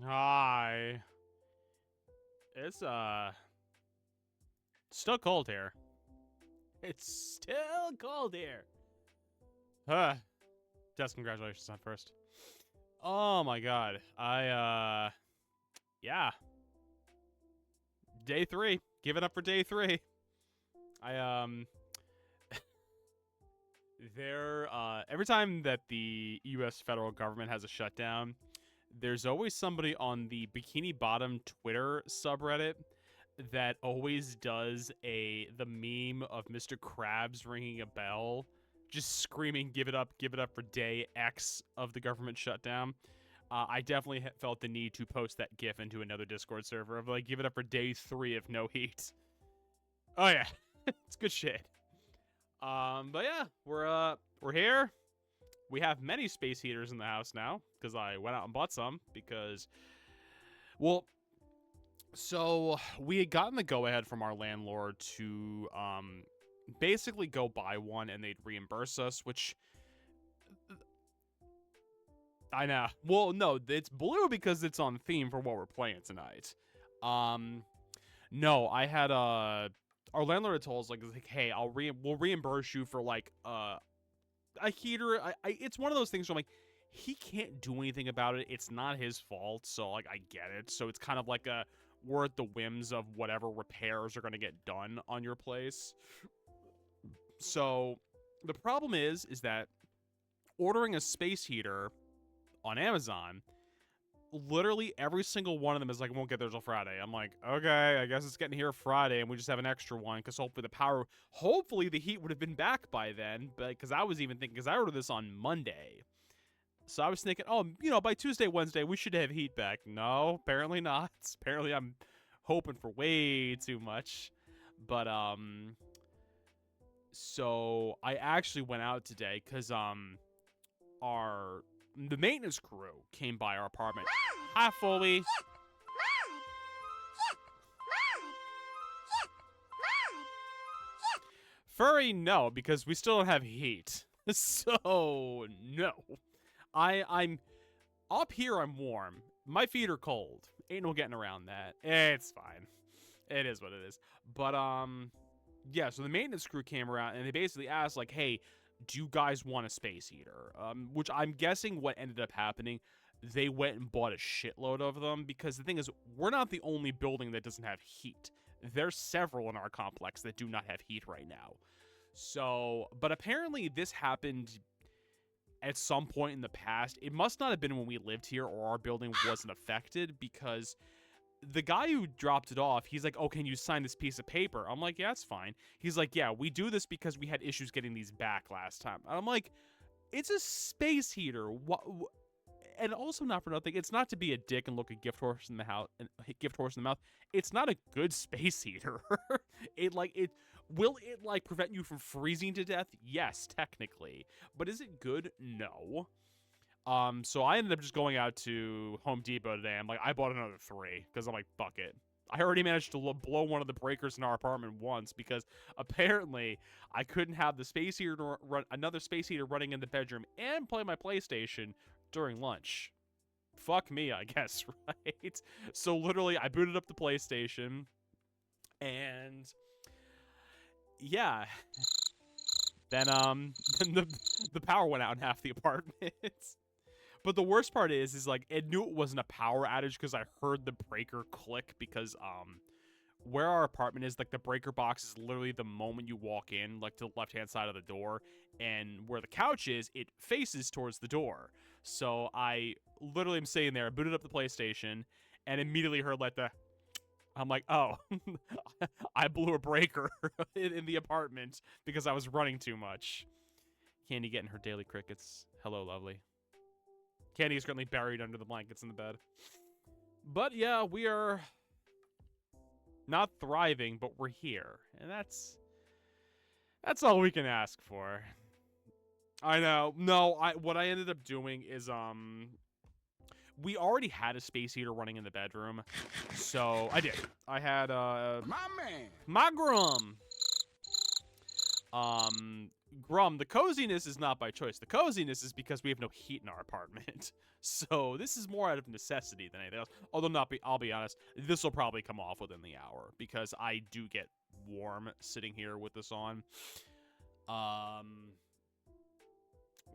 Hi. It's still cold here. It's still cold here. Huh. Tess, congratulations on first. Oh my god. Yeah. Day 3. Give it up for day 3. Every time that the US federal government has a shutdown, there's always somebody on the Bikini Bottom Twitter subreddit that always does the meme of Mr. Krabs ringing a bell, just screaming, give it up for day X of the government shutdown. I definitely felt the need to post that GIF into another Discord server of like, give it up for day 3 of no heat. Oh yeah, it's good shit. But yeah, we're here. We have many space heaters in the house now because I went out and bought some because, well, so we had gotten the go-ahead from our landlord to basically go buy one and they'd reimburse us, which I know. Well, no, it's blue because it's on theme for what we're playing tonight. No, I had our landlord had told us like, hey, we'll reimburse you for like a heater. It's one of those things where I'm like, he can't do anything about it. It's not his fault, so like I get it. So it's kind of like we're at the whims of whatever repairs are going to get done on your place. So the problem is that ordering a space heater on Amazon, literally every single one of them is like, won't get there till Friday. I'm like, okay, I guess it's getting here Friday, and we just have an extra one because hopefully the heat would have been back by then. But because I was even thinking, because I ordered this on Monday. So I was thinking, oh, by Tuesday, Wednesday, we should have heat back. No, apparently not. Apparently I'm hoping for way too much. But, so I actually went out today because, the maintenance crew came by our apartment. Hi, Foley. Furry, no, because we still don't have heat. So, no. I'm up here, I'm warm. My feet are cold. Ain't no getting around that. It's fine. It is what it is. But, yeah, so the maintenance crew came around, and they basically asked, like, hey, do you guys want a space heater? Which I'm guessing what ended up happening, they went and bought a shitload of them, because the thing is, we're not the only building that doesn't have heat. There's several in our complex that do not have heat right now. So, but apparently this happened at some point in the past. It must not have been when we lived here or our building wasn't affected, because the guy who dropped it off, he's like, oh, can you sign this piece of paper? I'm like, yeah, it's fine. He's like, yeah, we do this because we had issues getting these back last time. And I'm like, it's a space heater. And also, not for nothing, it's not to be a dick and look a gift horse in the mouth. It's not a good space heater. Will it prevent you from freezing to death? Yes, technically. But is it good? No. So I ended up just going out to Home Depot today. I bought another 3 because I'm like, fuck it. I already managed to blow one of the breakers in our apartment once because apparently I couldn't have the space heater another space heater running in the bedroom and play my PlayStation during lunch. Fuck me, I guess, right? So literally, I booted up the PlayStation, and yeah, then then the power went out in half the apartment. But the worst part is like, it knew it wasn't a power outage because I heard the breaker click because, where our apartment is, like, the breaker box is literally the moment you walk in, like, to the left-hand side of the door, and where the couch is, it faces towards the door. So I literally am sitting there, booted up the PlayStation, and immediately heard, like, I'm like, oh, I blew a breaker in the apartment because I was running too much. Candy getting her daily crickets. Hello, lovely. Candy is currently buried under the blankets in the bed. But yeah, we are not thriving, but we're here. And that's all we can ask for. I know. No, what I ended up doing is, we already had a space heater running in the bedroom. So I did. I had, My man. Magram. Grum, the coziness is not by choice. The coziness is because we have no heat in our apartment. So this is more out of necessity than anything else. Although I'll be honest, this will probably come off within the hour because I do get warm sitting here with this on. What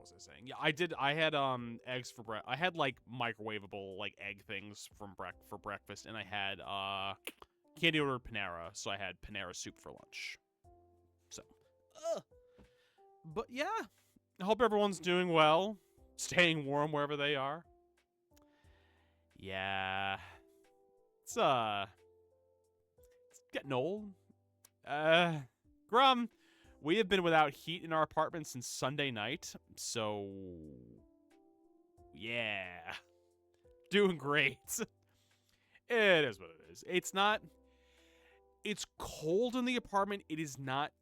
was I saying? Yeah, I had eggs for breakfast. I had like microwavable like egg things for breakfast, and I had candy ordered Panera, so I had Panera soup for lunch. So, but yeah, I hope everyone's doing well, staying warm wherever they are. Yeah, it's getting old. Grum, we have been without heat in our apartment since Sunday night, so yeah, doing great. It is what it is. It's cold in the apartment. It is not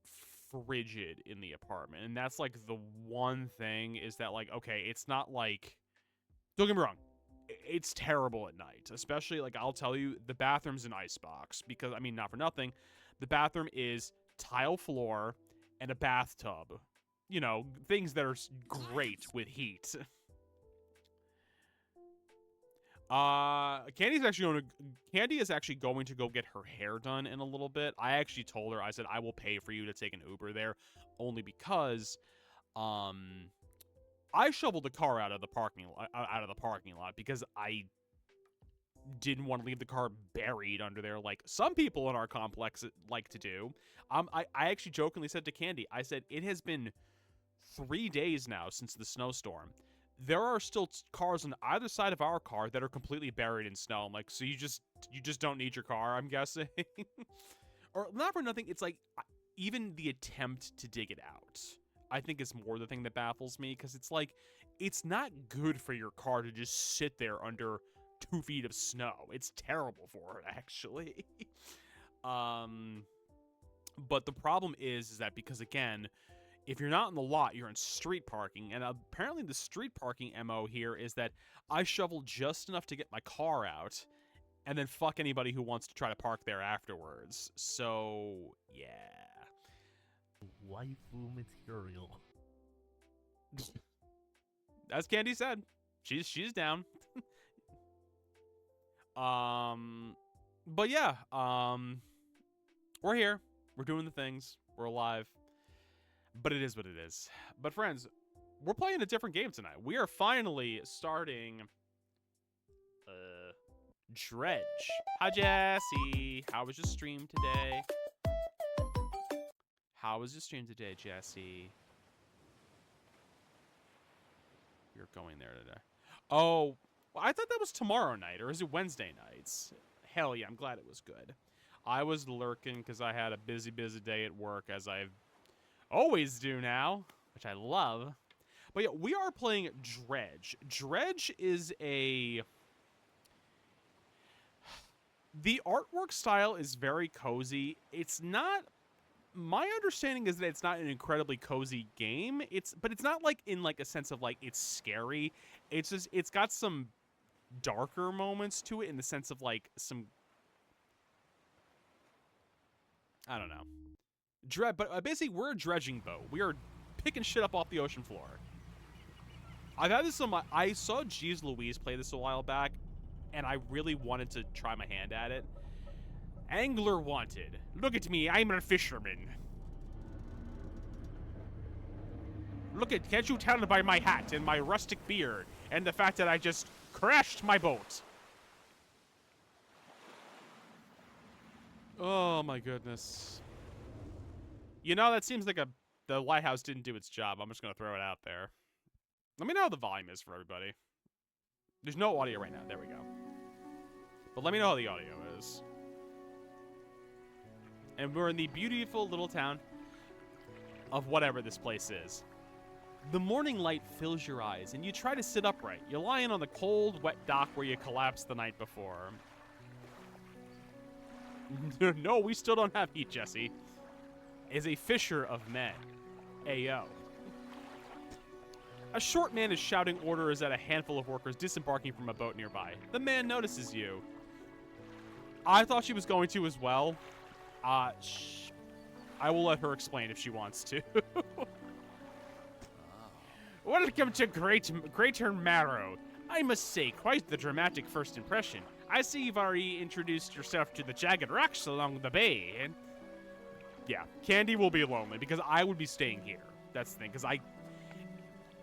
frigid in the apartment. And that's like the one thing is that like, okay, it's not like, don't get me wrong, it's terrible at night. Especially like, I'll tell you, the bathroom's an icebox because, I mean, not for nothing, the bathroom is tile floor and a bathtub. You know, things that are great with heat. Candy is actually going to go get her hair done in a little bit. I actually told her, I said, I will pay for you to take an Uber there, only because, I shoveled the car out of the parking lot because I didn't want to leave the car buried under there like some people in our complex like to do. I actually jokingly said to Candy, I said, it has been 3 days now since the snowstorm. There are still cars on either side of our car that are completely buried in snow. I'm like, so you just don't need your car, I'm guessing? Or not for nothing, it's like, even the attempt to dig it out, I think is more the thing that baffles me, because it's like, it's not good for your car to just sit there under 2 feet of snow. It's terrible for it, actually. But the problem is that because, again, if you're not in the lot, you're in street parking. And apparently the street parking MO here is that I shovel just enough to get my car out and then fuck anybody who wants to try to park there afterwards. So, yeah. Waifu material. As Candy said, she's down. But yeah, we're here. We're doing the things. We're alive. But it is what it is. But friends, we're playing a different game tonight. We are finally starting Dredge. Hi Jesse. How was your stream today? How was your stream today, Jesse? You're going there today. Oh, well, I thought that was tomorrow night, or is it Wednesday nights? Hell yeah, I'm glad it was good. I was lurking because I had a busy day at work, as I always do now, which I love. But yeah, we are playing Dredge. Dredge is the artwork style is very cozy. It's not, my understanding is that it's not an incredibly cozy game. But it's not like in like a sense of like it's scary. It's just, it's got some darker moments to it in the sense of like some, I don't know. But basically, we're a dredging boat. We are picking shit up off the ocean floor. I've had this on my... I saw Jeeves Louise play this a while back, and I really wanted to try my hand at it. Angler wanted. Look at me, I'm a fisherman. Can't you tell by my hat and my rustic beard, and the fact that I just crashed my boat? Oh my goodness. You know, that seems like the lighthouse didn't do its job. I'm just going to throw it out there. Let me know how the volume is for everybody. There's no audio right now. There we go. But let me know how the audio is. And we're in the beautiful little town of whatever this place is. The morning light fills your eyes, and you try to sit upright. You're lying on the cold, wet dock where you collapsed the night before. No, we still don't have heat, Jesse. Is a fisher of men. Ayo. A short man is shouting orders at a handful of workers disembarking from a boat nearby. The man notices you. I thought she was going to as well. I I will let her explain if she wants to. Welcome to Greater Marrow. I must say, quite the dramatic first impression. I see you've already introduced yourself to the jagged rocks along the bay, and... Yeah, Candy will be lonely, because I would be staying here. That's the thing, because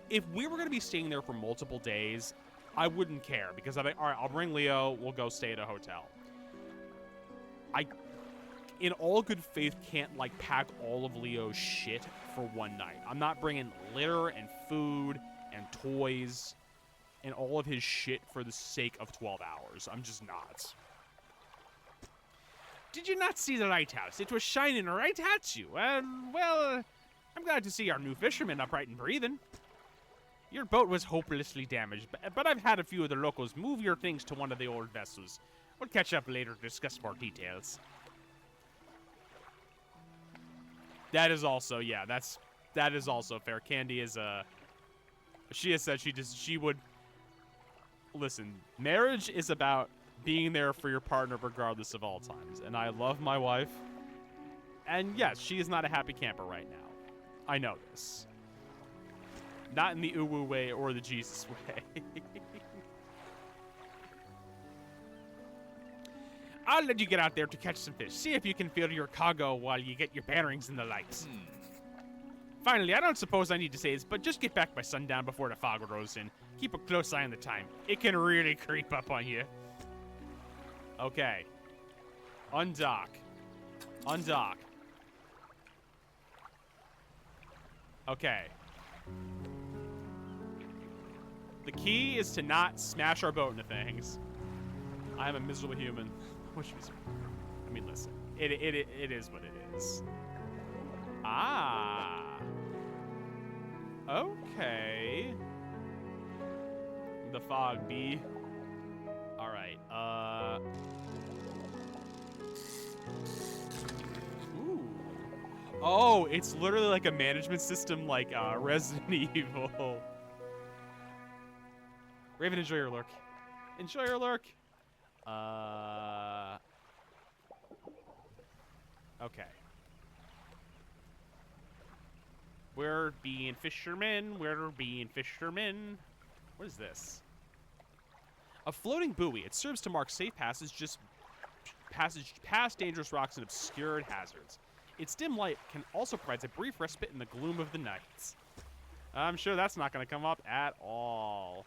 if we were going to be staying there for multiple days, I wouldn't care, because I'd be, all right, I'll bring Leo, we'll go stay at a hotel. I, in all good faith, can't, like, pack all of Leo's shit for one night. I'm not bringing litter and food and toys and all of his shit for the sake of 12 hours. I'm just not. Did you not see the lighthouse? It was shining right at you. Well, I'm glad to see our new fisherman upright and breathing. Your boat was hopelessly damaged, but I've had a few of the locals move your things to one of the old vessels. We'll catch up later to discuss more details. That is also, yeah, that is also fair. Candy is, she has said she would, listen, marriage is about being there for your partner regardless of all times. And I love my wife. And yes, she is not a happy camper right now. I know this. Not in the uwu way or the Jesus way. I'll let you get out there to catch some fish. See if you can fill your cargo while you get your bearings in the lights. Finally, I don't suppose I need to say this, but just get back by sundown before the fog rolls in. Keep a close eye on the time. It can really creep up on you. Okay. Undock. Undock. Okay. The key is to not smash our boat into things. I am a miserable human. Which is, I mean, listen. It is what it is. Ah. Okay. The fog bee. All right. Ooh. Oh, it's literally like a management system like Resident Evil. Raven, enjoy your lurk. Enjoy your lurk. Okay. We're being fishermen. We're being fishermen. What is this? A floating buoy. It serves to mark safe passage past dangerous rocks and obscured hazards. Its dim light can also provide a brief respite in the gloom of the night. I'm sure that's not going to come up at all.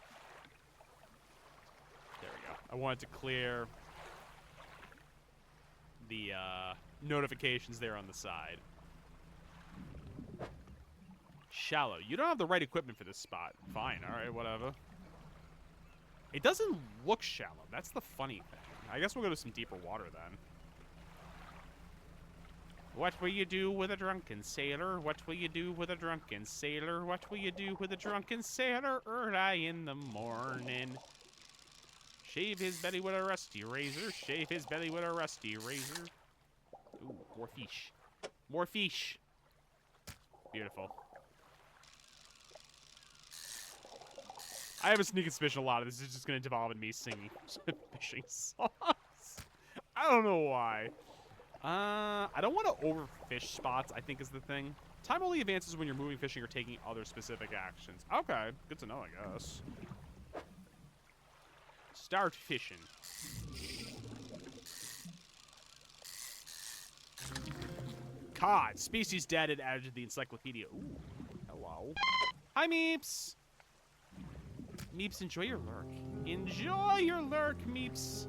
There we go. I wanted to clear the notifications there on the side. Shallow. You don't have the right equipment for this spot. Fine. All right, whatever. It doesn't look shallow. That's the funny thing. I guess we'll go to some deeper water then. What will you do with a drunken sailor? What will you do with a drunken sailor? What will you do with a drunken sailor early in the morning? Shave his belly with a rusty razor. Shave his belly with a rusty razor. Ooh, more fish. More fish. Beautiful. I have a sneaking suspicion a lot of this is just going to devolve in me singing fishing songs. I don't know why. I don't want to overfish spots, I think is the thing. Time only advances when you're moving, fishing, or taking other specific actions. Okay, good to know, I guess. Start fishing. Cod, species data added to the encyclopedia. Ooh, hello. Hi, Meeps. Meeps, enjoy your lurk. Enjoy your lurk, Meeps.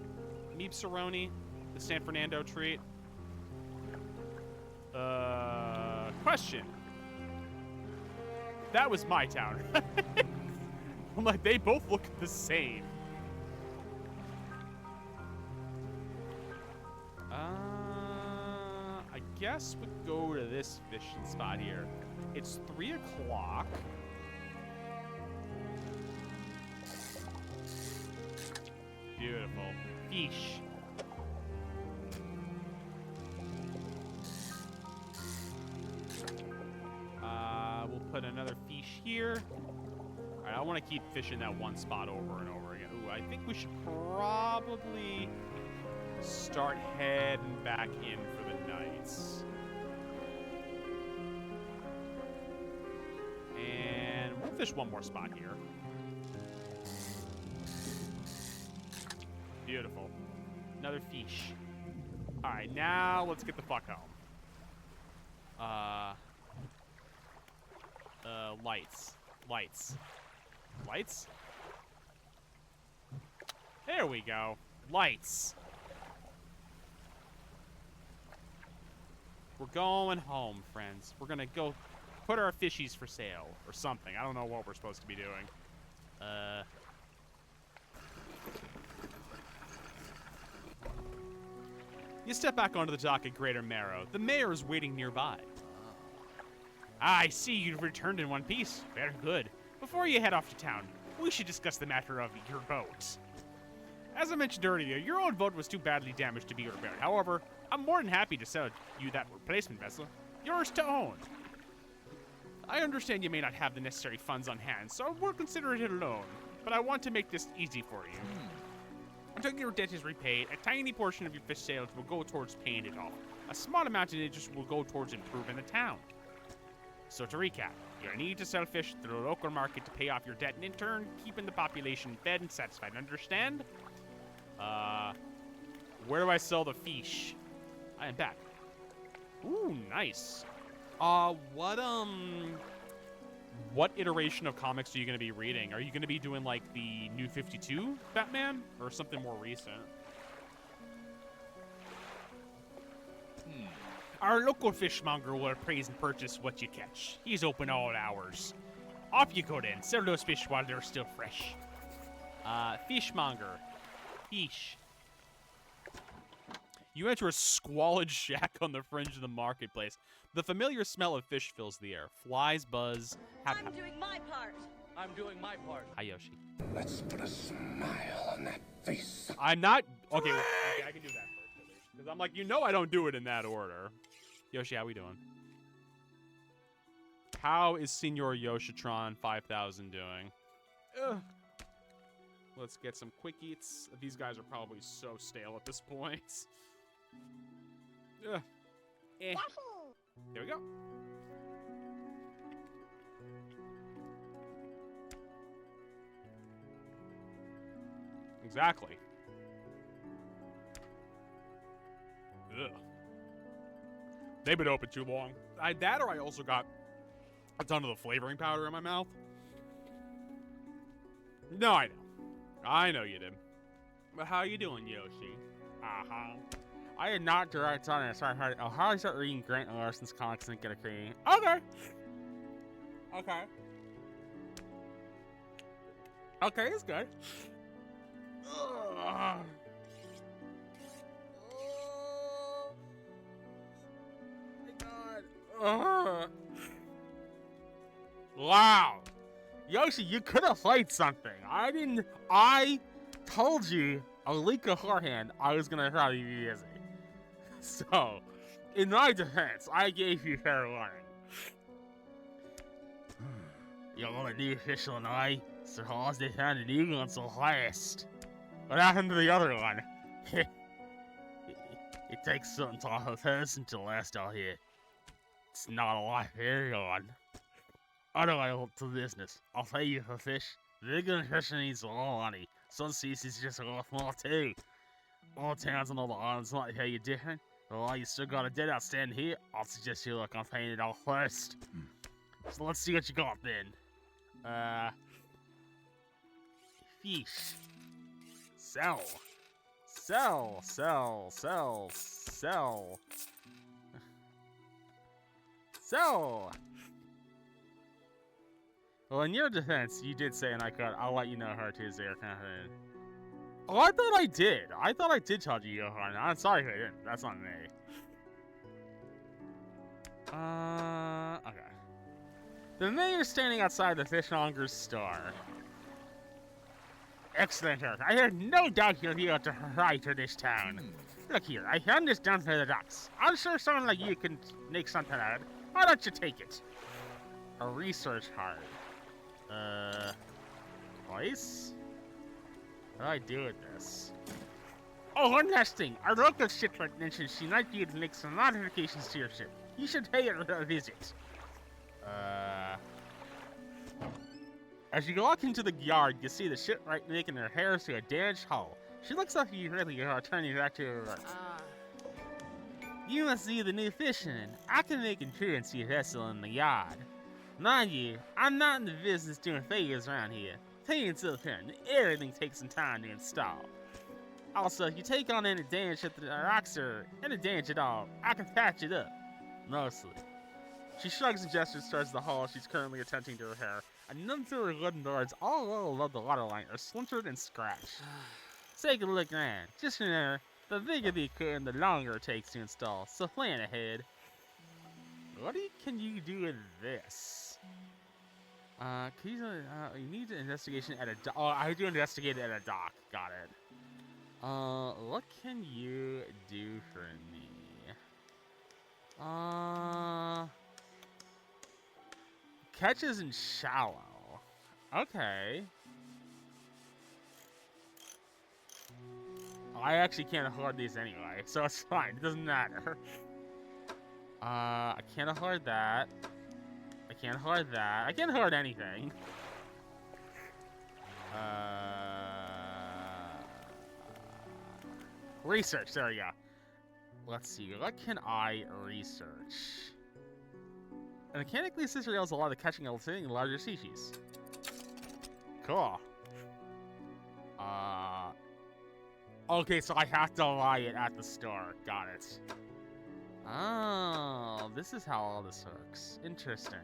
Meepsaroni, the San Fernando treat. Question. That was my town. I'm like, they both look the same. I guess we go to this fishing spot here. It's 3 o'clock. Beautiful. Fish. We'll put another fish here. All right, I want to keep fishing that one spot over and over again. Ooh, I think we should probably start heading back in for the nights. fish one more spot here. Beautiful. Another fish. Alright, now let's get the fuck home. Lights. Lights. Lights? There we go. Lights. We're going home, friends. We're gonna go put our fishies for sale or something. I don't know what we're supposed to be doing. You step back onto the dock at Greater Marrow. The mayor is waiting nearby. I see you've returned in one piece. Very good. Before you head off to town, we should discuss the matter of your boat. As I mentioned earlier, your old boat was too badly damaged to be repaired. However, I'm more than happy to sell you that replacement vessel. Yours to own. I understand you may not have the necessary funds on hand, so we'll consider it a loan. But I want to make this easy for you. Until your debt is repaid, a tiny portion of your fish sales will go towards paying it off. A small amount in interest will go towards improving the town. So to recap, you'll need to sell fish to the local market to pay off your debt and in turn, keeping the population fed and satisfied. Understand? Where do I sell the fish? I am back. Ooh, nice. What iteration of comics are you going to be reading? Are you going to be doing, like, the New 52 Batman? Or something more recent? Our local fishmonger will appraise and purchase what you catch. He's open all hours. Off you go then. Sell those fish while they're still fresh. Fishmonger. Fish. You enter a squalid shack on the fringe of the marketplace. The familiar smell of fish fills the air. Flies buzz. I'm doing my part. I'm doing my part. Hi, Yoshi. Let's put a smile on that face. I'm not... Okay, I can do that first. Because I'm like, you know I don't do it in that order. Yoshi, how we doing? How is Senor Yoshitron 5000 doing? Ugh. Let's get some quick eats. These guys are probably so stale at this point. Ugh. Eh. There we go. Exactly. Ugh. They've been open too long. That or I also got a ton of the flavoring powder in my mouth. No, I know. I know you did. But how you doing, Yoshi? Uh-huh. I did not direct on it, so I heard, how do I start reading Grant Larson's comics and get a cream? Okay. Okay. Okay, it's good. Ugh. Oh, wow. Yoshi, you could have played something. I told you a week beforehand I was going to try to be busy. So, in my defense, I gave you fair warning. You want a new official and I, suppose they found a new one so fast. What happened to the other one? It takes something to a person to last out here. It's not a life on. Otherwise, to business. I'll pay you for fish. The big fish needs a lot of money. Some species just a lot more too. All towns and all the islands might pay you different. But while you still got a debt outstanding here, I'll suggest you look on paying it all first. So let's see what you got then. Fish. Sell. Sell, sell, sell, sell. So, well, in your defense, you did say, and I'll let you know her Tuesday or kind of thing. Oh, I thought I did. I thought I did tell you, Johan. I'm sorry if I didn't. That's on me. Okay. The mayor's standing outside the fishmonger's store. Excellent work. I have no doubt you'll be able to ride to this town. Look here, I found this down by the docks. I'm sure someone like you can make something out of it. Why don't you take it? A research card. Place? What do I do with this? Oh, one last thing. Our local shipment mentioned she might be able to make some modifications to your ship. You should pay it a visit. As you walk into the yard, you see the shipwright making her hair to a damaged hull. She looks like you really are turning back to her. You must see the new fisherman. I can make insurance to your vessel in the yard. Mind you, I'm not in the business doing favors around here. Pay until turn. Everything takes some time to install. Also, if you take on any damage at the rocks or any damage at all, I can patch it up. Mostly. She shrugs and gestures towards the hull she's currently attending to her hair, and none of her wooden doors all along the waterline are splintered and scratched. Take a look around. Just remember, the bigger the equipment, the longer it takes to install, so plan ahead. What can you do with this? You need an investigation at a dock. Oh, I do investigate it at a dock. Got it. What can you do for me? Catches in shallow. Okay. I actually can't afford these anyway, so it's fine. It doesn't matter. I can't afford that. I can't afford that. I can't afford anything. Research. There we go. Let's see. What can I research? A mechanically assisted rails allow the catching of larger species. Cool. Okay, so I have to buy it at the store. Got it. Oh, this is how all this works. Interesting.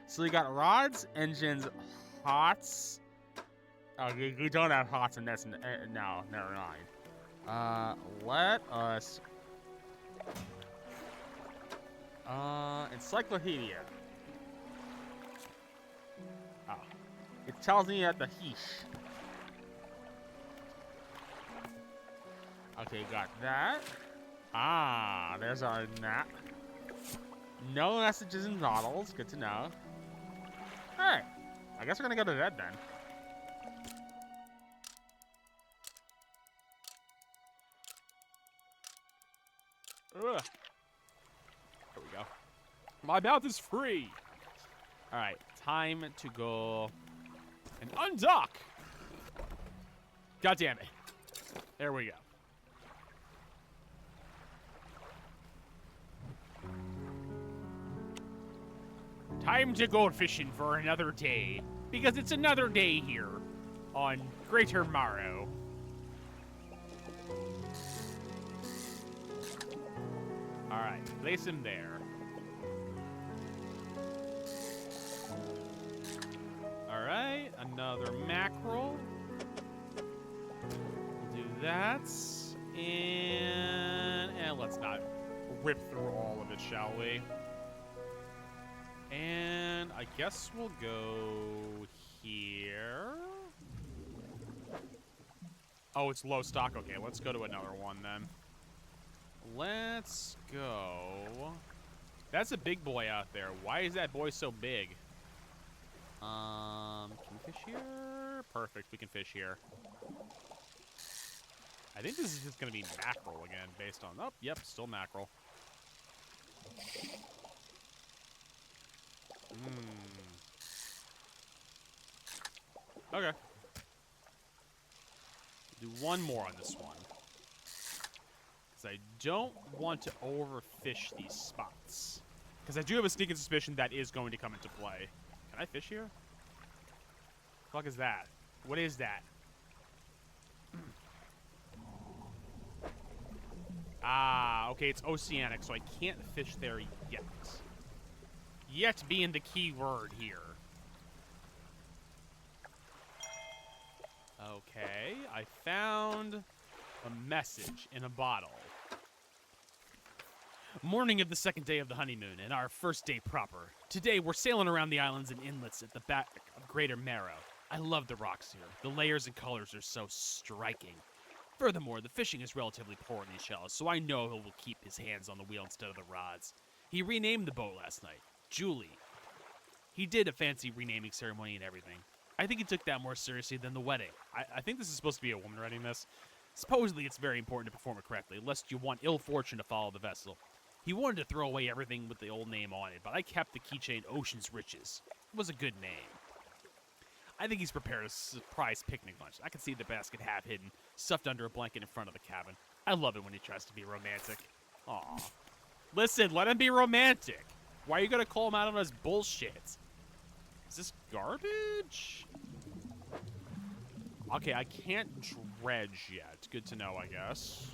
So we got rods, engines, hots. Oh, we don't have hots in this. No, never mind. Let us. Encyclopedia. Oh, it tells me at the heesh. Okay, got that. Ah, there's our map. No messages and models. Good to know. Alright. I guess we're gonna go to bed then. Ugh. There we go. My mouth is free. Alright, time to go and undock. God damn it. There we go. Time to go fishing for another day, because it's another day here on Greater Morrow. Alright, place him there. Alright, another mackerel. We'll do that. And let's not rip through all of it, shall we? And I guess we'll go here. Oh, it's low stock. Okay, let's go to another one then. Let's go. That's a big boy out there. Why is that boy so big? Can we fish here? Perfect, we can fish here. I think this is just gonna be mackerel again, based on, oh, yep, still mackerel. Okay. Do one more on this one. Because I don't want to overfish these spots. Because I do have a sneaking suspicion that is going to come into play. Can I fish here? What the fuck is that? What is that? Ah, okay, it's oceanic, so I can't fish there yet. Yet being the key word here. Okay, I found a message in a bottle. Morning of the second day of the honeymoon, and our first day proper. Today, we're sailing around the islands and inlets at the back of Greater Morrow. I love the rocks here. The layers and colors are so striking. Furthermore, the fishing is relatively poor in these shallows, so I know he will keep his hands on the wheel instead of the rods. He renamed the boat last night. Julie. He did a fancy renaming ceremony and everything. I think he took that more seriously than the wedding. I think this is supposed to be a woman writing this. Supposedly, it's very important to perform it correctly, lest you want ill fortune to follow the vessel. He wanted to throw away everything with the old name on it, but I kept the keychain Ocean's Riches. It was a good name. I think he's prepared a surprise picnic lunch. I can see the basket half hidden, stuffed under a blanket in front of the cabin. I love it when he tries to be romantic. Aw. Listen, let him be romantic. Why are you gonna call him out on his bullshit? Is this garbage? Okay, I can't dredge yet. Good to know, I guess.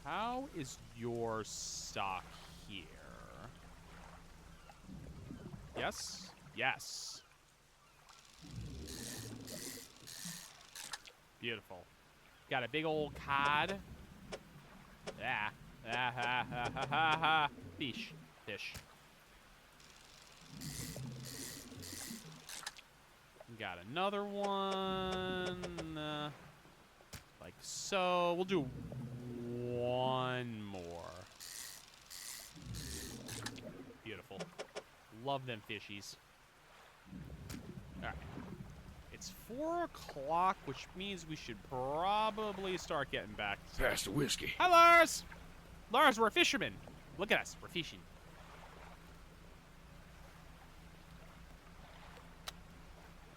How is your stock here? Yes? Yes. Beautiful. Got a big old cod. Yeah. Ah, ha, ha, ha, ha, ha. Fish. Fish. Got another one. Like so. We'll do one more. Beautiful. Love them fishies. Alright. It's 4 o'clock, which means we should probably start getting back. Pass the whiskey. Hi, Lars! Lars, we're fishermen. Look at us. We're fishing.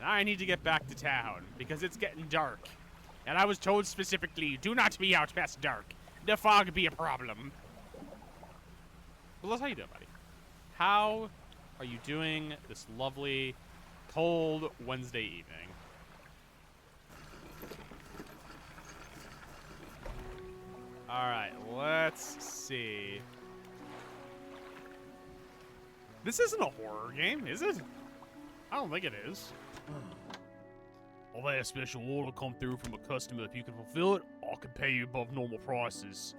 And I need to get back to town because it's getting dark. And I was told specifically, do not be out past dark. The fog be a problem. Well, that's how you doing, buddy. How are you doing this lovely, cold Wednesday evening? All right, let's see. This isn't a horror game, is it? I don't think it is. I've had a special order come through from a customer. If you can fulfill it, I can pay you above normal prices.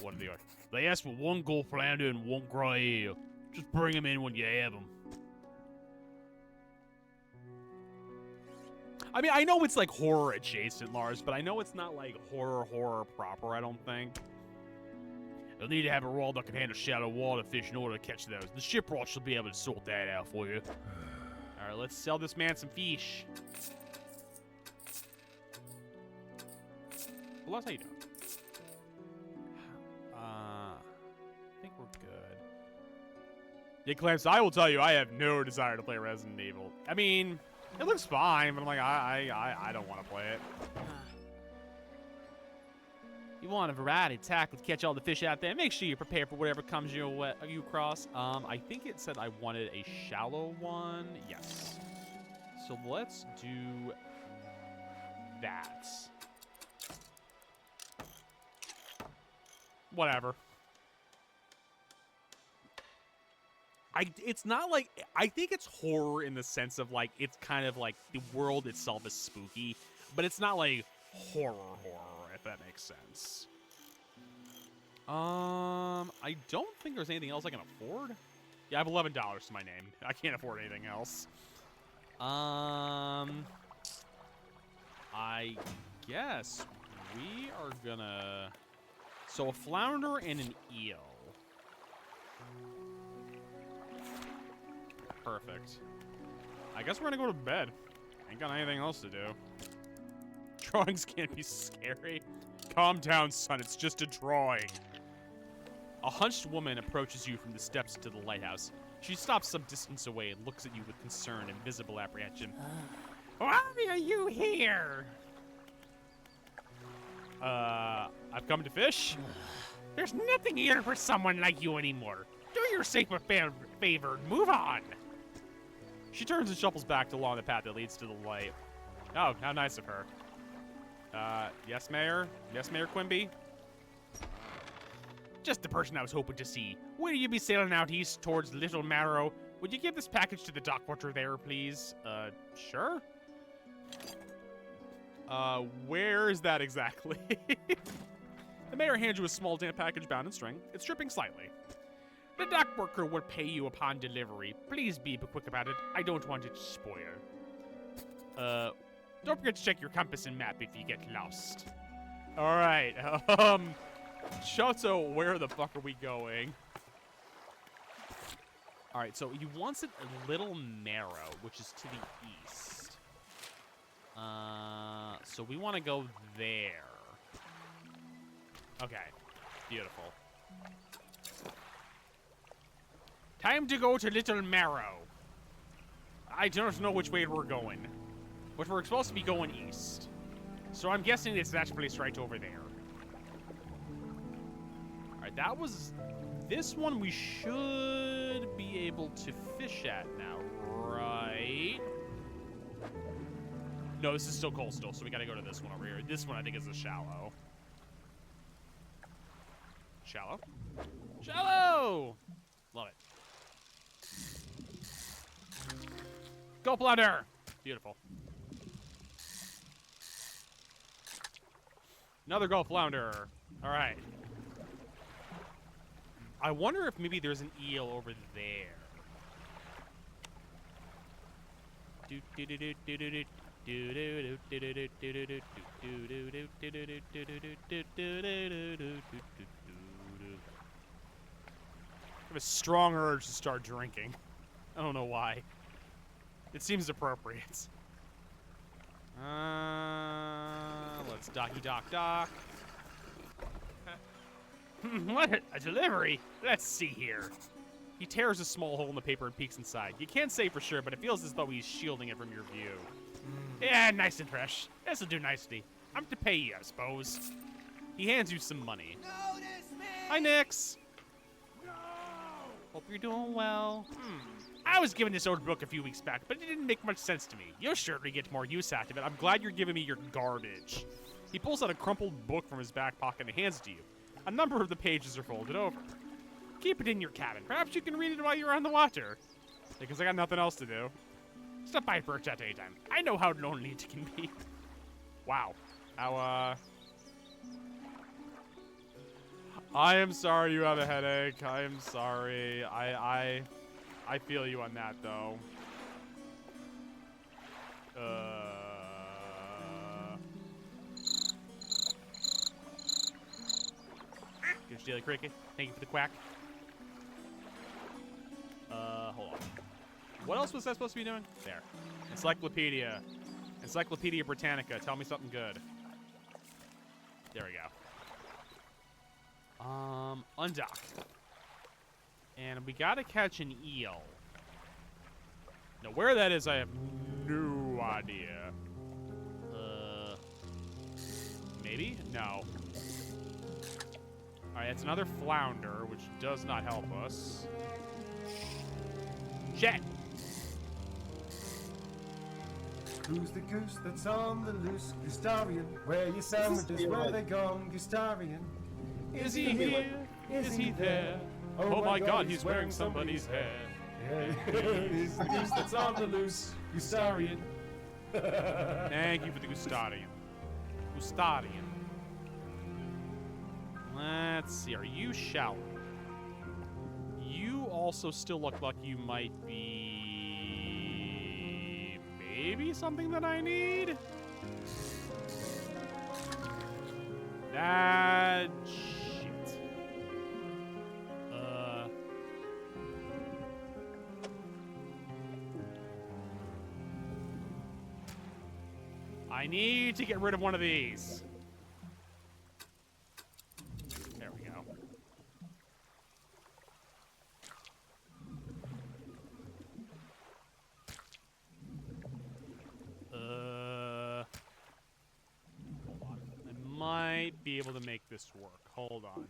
What are they? They asked for 1 gold flounder and 1 gray eel. Just bring them in when you have them. I mean, I know it's like horror adjacent, Lars, but I know it's not like horror proper, I don't think. You'll need to have a rod that can handle shallow water fish in order to catch those. The shipwright should be able to sort that out for you. All right, let's sell this man some fish. Well, that's how you doing. I think we're good. Yeah, Clamps, I will tell you, I have no desire to play Resident Evil. I mean, it looks fine, but I'm like, I don't want to play it. You want a variety tackle to catch all the fish out there. Make sure you're prepared for whatever comes you across. I think it said I wanted a shallow one. Yes. So let's do that. Whatever. It's not like, I think it's horror in the sense of like, it's kind of like the world itself is spooky, but it's not like horror, if that makes sense. I don't think there's anything else I can afford. Yeah, I have $11 to my name. I can't afford anything else. I guess we are gonna, so a flounder and an eel. Perfect. I guess we're gonna go to bed. Ain't got anything else to do. Drawings can't be scary. Calm down, son. It's just a drawing. A hunched woman approaches you from the steps to the lighthouse. She stops some distance away and looks at you with concern and visible apprehension. Why are you here? I've come to fish. There's nothing here for someone like you anymore. Do yourself a favor and move on. She turns and shuffles back along the path that leads to the light. Oh, how nice of her. Yes, Mayor? Yes, Mayor Quimby? Just the person I was hoping to see. Will you be sailing out east towards Little Marrow? Would you give this package to the dock watcher there, please? Sure. Where is that exactly? The mayor hands you a small damp package bound in string. It's dripping slightly. The dock worker will pay you upon delivery. Please be quick about it. I don't want it to spoil. Don't forget to check your compass and map if you get lost. All right. Shoto, where the fuck are we going? All right, so he wants it a little narrow, which is to the east. So we want to go there. Okay, beautiful. Time to go to Little Marrow. I don't know which way we're going, but we're supposed to be going east. So I'm guessing it's that place right over there. Alright, that was... This one we should be able to fish at now, right? No, this is still coastal, so we gotta go to this one over here. This one I think is a shallow. Shallow? Shallow! Love it. Go Flounder! Beautiful. Another Gulf Flounder. Alright. I wonder if maybe there's an eel over there. I have a strong urge to start drinking. I don't know why. It seems appropriate. Let's dock. What? A delivery? Let's see here. He tears a small hole in the paper and peeks inside. You can't say for sure, but it feels as though he's shielding it from your view. Yeah, nice and fresh. This'll do nicely. I'm to pay you, I suppose. He hands you some money. Notice me! Hi, Nix. No! Hope you're doing well. I was given this old book a few weeks back, but it didn't make much sense to me. You'll surely get more use out of it. I'm glad you're giving me your garbage. He pulls out a crumpled book from his back pocket and hands it to you. A number of the pages are folded over. Keep it in your cabin. Perhaps you can read it while you're on the water. Because I got nothing else to do. Stop by for a chat anytime. I know how lonely it can be. Wow. How, I am sorry you have a headache. I am sorry. I feel you on that, though. Here's Daily Cricket. Thank you for the quack. Hold on. What else was I supposed to be doing? There. Encyclopedia. Encyclopedia Britannica. Tell me something good. There we go. Undock. And we gotta catch an eel. Now, where that is, I have no idea. Maybe? No. Alright, it's another flounder, which does not help us. Shit! Who's the goose that's on the loose? Gustarian. Where your sandwiches, where they gone? Gustarian. Is he here? Is he there? Oh my god, he's wearing somebody's hair. Who's the goose that's on the loose? Gustarian. Thank you for the Gustarian. Gustarian. Let's see, are you shallow? You also still look like you might be... maybe something that I need? That... shit. I need to get rid of one of these. There we go. Hold on. I might be able to make this work. Hold on.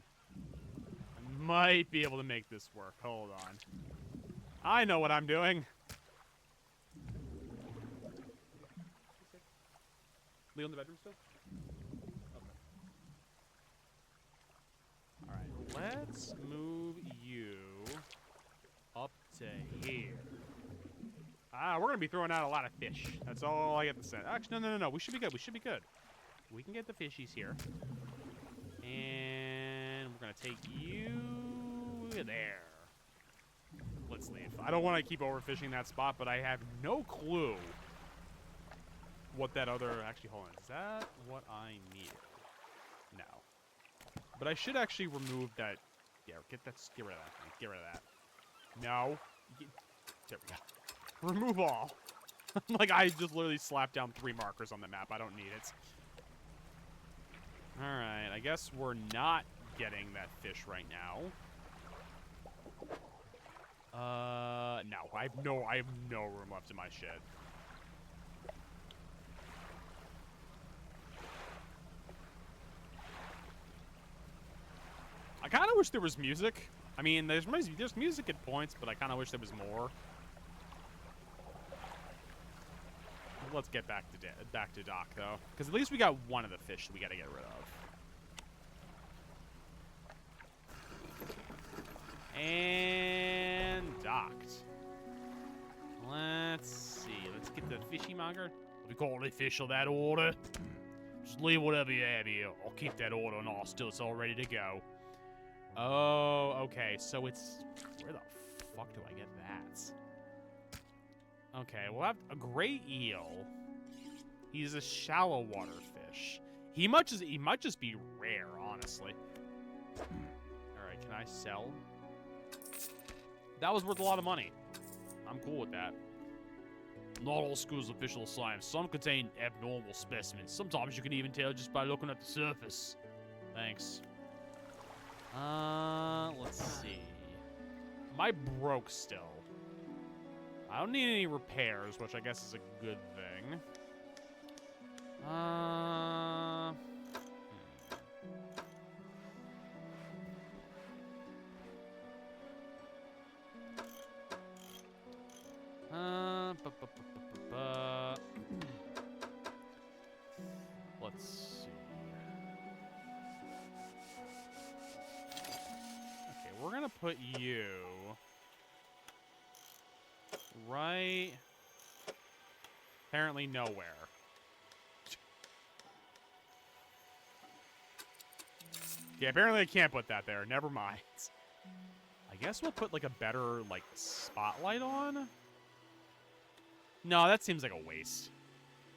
I might be able to make this work. Hold on. I know what I'm doing. Leo in the bedroom still? Okay. Alright, let's move you up to here. We're gonna be throwing out a lot of fish. That's all I get to say. Actually, no. We should be good. We should be good. We can get the fishies here. And we're gonna take you there. Let's leave. I don't want to keep overfishing that spot, but I have no clue what that other... Actually, hold on. Is that what I need? No. But I should actually remove that... Yeah, get rid of that thing. Get rid of that. No. There we go. Remove all. Like, I just literally slapped down 3 markers on the map. I don't need it. Alright, I guess we're not getting that fish right now. No. I have no room left in my shed. I kind of wish there was music. I mean, there's music at points, but I kind of wish there was more. Let's get back to dock though, because at least we got one of the fish that we got to get rid of. And docked. Let's see. Let's get the fishmonger. We call the fish of that order. Just leave whatever you have here. I'll keep that order and all still. It's all ready to go. Oh, okay. So it's... Where the fuck do I get that? Okay, we'll have a gray eel. He's a shallow water fish. He might just be rare, honestly. Alright, can I sell? That was worth a lot of money. I'm cool with that. Not all schools of fish are the same. Some contain abnormal specimens. Sometimes you can even tell just by looking at the surface. Thanks. Let's see. Am I broke still? I don't need any repairs, which I guess is a good thing. Let's see. Okay, we're gonna put you right apparently nowhere. Yeah, apparently I can't put that there. Never mind. I guess we'll put like a better like spotlight on. No, that seems like a waste.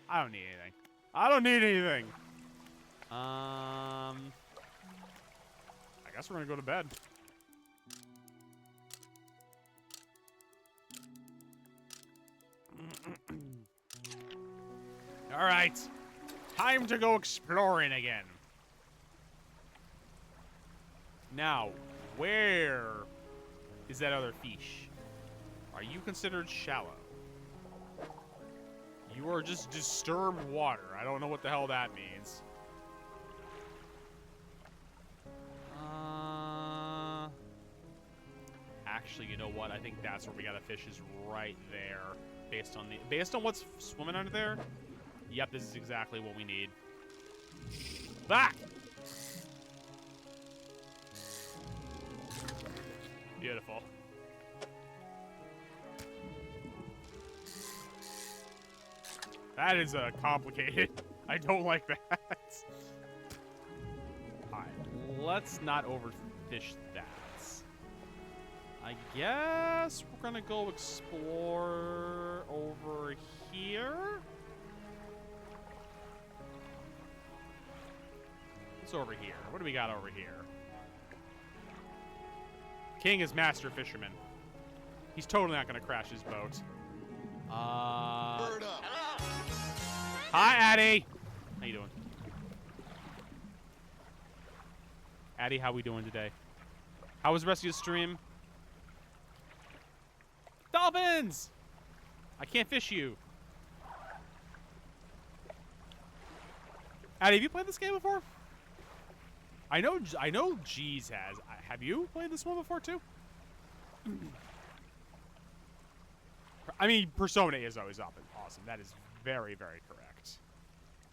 I don't need anything. I don't need anything. I guess we're gonna go to bed. All right, time to go exploring again. Now, where is that other fish? Are you considered shallow? You are just disturbed water. I don't know what the hell that means. Actually, you know what? I think that's where we gotta fish is right there. Based on what's swimming under there. Yep, this is exactly what we need. Back! Beautiful. That is complicated. I don't like that. Alright, let's not overfish that. I guess we're gonna go explore over here. What's over here? What do we got over here? King is master fisherman. He's totally not gonna crash his boat. Bird up. Hi, Addie. How you doing? Addie, how we doing today? How was the rest of your stream? Dolphins! I can't fish you. Addie, have you played this game before? I know G's has. Have you played this one before too? I mean, Persona is always up and awesome. That is very, very correct.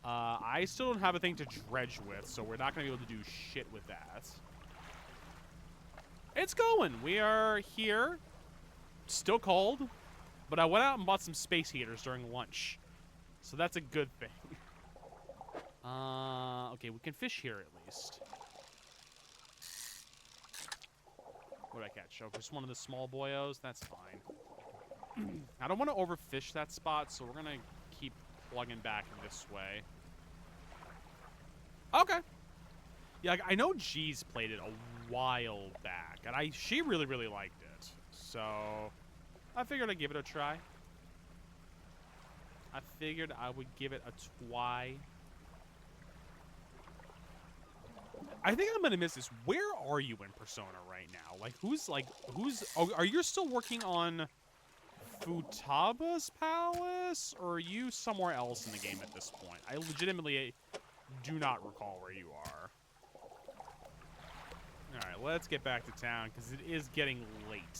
I still don't have a thing to dredge with, so we're not going to be able to do shit with that. It's going. We are here. Still cold, but I went out and bought some space heaters during lunch. So that's a good thing. Okay, we can fish here at least. What did I catch? Oh, just one of the small boyos? That's fine. I don't want to overfish that spot, so we're going to keep plugging back this way. Okay. Yeah, I know G's played it a while back, and she really, really liked it. So, I figured I'd give it a try. I figured I would give it a try. I think I'm gonna miss this. Where are you in Persona right now? Like, who's? Oh, are you still working on Futaba's palace, or are you somewhere else in the game at this point? I legitimately do not recall where you are. All right, let's get back to town because it is getting late.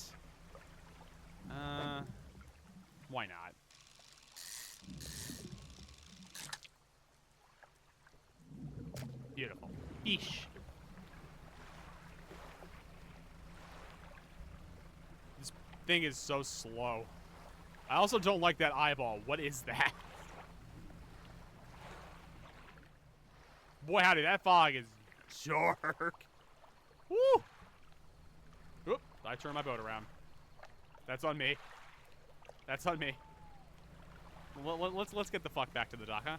Why not? Beautiful. Eesh. This thing is so slow. I also don't like that eyeball. What is that? Boy, howdy, that fog is dark. Woo! Oop, I turned my boat around. That's on me. That's on me. Let's get the fuck back to the dock, huh?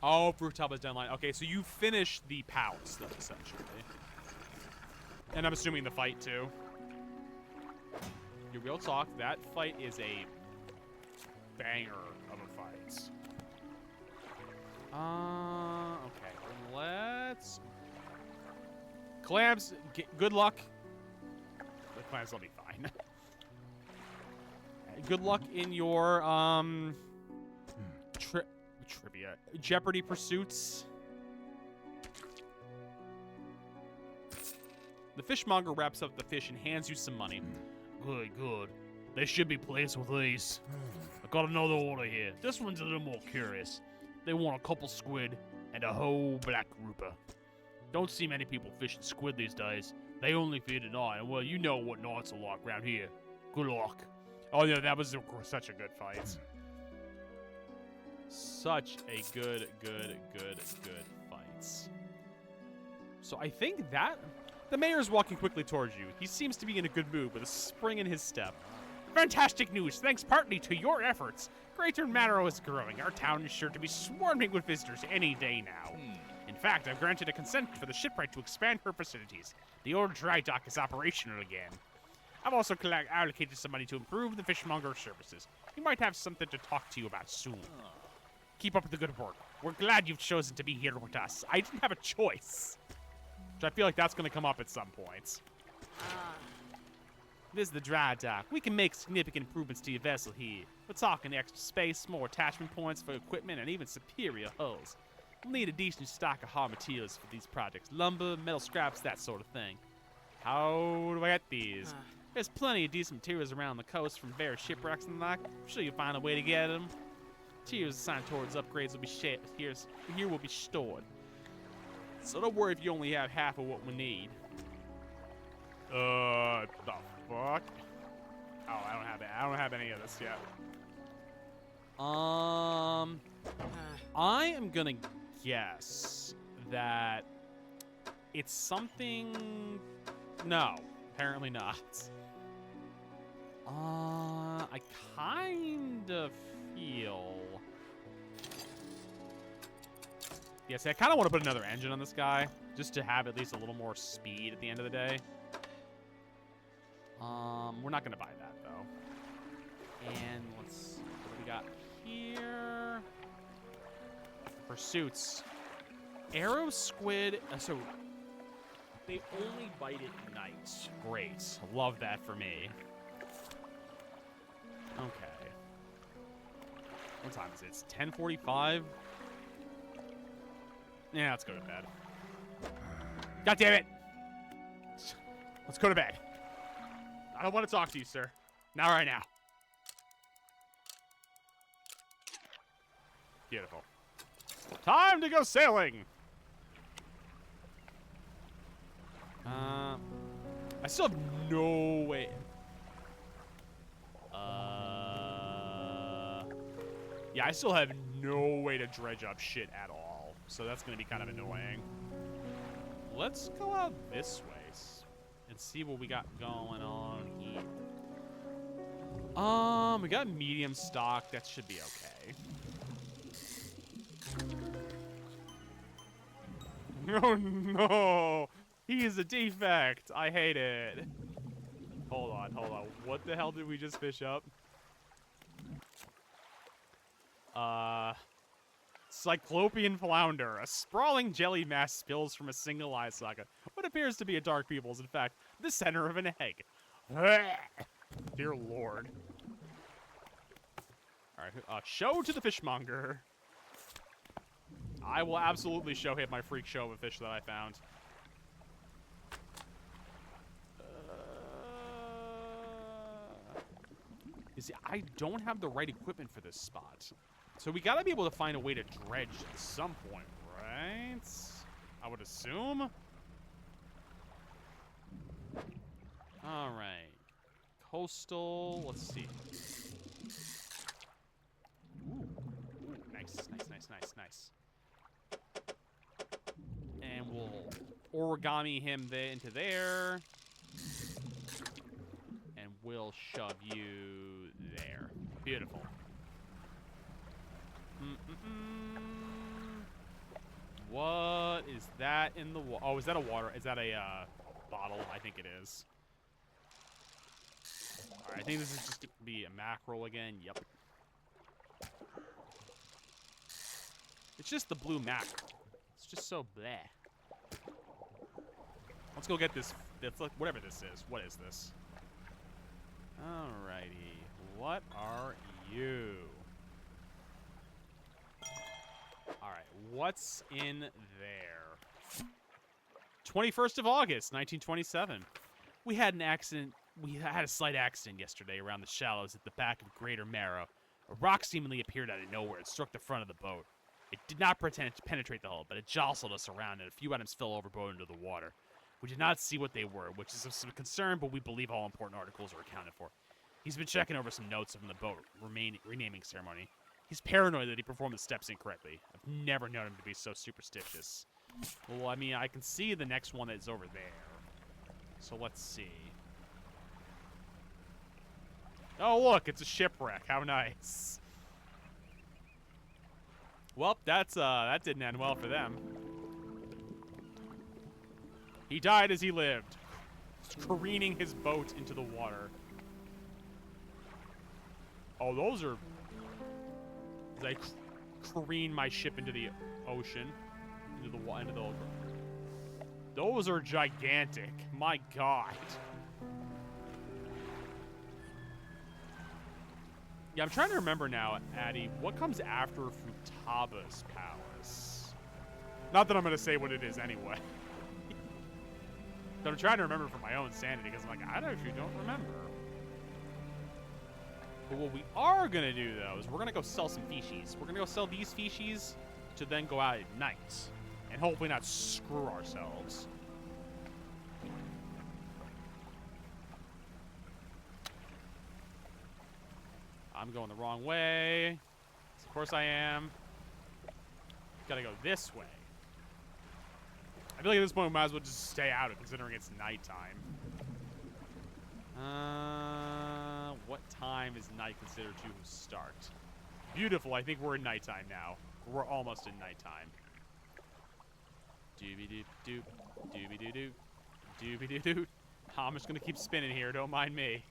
Oh, Futaba's deadline. Okay, so you finished the palace, though, essentially. And I'm assuming the fight, too. Your real talk, that fight is a banger of a fight. Okay, let's... Clams, good luck. The clams will be fine. Good luck in your, trivia. Jeopardy pursuits. The fishmonger wraps up the fish and hands you some money. Good, good. They should be pleased with these. I got another order here. This one's a little more curious. They want a couple squid and a whole black grouper. Don't see many people fishing squid these days. They only feed at night, and well, you know what nights are like around here. Good luck. Oh, yeah, that was such a good fight. Such a good fight. So I think that... The mayor's walking quickly towards you. He seems to be in a good mood with a spring in his step. Fantastic news, thanks partly to your efforts. Greater Marrow is growing. Our town is sure to be swarming with visitors any day now. In fact, I've granted a consent for the shipwright to expand her facilities. The old dry dock is operational again. I've also allocated some money to improve the fishmonger services. We might have something to talk to you about soon. Keep up the good work. We're glad you've chosen to be here with us. I didn't have a choice. Which I feel like that's going to come up at some point. This is the dry dock. We can make significant improvements to your vessel here. We're talking extra space, more attachment points for equipment, and even superior hulls. We'll need a decent stock of hard materials for these projects. Lumber, metal scraps, that sort of thing. How do I get these? There's plenty of decent materials around the coast from various shipwrecks and the like. I'm sure you'll find a way to get them. Materials assigned towards upgrades will be here will be stored. So don't worry if you only have half of what we need. The fuck? Oh, I don't have any of this yet. I am gonna guess that it's something... No, apparently not. I kind of feel... Yes, I kind of want to put another engine on this guy, just to have at least a little more speed at the end of the day. We're not going to buy that, though. And let's see what we got here. Pursuits. Arrow squid, so they only bite at night. Great. Love that for me. Okay. What time is it? It's 10:45. Yeah, let's go to bed. God damn it! Let's go to bed. I don't want to talk to you, sir. Not right now. Beautiful. Time to go sailing! I still have no way... Yeah, I still have no way to dredge up shit at all. So that's going to be kind of annoying. Let's go out this way and see what we got going on here. We got medium stock. That should be okay. Oh, no. He is a defect. I hate it. Hold on. What the hell did we just fish up? Cyclopean flounder. A sprawling jelly mass spills from a single eye socket. What appears to be a dark pupil is, in fact, the center of an egg. Dear Lord. Alright, show to the fishmonger. I will absolutely show him my freak show of a fish that I found. You see, I don't have the right equipment for this spot. So we gotta be able to find a way to dredge at some point, right? I would assume. Alright. Coastal, let's see. Ooh, nice. And we'll origami him into there. And we'll shove you there. Beautiful. What is that in the water? Oh, is that a water? Is that a bottle? I think it is. All right, I think this is just gonna be a mackerel again. Yep. It's just the blue mackerel. It's just so bleh. Let's go get this. Whatever this is. What is this? Alrighty. What are you? Alright, what's in there? 21st of August, 1927. We had an accident. We had a slight accident yesterday around the shallows at the back of Greater Marrow. A rock seemingly appeared out of nowhere and struck the front of the boat. It did not pretend to penetrate the hull, but it jostled us around and a few items fell overboard into the water. We did not see what they were, which is of some concern, but we believe all important articles are accounted for. He's been checking over some notes from the boat renaming ceremony. He's paranoid that he performed the steps incorrectly. I've never known him to be so superstitious. Well, I mean, I can see the next one that's over there. So let's see. Oh, look, it's a shipwreck. How nice. Well, that didn't end well for them. He died as he lived, careening his boat into the water. Oh, those are... As I careen my ship into the ocean, into the those are gigantic. My God. Yeah, I'm trying to remember now, Addy, what comes after Futaba's Palace? Not that I'm going to say what it is anyway. But I'm trying to remember for my own sanity, because I'm like, I actually don't remember. But what we are going to do, though, is we're going to go sell some fishies. We're going to go sell these fishies to then go out at night. And hopefully not screw ourselves. I'm going the wrong way. Of course I am. Gotta go this way. I feel like at this point we might as well just stay out of it, considering it's nighttime. What time is night considered to start? Beautiful. I think we're in nighttime now. We're almost in nighttime. Doobie-doop-doop. Doobie-doo-doop. Doobie-doo-doop. I'm just gonna keep spinning here. Don't mind me.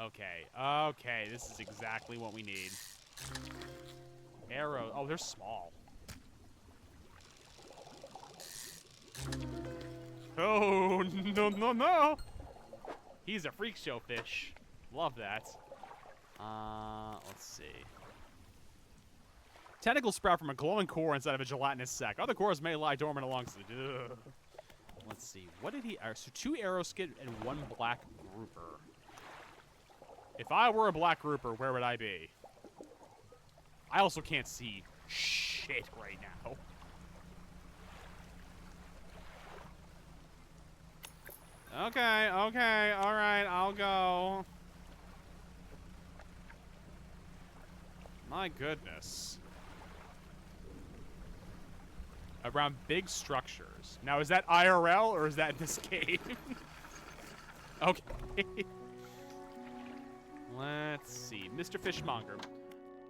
Okay. Okay. This is exactly what we need. Arrows. Oh, they're small. Oh, no. He's a freak show fish. Love that. Let's see. Tentacles sprout from a glowing core inside of a gelatinous sac. Other cores may lie dormant alongside. Ugh. Let's see. What did he... so 2 arrow skid and 1 black grouper. If I were a black grouper, where would I be? I also can't see shit right now. Okay, alright, I'll go. My goodness. Around big structures. Now, is that IRL or is that in this game? Okay. Let's see. Mr. Fishmonger.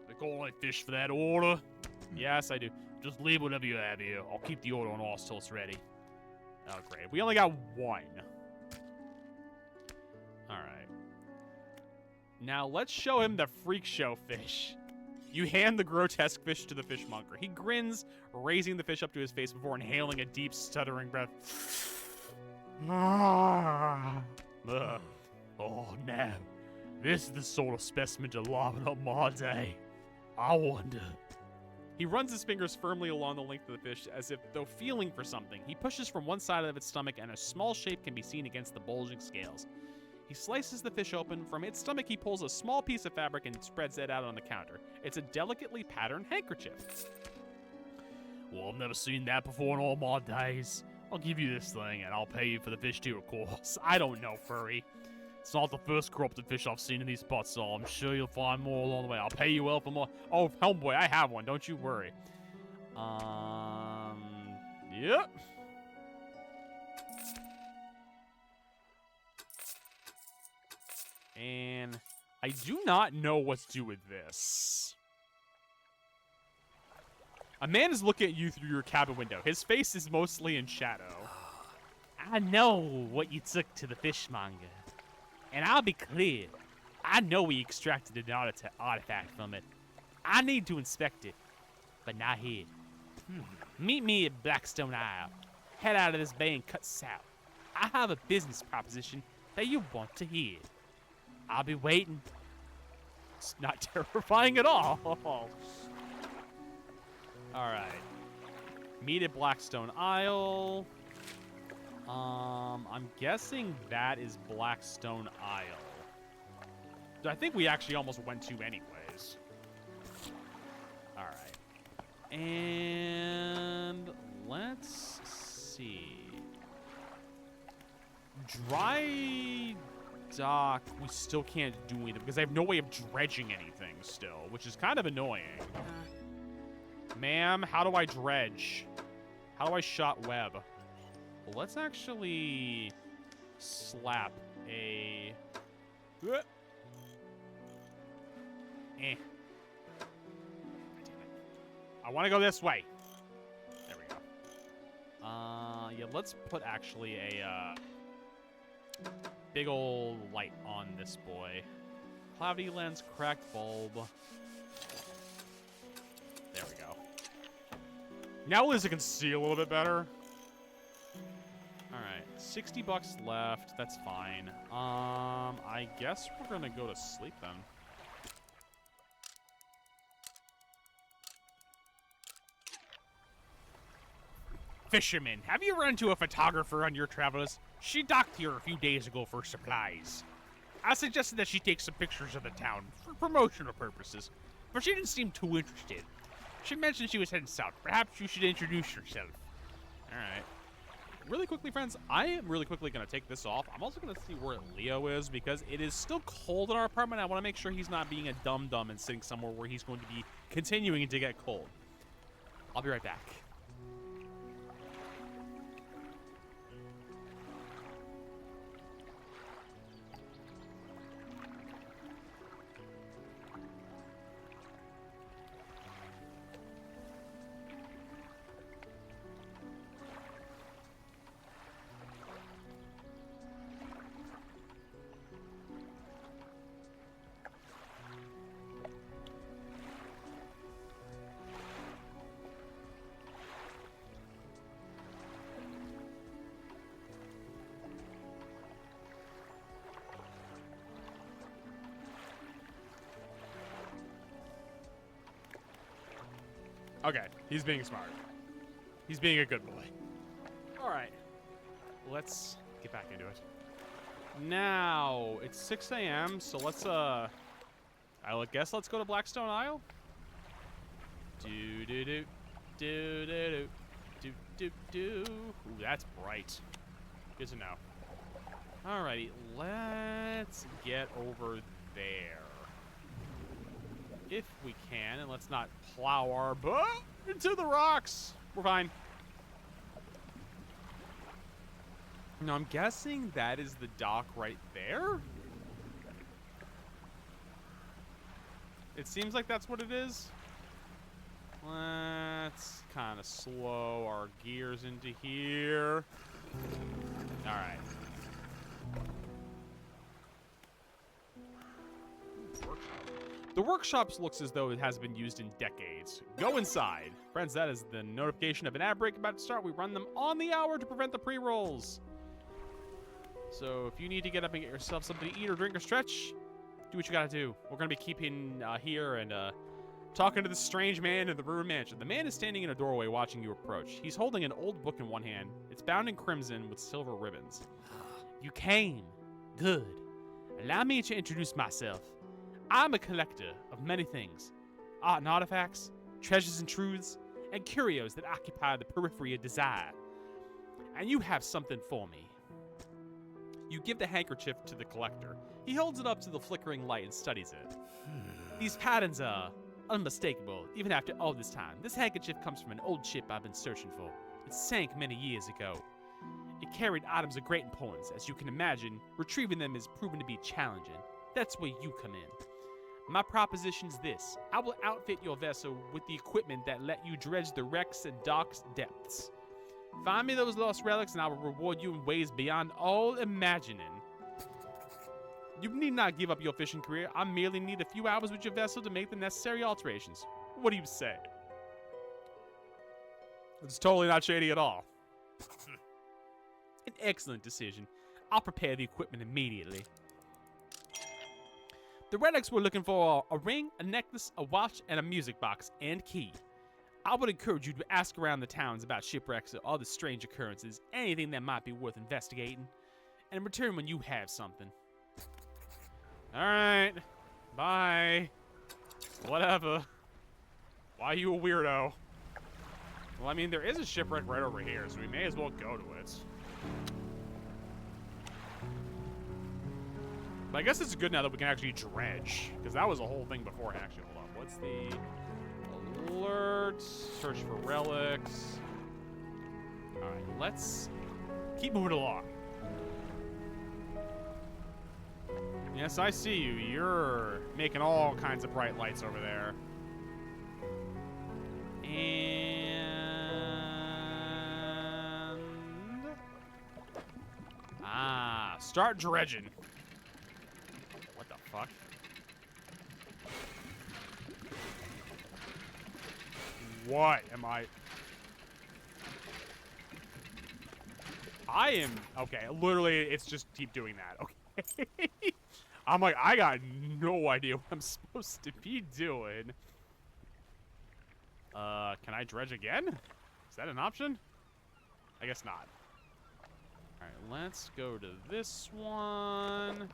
They call it fish for that order? Yes, I do. Just leave whatever you have here. I'll keep the order on ice till it's ready. Oh, great. We only got 1. Alright. Now, let's show him the freak show fish. You hand the grotesque fish to the fishmonger. He grins, raising the fish up to his face before inhaling a deep, stuttering breath. Oh, no. This is the sort of specimen to liven up my day. I wonder. He runs his fingers firmly along the length of the fish as if though feeling for something. He pushes from one side of its stomach and a small shape can be seen against the bulging scales. He slices the fish open. From its stomach, he pulls a small piece of fabric and spreads it out on the counter. It's a delicately patterned handkerchief. Well, I've never seen that before in all my days. I'll give you this thing, and I'll pay you for the fish too, of course. I don't know, furry. It's not the first corrupted fish I've seen in these spots, so I'm sure you'll find more along the way. I'll pay you well for more. Oh, homeboy, I have one. Don't you worry. Yep. And I do not know what to do with this. A man is looking at you through your cabin window. His face is mostly in shadow. I know what you took to the fishmonger. And I'll be clear. I know we extracted an artifact from it. I need to inspect it, but not here. Meet me at Blackstone Isle. Head out of this bay and cut south. I have a business proposition that you want to hear. I'll be waiting. It's not terrifying at all. Alright. Meet at Blackstone Isle. I'm guessing that is Blackstone Isle. I think we actually almost went to anyways. Alright. And let's see. Dry dock, we still can't do anything because I have no way of dredging anything still, which is kind of annoying. Ma'am, how do I dredge? How do I shot web? Well, let's actually slap a... I want to go this way. There we go. Yeah, let's put actually a big old light on this boy. Cloudy lens, cracked bulb. There we go. Now at least I can see a little bit better. Alright, 60 bucks left. That's fine. I guess we're gonna go to sleep then. Fisherman, have you run into a photographer on your travels? She docked here a few days ago for supplies. I suggested that she take some pictures of the town for promotional purposes, but she didn't seem too interested. She mentioned she was heading south. Perhaps you should introduce yourself. Alright. Really quickly, friends, I am really quickly going to take this off. I'm also going to see where Leo is because it is still cold in our apartment. I want to make sure he's not being a dum-dum and sitting somewhere where he's going to be continuing to get cold. I'll be right back. Okay, he's being smart. He's being a good boy. All right, let's get back into it. Now, it's 6 a.m., so let's, I guess let's go to Blackstone Isle. Do-do-do, do-do-do, do-do-do. Ooh, that's bright. Good to know. Alrighty, let's get over there. If we can, and let's not plow our boat into the rocks. We're fine. Now, I'm guessing that is the dock right there. It seems like that's what it is. Let's kind of slow our gears into here. All right. The workshop looks as though it has been used in decades. Go inside. Friends, that is the notification of an ad break about to start. We run them on the hour to prevent the pre-rolls. So if you need to get up and get yourself something to eat or drink or stretch, do what you gotta do. We're gonna be keeping here and talking to this strange man in the ruined mansion. The man is standing in a doorway watching you approach. He's holding an old book in one hand. It's bound in crimson with silver ribbons. You came. Good. Allow me to introduce myself. I'm a collector of many things. Art and artifacts, treasures and truths, and curios that occupy the periphery of desire. And you have something for me. You give the handkerchief to the collector. He holds it up to the flickering light and studies it. These patterns are unmistakable, even after all this time. This handkerchief comes from an old ship I've been searching for. It sank many years ago. It carried items of great importance. As you can imagine, retrieving them is proven to be challenging. That's where you come in. My proposition is this. I will outfit your vessel with the equipment that let you dredge the wrecks and docks depths. Find me those lost relics and I will reward you in ways beyond all imagining. You need not give up your fishing career. I merely need a few hours with your vessel to make the necessary alterations. What do you say? It's totally not shady at all. An excellent decision. I'll prepare the equipment immediately. The relics we're looking for are a ring, a necklace, a watch, and a music box and key. I would encourage you to ask around the towns about shipwrecks or other strange occurrences, anything that might be worth investigating, and return when you have something. Alright. Bye. Whatever. Why are you a weirdo? Well, I mean, there is a shipwreck right over here, so we may as well go to it. But I guess it's good now that we can actually dredge, because that was a whole thing before. Actually, hold on. What's the alert? Search for relics. All right, let's keep moving along. Yes, I see you. You're making all kinds of bright lights over there. And start dredging. What the fuck? What am I? I am okay. Literally, it's just keep doing that. Okay. I'm like, I got no idea what I'm supposed to be doing. Can I dredge again? Is that an option? I guess not. Alright, let's go to this one.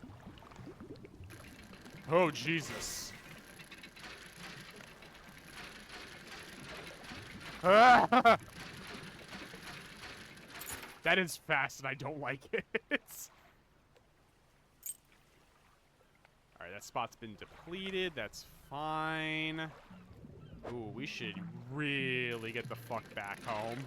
Oh, Jesus. That is fast and I don't like it. Alright, that spot's been depleted. That's fine. Ooh, we should really get the fuck back home.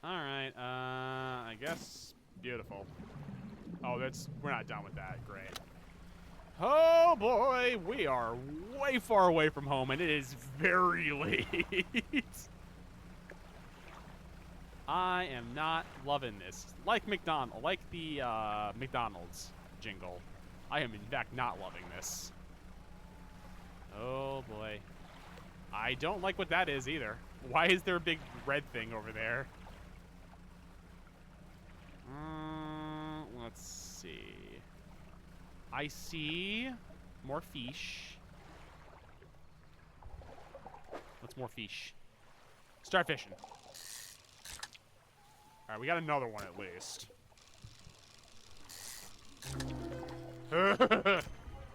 Alright, I guess beautiful. Oh, we're not done with that. Great. Oh boy, we are way far away from home and it is very late. I am not loving this. Like the McDonald's jingle. I am in fact not loving this. Oh boy. I don't like what that is either. Why is there a big red thing over there? Let's see. I see more fish. What's more fish? Start fishing. Alright, we got another one at least.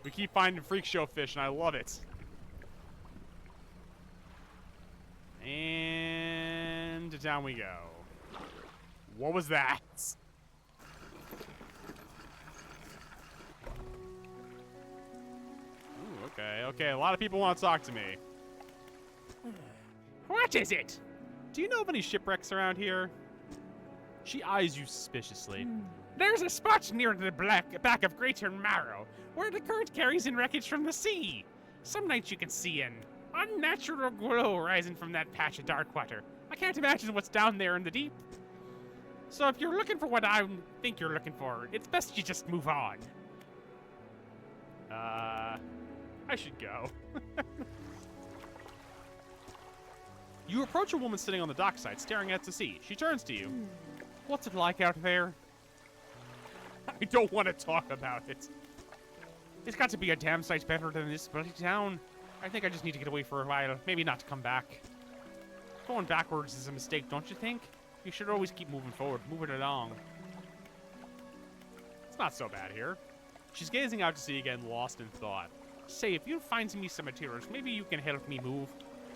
We keep finding freak show fish and I love it. And down we go. What was that? Ooh, okay, okay. A lot of people want to talk to me. What is it? Do you know of any shipwrecks around here? She eyes you suspiciously. There's a spot near the back of Greater Marrow where the current carries in wreckage from the sea. Some nights you can see an unnatural glow rising from that patch of dark water. I can't imagine what's down there in the deep. So if you're looking for what I think you're looking for, it's best you just move on. I should go. You approach a woman sitting on the dockside, staring out to sea. She turns to you. What's it like out there? I don't want to talk about it. It's got to be a damn sight better than this bloody town. I think I just need to get away for a while. Maybe not to come back. Going backwards is a mistake, don't you think? You should always keep moving forward. Move it along. It's not so bad here. She's gazing out to sea again, lost in thought. Say, if you find me some materials, maybe you can help me move.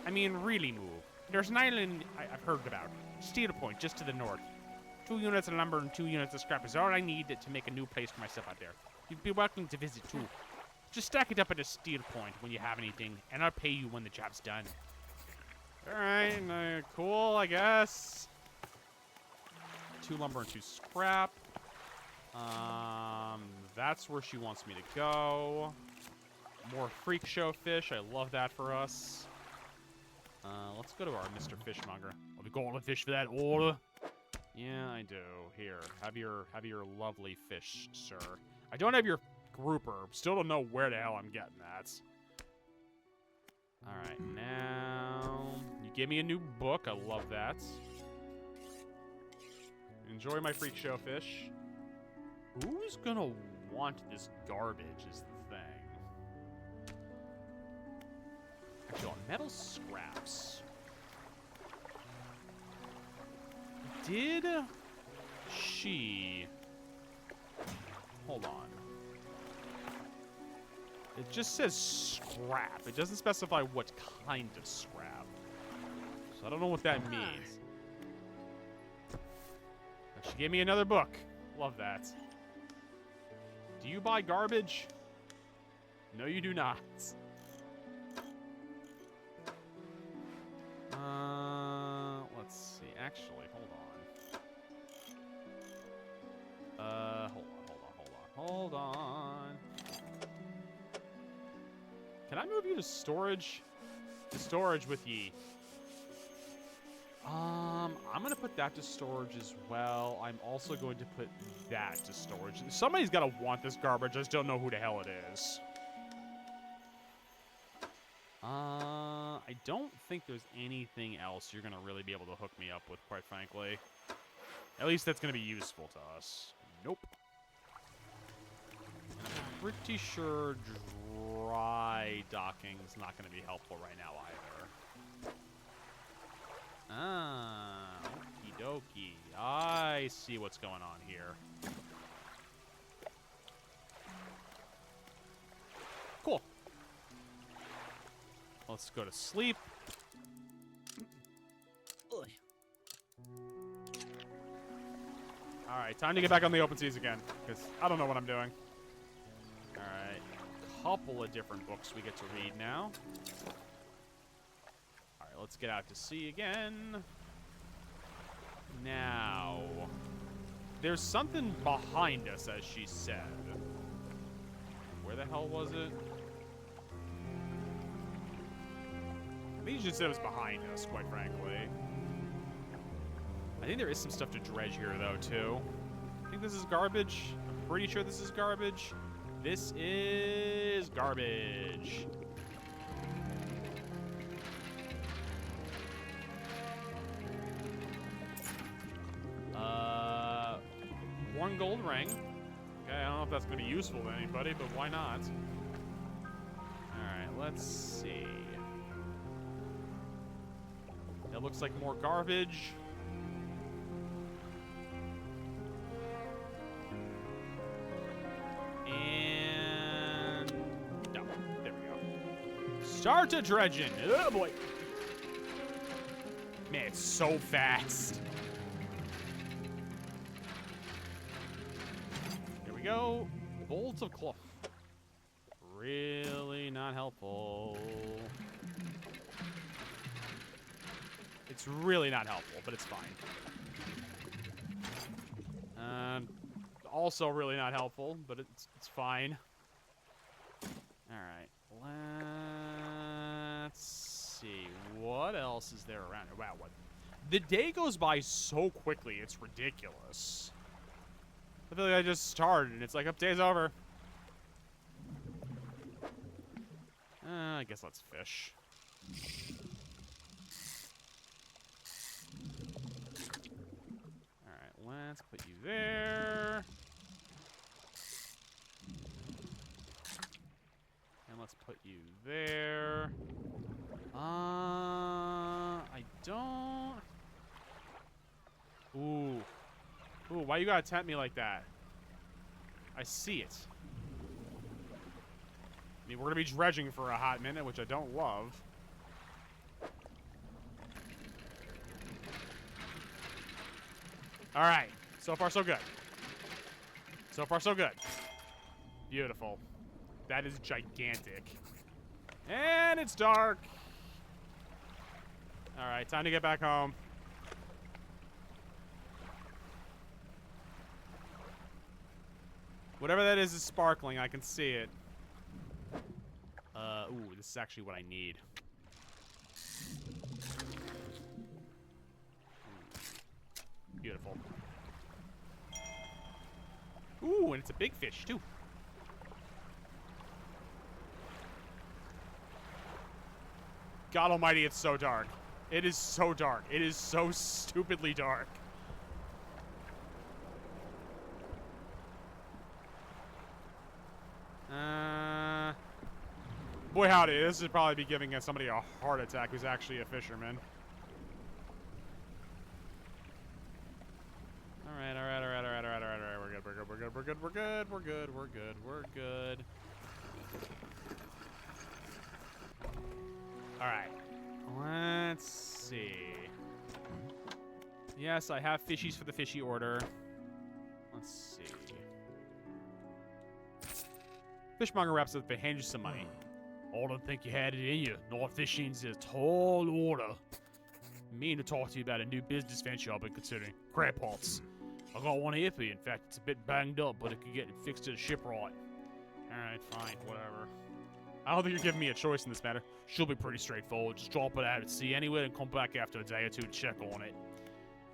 I mean, really move. There's an island I've heard about. Steel Point, just to the north. 2 units of lumber and 2 units of scrap is all I need to make a new place for myself out there. You'd be welcome to visit, too. Just stack it up at a Steel Point when you have anything, and I'll pay you when the job's done. Alright, cool, I guess. 2 lumber and 2 scrap. That's where she wants me to go. More freak show fish. I love that for us. Let's go to our Mr. Fishmonger. Are we going to fish for that order? Yeah, I do. Here, have your lovely fish, sir. I don't have your grouper. Still don't know where the hell I'm getting that. All right, now you gave me a new book. I love that. Enjoy my freak show fish. Who's gonna want this garbage is the thing. Actually, metal scraps. Did she... Hold on. It just says scrap. It doesn't specify what kind of scrap. So I don't know what that means. But she gave me another book. Love that. Do you buy garbage? No, you do not. Let's see. Actually, hold on. Hold on. Can I move you to storage? To storage with ye. I'm gonna put that to storage as well. I'm also going to put that to storage. Somebody's gotta want this garbage. I just don't know who the hell it is. I don't think there's anything else you're gonna really be able to hook me up with, quite frankly. At least that's gonna be useful to us. Nope. And I'm pretty sure dry docking is not gonna be helpful right now either. Okie dokie. I see what's going on here. Cool. Let's go to sleep. Alright, time to get back on the open seas again, because I don't know what I'm doing. Alright, couple of different books we get to read now. Alright, let's get out to sea again. Now, there's something behind us, as she said. Where the hell was it? I think she just said it was behind us, quite frankly. I think there is some stuff to dredge here, though, too. I think this is garbage. I'm pretty sure this is garbage. This is garbage. One gold ring. Okay, I don't know if that's going to be useful to anybody, but why not? Alright, let's see. It looks like more garbage. And... no, there we go. Start to dredging. Oh, boy. Man, it's so fast. Here we go. Bolts of cloth. Really not helpful. It's really not helpful, but it's fine. Also really not helpful, but it's fine. Alright, let's see. What else is there around here? Wow, what? The day goes by so quickly, it's ridiculous. I feel like I just started and it's like, up, day's over. I guess let's fish. Alright, let's put you there. And let's put you there. I don't... Ooh. Ooh, why you gotta tempt me like that? I see it. I mean, we're gonna be dredging for a hot minute, which I don't love. Alright. So far, so good. So far, so good. Beautiful. That is gigantic. And it's dark. Alright, time to get back home. Whatever that is sparkling. I can see it. Ooh, this is actually what I need. Beautiful. Ooh, and it's a big fish, too. God almighty, it's so dark. It is so dark. It is so stupidly dark. Boy howdy, this would probably be giving somebody a heart attack who's actually a fisherman. Alright. We're good. Alright. Let's see. Yes, I have fishies for the fishy order. Let's see. Fishmonger wraps up, they hand you some money. I don't think you had it in you. Not fishing's a tall order. Mean to talk to you about a new business venture I've been considering. Crab pots. I got one here for you. In fact, it's a bit banged up, but it could get fixed to the shipwright. Alright, fine, whatever. I don't think you're giving me a choice in this matter. She'll be pretty straightforward. Just drop it out at sea anywhere and come back after a day or two to check on it.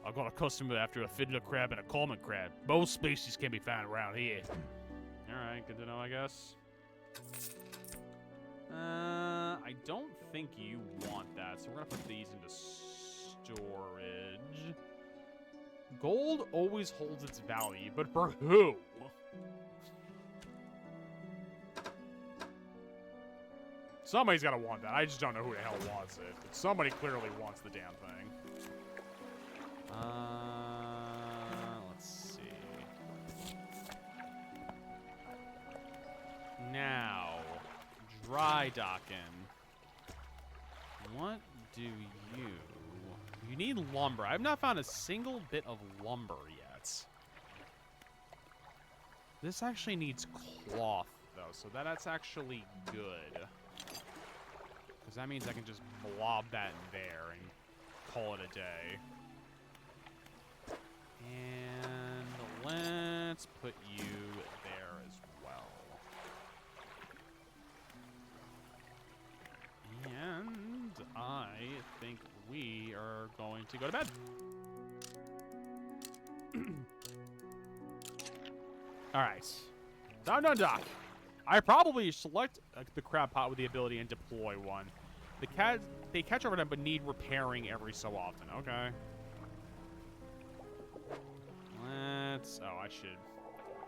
I got a customer after a fiddler crab and a common crab. Both species can be found around here. Alright, good to know, I guess. I don't think you want that, so we're gonna put these into storage. Gold always holds its value, but for who? Somebody's gotta want that. I just don't know who the hell wants it. But somebody clearly wants the damn thing. Let's see. Now, dry docking. What do you... You need lumber. I've not found a single bit of lumber yet. This actually needs cloth, though, so that's actually good. Because that means I can just blob that in there and call it a day. And let's put you there as well. And I think we are going to go to bed. Alright. Done, Doc. I probably select the crab pot with the ability and deploy one. They catch over time but need repairing every so often. Okay. Let's... Oh, I should...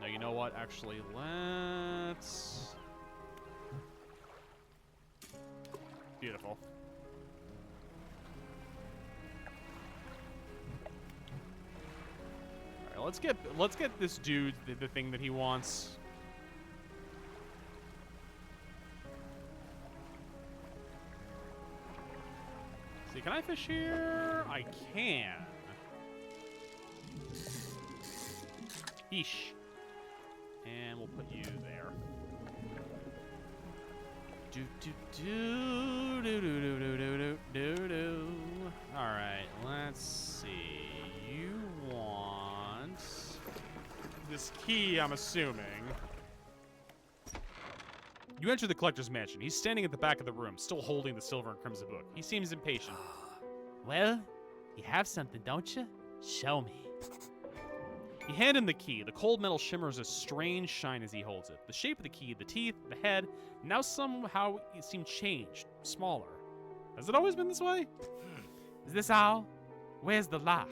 No, you know what? Actually, let's... Beautiful. All right, let's get this dude the thing that he wants. See, can I fish here? I can. Fish. And we'll put you there. Alright, let's see. You want this key, I'm assuming. You enter the collector's mansion. He's standing at the back of the room, still holding the silver and crimson book. He seems impatient. Well, You have something, don't you? Show me. You hand him the key. The cold metal shimmers a strange shine as he holds it. The shape of the key, the teeth, the head, now somehow it seemed changed, smaller. Has it always been this way? Is this all? Where's the lock?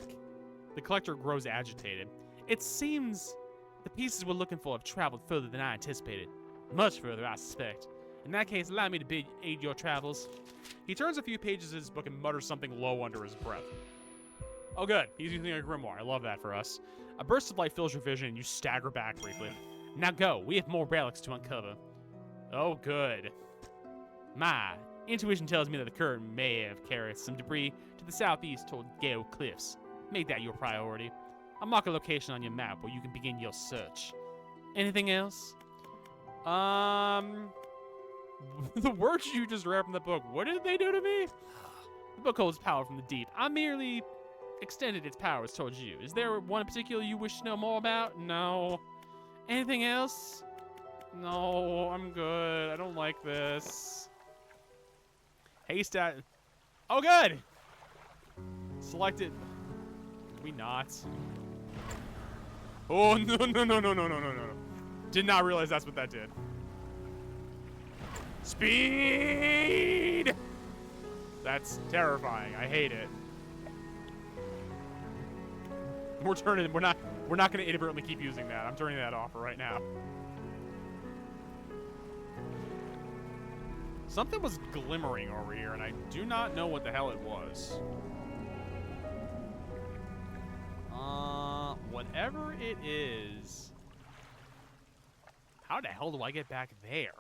The collector grows agitated. It seems the pieces we're looking for have traveled further than I anticipated. Much further, I suspect. In that case, allow me to aid your travels. He turns a few pages of his book and mutters something low under his breath. Oh, good. He's using a grimoire. I love that for us. A burst of light fills your vision, and you stagger back briefly. Now go. We have more relics to uncover. Oh, good. My intuition tells me that the current may have carried some debris to the southeast toward Gale Cliffs. Make that your priority. I'll mark a location on your map where you can begin your search. Anything else? The words you just read from the book, what did they do to me? The book holds power from the deep. I merely extended its powers towards you. Is there one in particular you wish to know more about? No. Anything else? No, I'm good. I don't like this. Haste at... Oh, good! Selected. We not. Oh, no. Did not realize that's what that did. Speed! That's terrifying. I hate it. We're not gonna inadvertently keep using that. I'm turning that off right now. Something was glimmering over here, and I do not know what the hell it was. Whatever it is, how the hell do I get back there?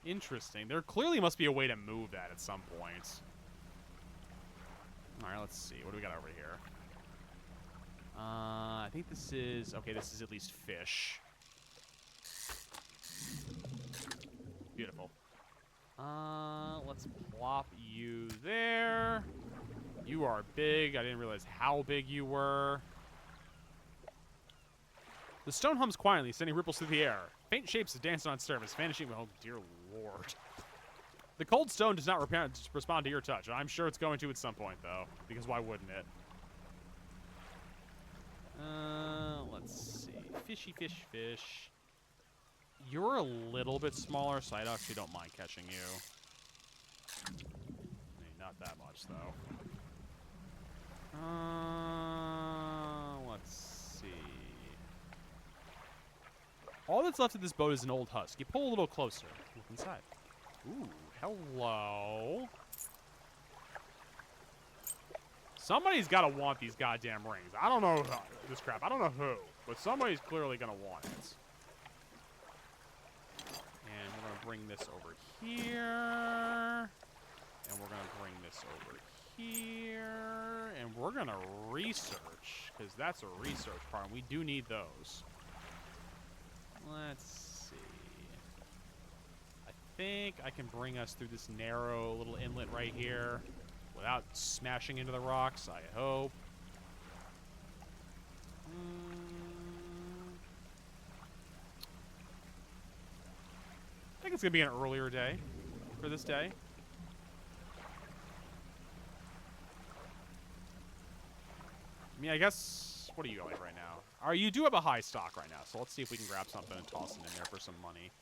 Interesting. There clearly must be a way to move that at some point. Alright, let's see. What do we got over here? I think this is... Okay, this is at least fish. Beautiful. Let's plop you there. You are big. I didn't realize how big you were. The stone hums quietly, sending ripples through the air. Faint shapes dance on its surface, vanishing. Oh, dear lord. The cold stone does not respond to your touch. I'm sure it's going to at some point, though, because why wouldn't it? Let's see. Fishy fish, fish. You're a little bit smaller, so I actually don't mind catching you. I mean, not that much, though. Let's see. All that's left of this boat is an old husk. You pull a little closer. Look inside. Ooh, hello. Somebody's got to want these goddamn rings. I don't know this crap. I don't know who, but somebody's clearly going to want it. And we're going to bring this over here. And we're going to bring this over here. And we're going to research, because that's a research part, and we do need those. Let's see. I think I can bring us through this narrow little inlet right here without smashing into the rocks, I hope. I think it's going to be an earlier day for this day. I mean, I guess, what are you like right now? You do have a high stock right now, so let's see if we can grab something and toss it in there for some money.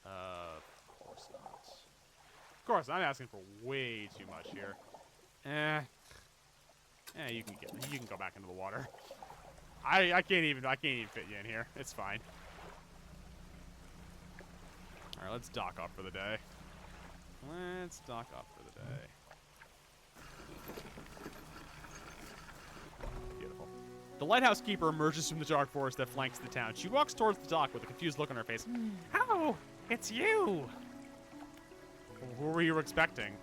Of course not. Of course, I'm asking for way too much here. You can go back into the water. I can't even fit you in here. It's fine. All right, let's dock off for the day. Let's dock off for the day. Beautiful. The lighthouse keeper emerges from the dark forest that flanks the town. She walks towards the dock with a confused look on her face. Oh, it's you. Who were you expecting?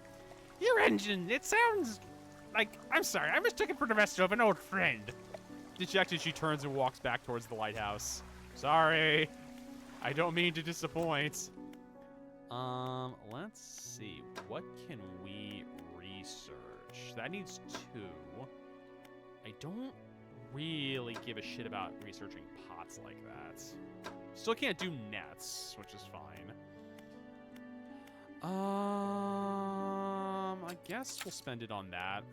Your engine. It sounds like... I'm sorry. I mistook it for the rest of an old friend. Dejected, she turns and walks back towards the lighthouse. Sorry. I don't mean to disappoint. Let's see. What can we research? That needs 2. I don't really give a shit about researching pots like that. Still can't do nets, which is fine. I guess we'll spend it on that.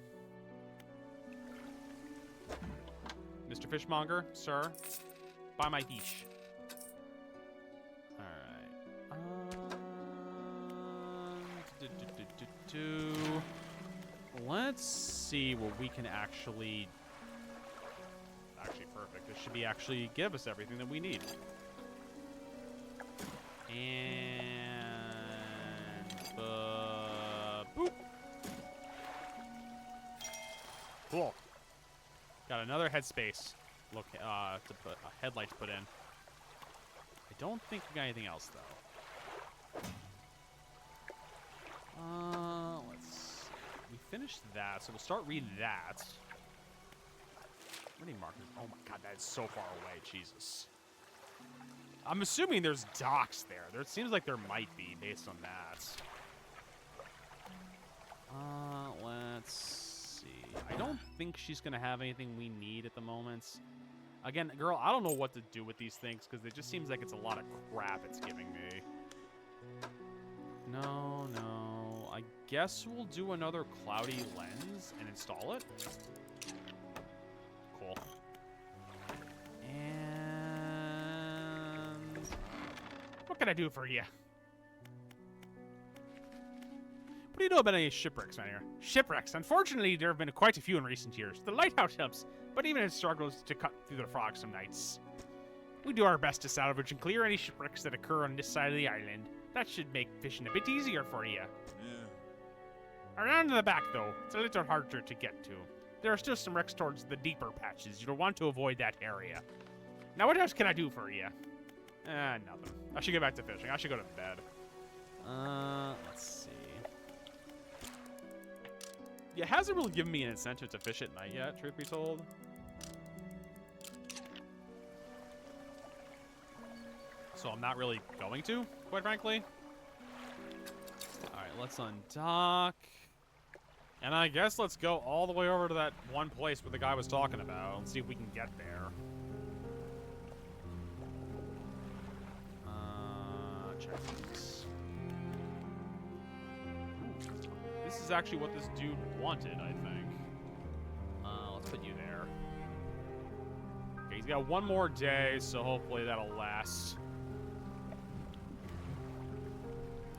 Mr. Fishmonger, sir, buy my fish. Alright. Let's see what we can actually... Actually, perfect. This should be actually give us everything that we need. And... boop. Cool. Got another headspace. Look, to put headlights put in. I don't think we got anything else though. Let's see. We finished that, so we'll start reading that. Reading markers. Oh my god, that is so far away. Jesus. I'm assuming there's docks there. It seems like there might be based on that. Let's see. I don't think she's gonna have anything we need at the moment. Again, girl, I don't know what to do with these things because it just seems like it's a lot of crap it's giving me. No. I guess we'll do another cloudy lens and install it. Cool. And what can I do for you? What do you know about any shipwrecks around here? Shipwrecks? Unfortunately, there have been quite a few in recent years. The lighthouse helps, but even it struggles to cut through the fog some nights. We do our best to salvage and clear any shipwrecks that occur on this side of the island. That should make fishing a bit easier for you. Yeah. Around to the back, though, it's a little harder to get to. There are still some wrecks towards the deeper patches. You'll want to avoid that area. Now, what else can I do for you? Nothing. I should get back to fishing. I should go to bed. Let's see. Yeah, it hasn't really given me an incentive to fish at night yet, truth be told. So I'm not really going to, quite frankly. Alright, let's undock. And I guess let's go all the way over to that one place where the guy was talking about and see if we can get there. Check this. This is actually what this dude wanted, I think. Let's put you there. Okay, he's got one more day, so hopefully that'll last.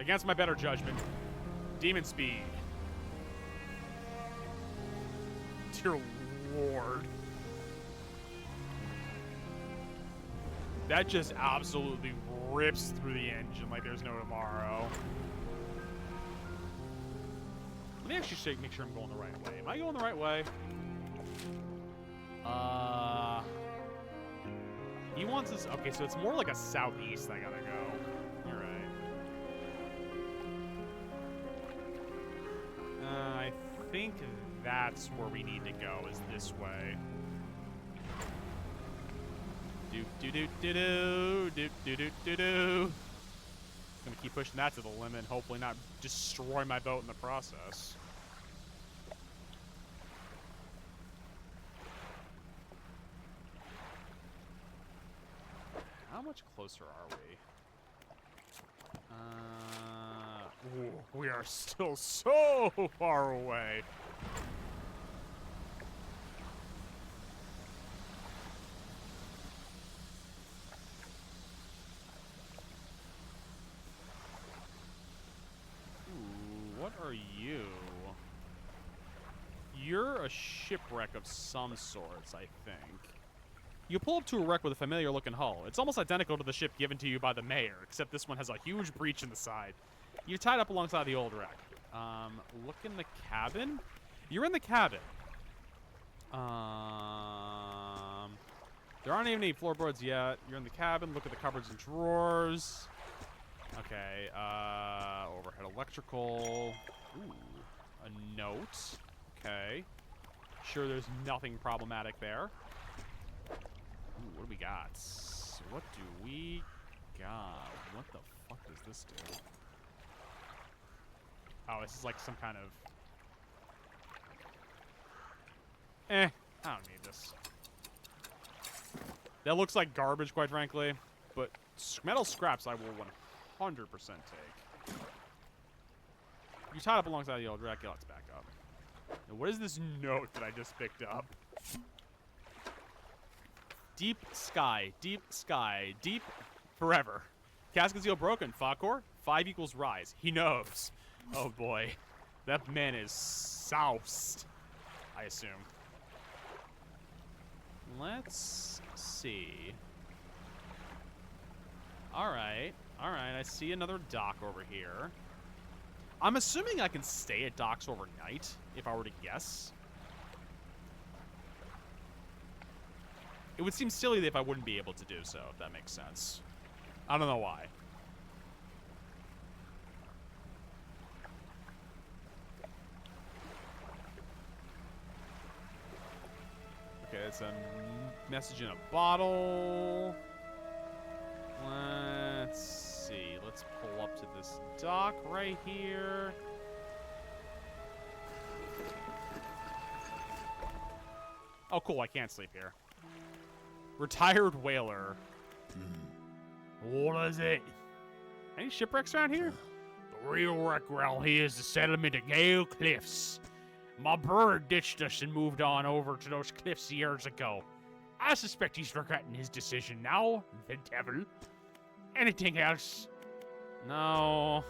Against my better judgment. Demon speed. Dear Lord. That just absolutely rips through the engine like there's no tomorrow. Let me actually make sure I'm going the right way. Am I going the right way? He wants this. Okay, so it's more like a southeast I gotta go. You're right. I think that's where we need to go, is this way. Do. Gonna keep pushing that to the limit and hopefully not destroy my boat in the process. How much closer are we? Ooh, we are still so far away. What are you? You're a shipwreck of some sorts, I think. You pull up to a wreck with a familiar-looking hull. It's almost identical to the ship given to you by the mayor, except this one has a huge breach in the side. You're tied up alongside the old wreck. Look in the cabin? You're in the cabin. There aren't even any floorboards yet. You're in the cabin. Look at the cupboards and drawers. Okay, overhead electrical. Ooh, a note. Okay. Sure, there's nothing problematic there. Ooh, what do we got? What do we got? What the fuck does this do? Oh, this is like some kind of... I don't need this. That looks like garbage, quite frankly. But metal scraps I will 100% take. You tied up alongside the old wreck. Let's back up. Now, what is this note that I just picked up? Deep sky, deep sky, deep forever. Cask and seal broken. Fakor, 5 equals rise. He knows. Oh boy. That man is soused, I assume. Let's see. Alright. Alright, I see another dock over here. I'm assuming I can stay at docks overnight, if I were to guess. It would seem silly if I wouldn't be able to do so, if that makes sense. I don't know why. Okay, it's a message in a bottle. Let's see. Let's pull up to this dock right here. Oh, cool. I can't sleep here. Retired whaler. What is it? Any shipwrecks around here? The real wreck around here is the settlement of Gale Cliffs. My brother ditched us and moved on over to those cliffs years ago. I suspect he's regretting his decision now, the devil. Anything else? No.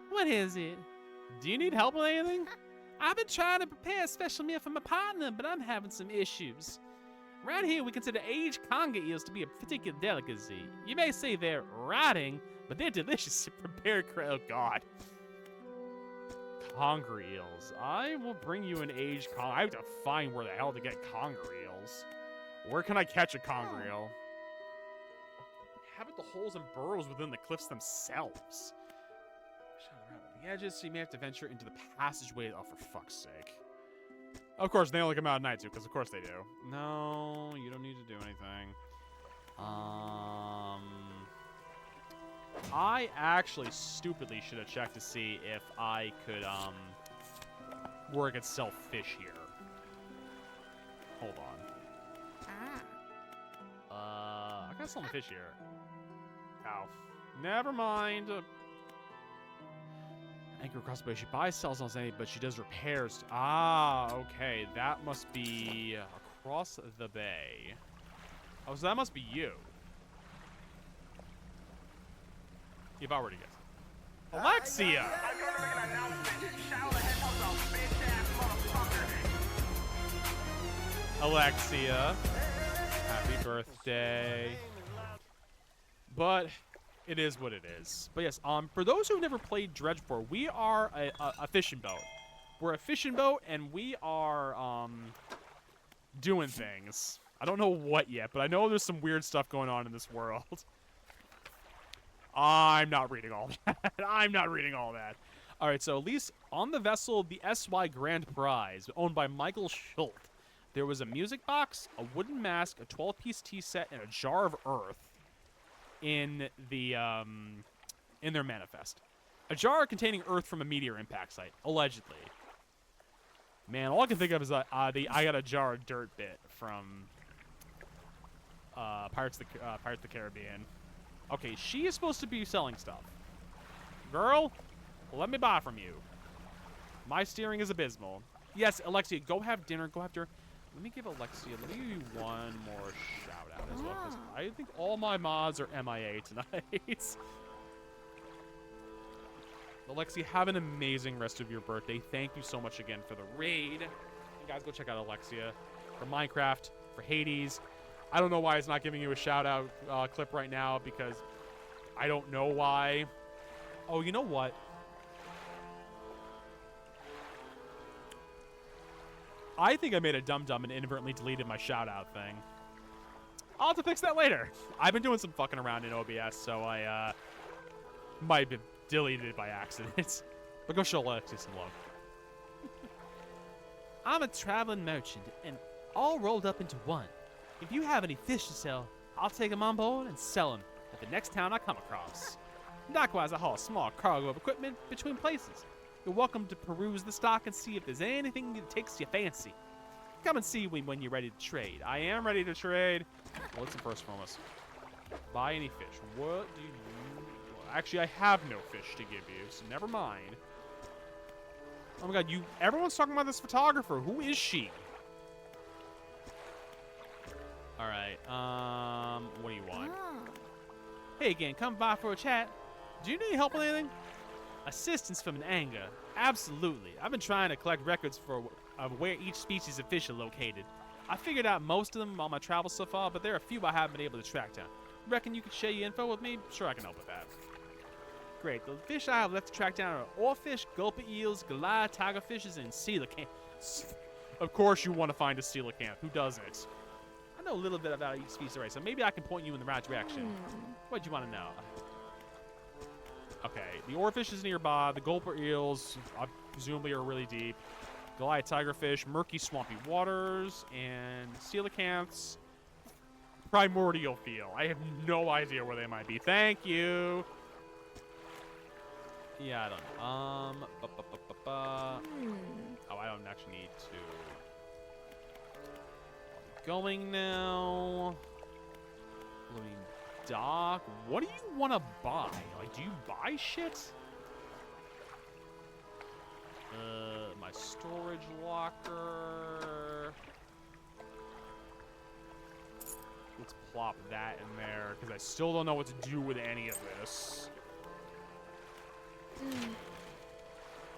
What is it? Do you need help with anything? I've been trying to prepare a special meal for my partner, but I'm having some issues. Around here, we consider aged conger eels to be a particular delicacy. You may say they're rotting, but they're delicious if prepared correctly. Oh, God. Conger eels. I will bring you an aged conger. I have to find where the hell to get conger eels. Where can I catch a conger eel? Habit the holes and burrows within the cliffs themselves. Shut around at the edges, so you may have to venture into the passageway. Oh, for fuck's sake. Of course, they only come out at night, too, because of course they do. No, you don't need to do anything. I actually stupidly should have checked to see if I could, where I could sell fish here. Hold on. I gotta sell the fish here. Ow. Never mind. Anchor across the bay. She buys, sells on any, but she does repairs. Ah, okay. That must be across the bay. Oh, so that must be you. You've already guessed. Alexia! Alexia. Happy birthday. But it is what it is. But yes, for those who've never played Dredge before, we are a fishing boat. We're a fishing boat, and we are doing things. I don't know what yet, but I know there's some weird stuff going on in this world. I'm not reading all that. I'm not reading all that. All right, so at least on the vessel, the SY Grand Prize, owned by Michael Schultz, there was a music box, a wooden mask, a 12-piece tea set, and a jar of earth in the in their manifest. A jar containing earth from a meteor impact site, allegedly. Man, all I can think of is I got a jar of dirt bit from Pirates of the Caribbean. Okay, she is supposed to be selling stuff. Girl, let me buy from you. My steering is abysmal. Yes, Alexia, go have dinner. Go have dinner. Let me give Alexia, let me give you one more shout out as well, because I think all my mods are MIA tonight. Alexia, have an amazing rest of your birthday. Thank you so much again for the raid. You guys go check out Alexia for Minecraft, for Hades. I don't know why it's not giving you a shout out clip right now, because I don't know why. Oh, you know what? I think I made a dum-dum and inadvertently deleted my shout-out thing. I'll have to fix that later. I've been doing some fucking around in OBS, so I might have deleted it by accident. But go show Alexia some love. I'm a traveling merchant, and all rolled up into one. If you have any fish to sell, I'll take them on board and sell them at the next town I come across. Likewise, I haul a small cargo of equipment between places. You're welcome to peruse the stock and see if there's anything that takes your fancy. Come and see me when you're ready to trade. I am ready to trade. Well, listen first and foremost. Buy any fish. What do you want? Actually, I have no fish to give you, so never mind. Oh my god, everyone's talking about this photographer. Who is she? Alright, what do you want? Hey again, come by for a chat. Do you need help with anything? Assistance from an anger. Absolutely. I've been trying to collect records of where each species of fish are located. I figured out most of them on my travels so far, but there are a few I haven't been able to track down. Reckon you could share your info with me? Sure, I can help with that. Great. The fish I have left to track down are oarfish, gulper eels, Goliath tigerfishes, and coelacanths. Of course you want to find a coelacanth. Who doesn't? I know a little bit about each species already, so maybe I can point you in the right direction. What do you want to know? Okay, the oarfish is nearby. The gulper eels, presumably, are really deep. Goliath tigerfish, murky, swampy waters, and coelacanths. Primordial feel. I have no idea where they might be. Thank you. Yeah, I don't know. Oh, I don't actually need to. Going now. Living dock. What do you want to buy? Like, do you buy shit? My storage locker. Let's plop that in there, because I still don't know what to do with any of this.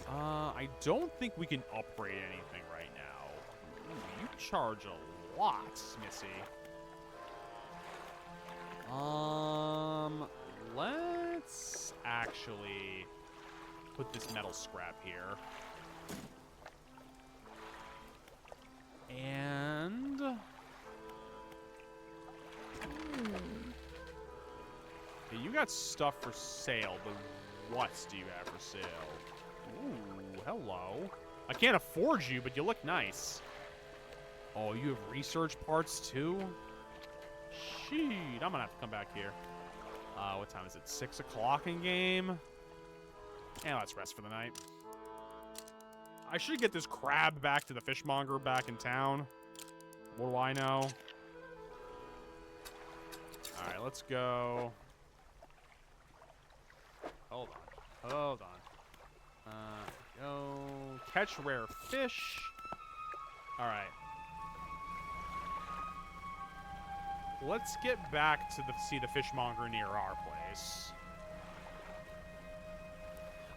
I don't think we can upgrade anything right now. Ooh, you charge a lot, Missy. Let's actually put this metal scrap here. And okay, you got stuff for sale, but what do you have for sale? Ooh, hello. I can't afford you, but you look nice. Oh, you have research parts too? Sheet, I'm gonna have to come back here. What time is it? 6 o'clock in game? And let's rest for the night. I should get this crab back to the fishmonger back in town. What do I know? Alright, let's go. Hold on. Go catch rare fish. Alright. Let's get back to see the fishmonger near our place.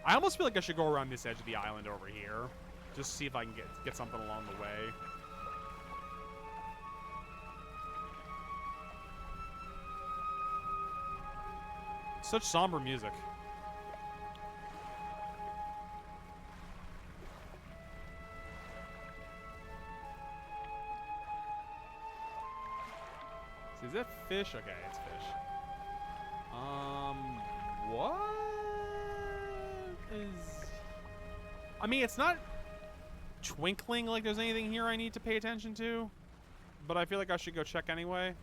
I almost feel like I should go around this edge of the island over here. Just see if I can get something along the way. Such somber music. Is that fish? Okay, it's fish. What is... I mean, it's not twinkling like there's anything here I need to pay attention to, but I feel like I should go check anyway.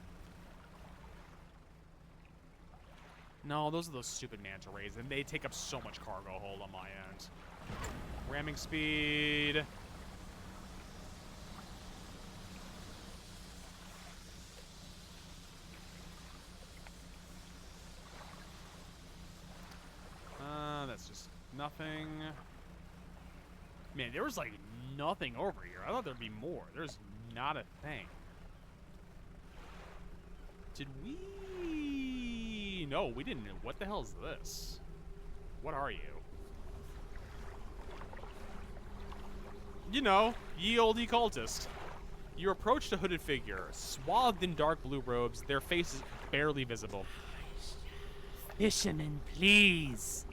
No, those are those stupid manta rays, and they take up so much cargo hold on my end. Ramming speed. That's just nothing. Man, there was like nothing over here. I thought there'd be more. There's not a thing. Did we... No, we didn't. What the hell is this? What are you? You know, ye olde cultist. You approach the hooded figure, swathed in dark blue robes, their faces barely visible. Fisherman, please.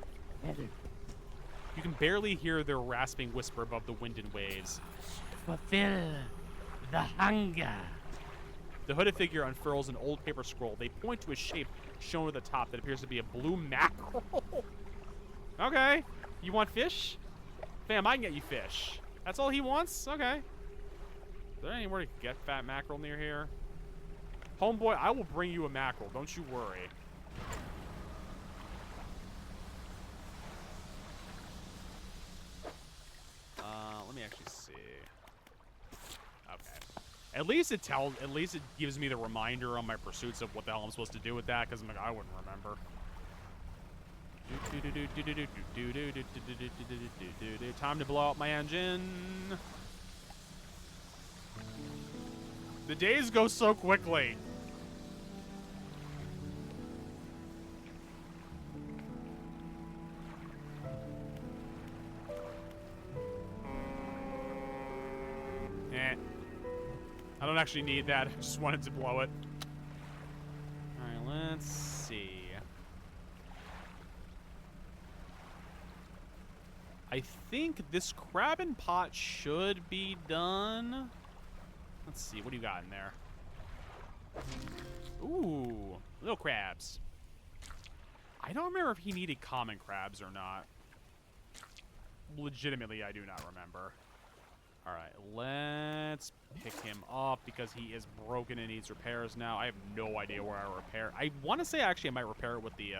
You can barely hear their rasping whisper above the wind and waves. Fulfill the hunger. The hooded figure unfurls an old paper scroll. They point to a shape shown at the top that appears to be a blue mackerel. Okay. You want fish? Fam, I can get you fish. That's all he wants? Okay. Is there anywhere to get fat mackerel near here? Homeboy, I will bring you a mackerel. Don't you worry. Let me actually see. Okay. At least it gives me the reminder on my pursuits of what the hell I'm supposed to do with that, because I'm like, I wouldn't remember. Time to blow up my engine. The days go so quickly. I don't actually need that. I just wanted to blow it. Alright, let's see. I think this crab and pot should be done. Let's see, what do you got in there? Ooh, little crabs. I don't remember if he needed common crabs or not. Legitimately, I do not remember. Alright, let's pick him up because he is broken and needs repairs now. I have no idea where I repair. I want to say actually I might repair it with the,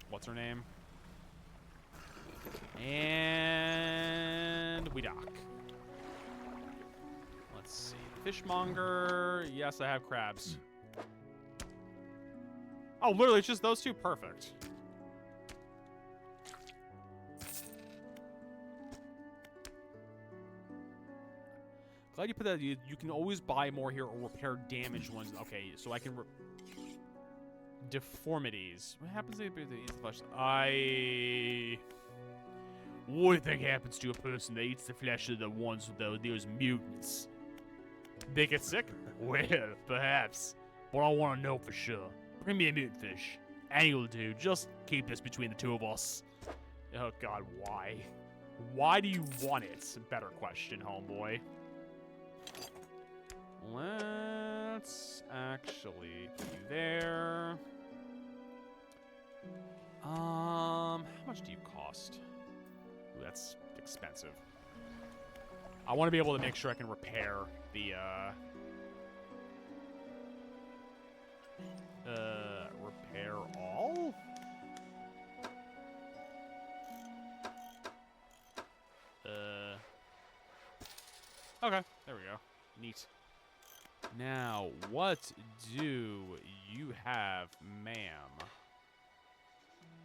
what's her name? And we dock. Let's see. Fishmonger. Yes, I have crabs. Oh, literally, it's just those two. Perfect. Glad you put that. You can always buy more here or repair damaged ones. Okay, so I can... Deformities. What happens if they eat the flesh? What do you think happens to a person that eats the flesh of the ones with those mutants? They get sick? Well, perhaps. But I want to know for sure. Bring me a mutant fish. Any will do. Just keep this between the two of us. Oh, God, why? Why do you want it? Better question, homeboy. Let's actually put you there. How much do you cost? Ooh, that's expensive. I want to be able to make sure I can repair the, repair all? Okay, there we go. Neat. Now, what do you have, ma'am?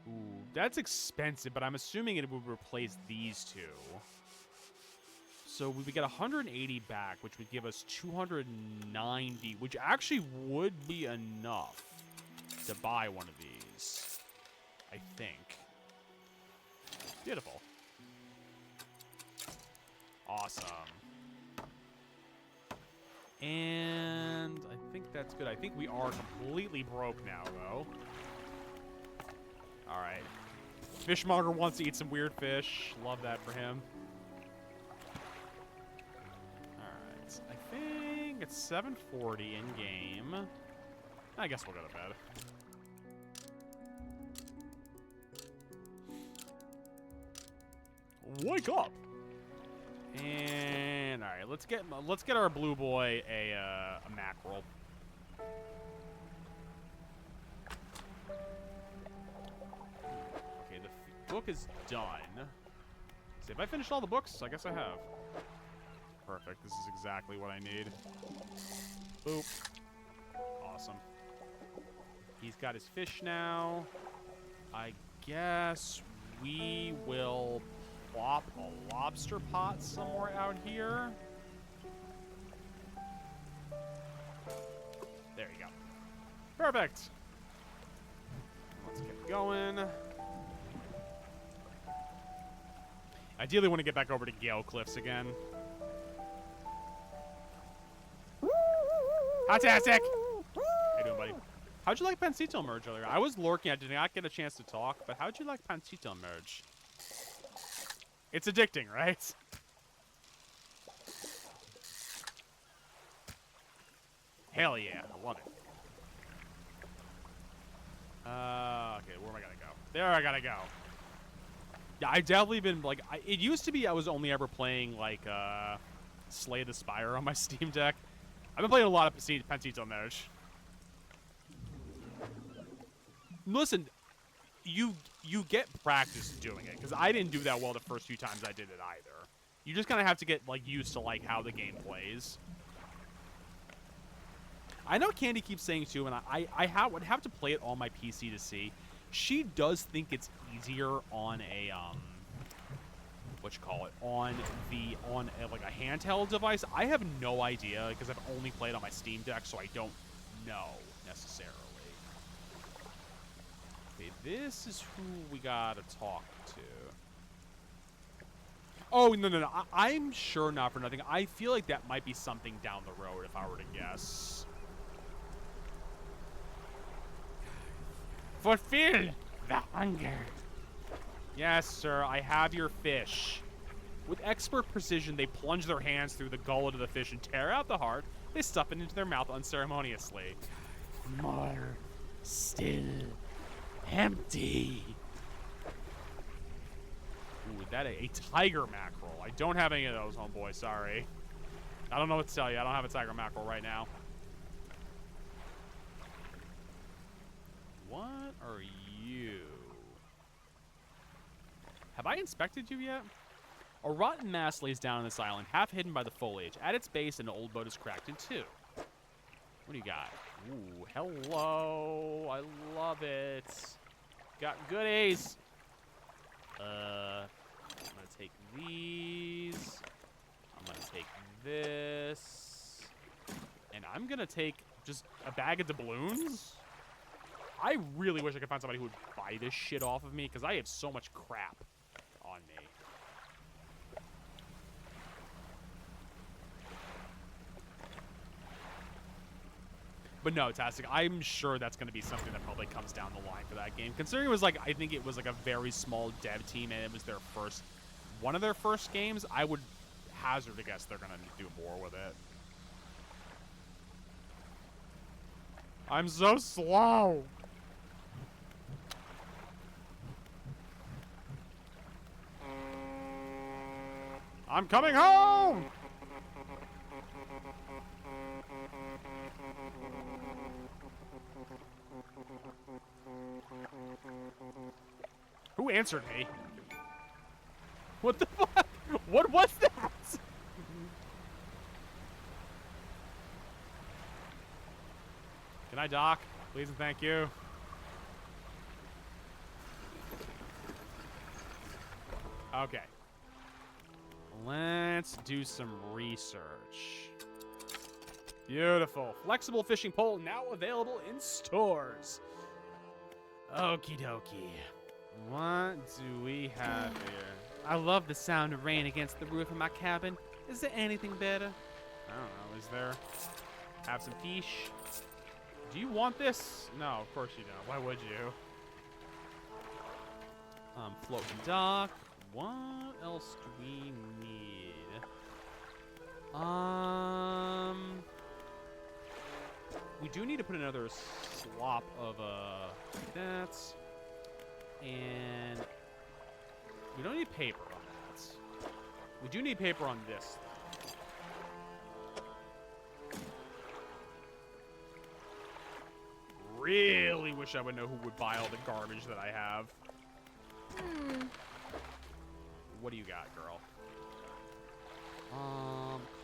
Ooh, that's expensive, but I'm assuming it would replace these two. So we would get 180 back, which would give us 290, which actually would be enough to buy one of these, I think. Beautiful. Awesome. And I think that's good. I think we are completely broke now, though. All right. Fishmonger wants to eat some weird fish. Love that for him. All right. I think it's 7:40 in game. I guess we'll go to bed. Wake up! And all right, let's get our blue boy a mackerel. Okay, the book is done. See, have I finished all the books? I guess I have. Perfect. This is exactly what I need. Boop. Awesome. He's got his fish now. I guess we will plop a lobster pot somewhere out here. There you go. Perfect. Let's get going. Ideally, want to get back over to Gale Cliffs again. Fantastic! How you doing, buddy? How'd you like Pancito Merge earlier? I was lurking. I did not get a chance to talk, but how'd you like Pancito Merge? It's addicting, right? Hell yeah, I love it. Okay, where am I gonna go? There I gotta go. Yeah, I've definitely been, like, it used to be I was only ever playing, like, Slay the Spire on my Steam Deck. I've been playing a lot of Pancito Merge. Listen, you get practice doing it, because I didn't do that well the first few times I did it either. You just kind of have to get, like, used to, like, how the game plays. I know Candy keeps saying, too, and I would have to play it on my PC to see, she does think it's easier on a on like a handheld device. I have no idea because I've only played on my Steam Deck, so I don't know necessarily. Okay, this is who we gotta talk to. Oh, no. I'm sure not for nothing. I feel like that might be something down the road if I were to guess. Fulfill the hunger. Yes, sir, I have your fish. With expert precision, they plunge their hands through the gullet of the fish and tear out the heart. They stuff it into their mouth unceremoniously. More still empty. Ooh, that a tiger mackerel. I don't have any of those, homeboy. Sorry. I don't know what to tell you. I don't have a tiger mackerel right now. What are you? Have I inspected you yet? A rotten mass lays down on this island, half hidden by the foliage. At its base, an old boat is cracked in two. What do you got? Ooh, hello. I love it. Got goodies. I'm gonna take these. I'm gonna take this. And I'm gonna take just a bag of doubloons. I really wish I could find somebody who would buy this shit off of me, because I have so much crap on me. But no, Tastic, I'm sure that's going to be something that probably comes down the line for that game. Considering it was like, I think it was like a very small dev team and it was their first, one of their first games, I would hazard to guess they're going to do more with it. I'm so slow. I'm coming home! Who answered me? What the fuck? What was that? Can I dock? Please and thank you. Okay. Let's do some research. Beautiful. Flexible fishing pole now available in stores. Okie dokie. What do we have here? I love the sound of rain against the roof of my cabin. Is there anything better? I don't know. Is there? Have some fish. Do you want this? No, of course you don't. Why would you? Floating dock. What else do we need? We do need to put another slop of that, and we don't need paper on that. We do need paper on this, though. Really wish I would know who would buy all the garbage that I have. What do you got, girl?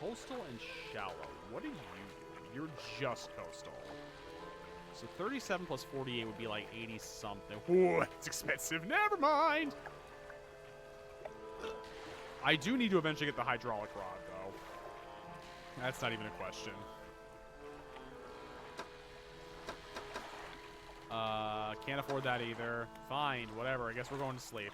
Coastal and shallow. What are you doing? You're just coastal. So 37 plus 48 would be like 80 something. Ooh, it's expensive. Never mind. I do need to eventually get the hydraulic rod, though. That's not even a question. Can't afford that either. Fine, whatever. I guess we're going to sleep.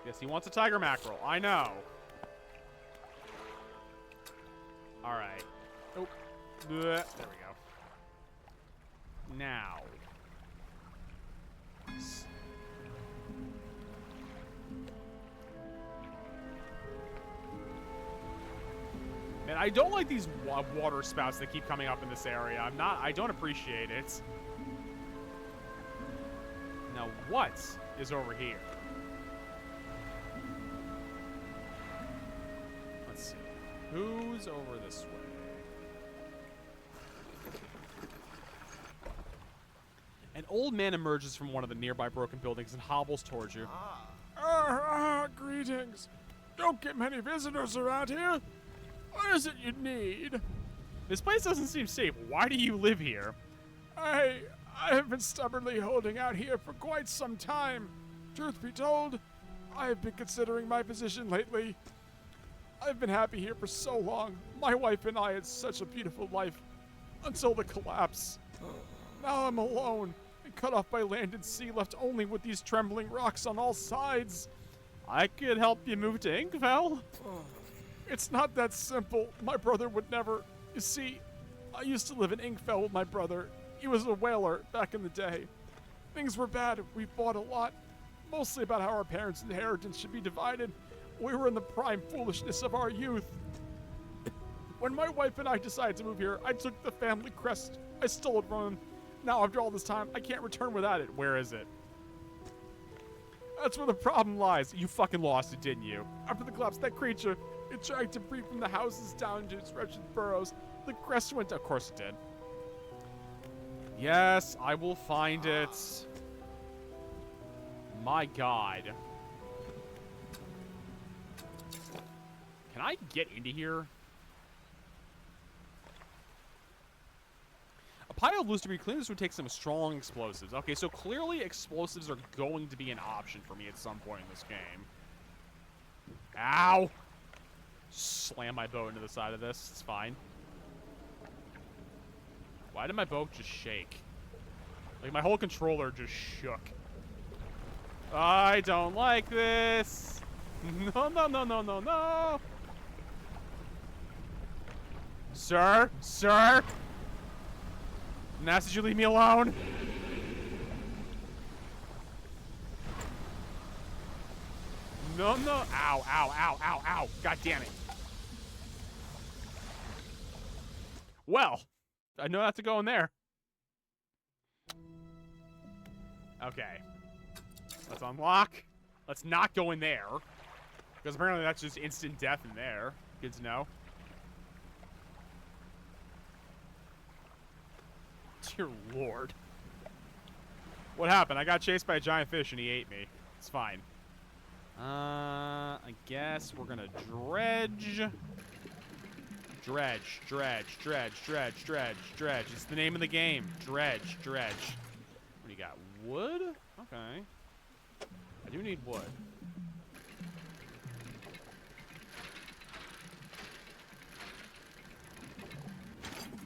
Yes, he wants a tiger mackerel. I know. All right. Oh. There we go. Now. Man, I don't like these water spouts that keep coming up in this area. I don't appreciate it. Now, what is over here? Let's see. Who's over this way? An old man emerges from one of the nearby broken buildings and hobbles towards you. Greetings. Don't get many visitors around here. What is it you need? This place doesn't seem safe. Why do you live here? I have been stubbornly holding out here for quite some time. Truth be told, I have been considering my position lately. I've been happy here for so long. My wife and I had such a beautiful life until the collapse. Now I'm alone and cut off by land and sea, left only with these trembling rocks on all sides. I could help you move to Inkfell. It's not that simple. My brother would never. You see, I used to live in Inkfell with my brother. He was a whaler back in the day. Things were bad. We fought a lot, mostly about how our parents' inheritance should be divided. We were in the prime foolishness of our youth. When my wife and I decided to move here, I took the family crest. I stole it from him. Now, after all this time, I can't return without it. Where is it? That's where the problem lies. You fucking lost it, didn't you? After the collapse, that creature, it dragged debris from the houses down into its wretched burrows. The crest went. Of course it did. Yes, I will find it. My God. Can I get into here? A pile of loose debris clean. This would take some strong explosives. Okay, so clearly explosives are going to be an option for me at some point in this game. Ow! Slam my boat into the side of this. It's fine. Why did my boat just shake? Like, my whole controller just shook. I don't like this. No, no, no, no, no, no. Sir? Sir? I'm gonna ask that you leave me alone. No, no. Ow, ow, ow, ow, ow. God damn it. Well, I know not to go in there. Okay. Let's unlock. Let's not go in there. Because apparently that's just instant death in there. Good to know. Dear Lord. What happened? I got chased by a giant fish and he ate me. It's fine. I guess we're gonna dredge. Dredge, dredge, dredge, dredge, dredge, dredge. It's the name of the game. Dredge, dredge. What do you got? Wood? Okay. I do need wood.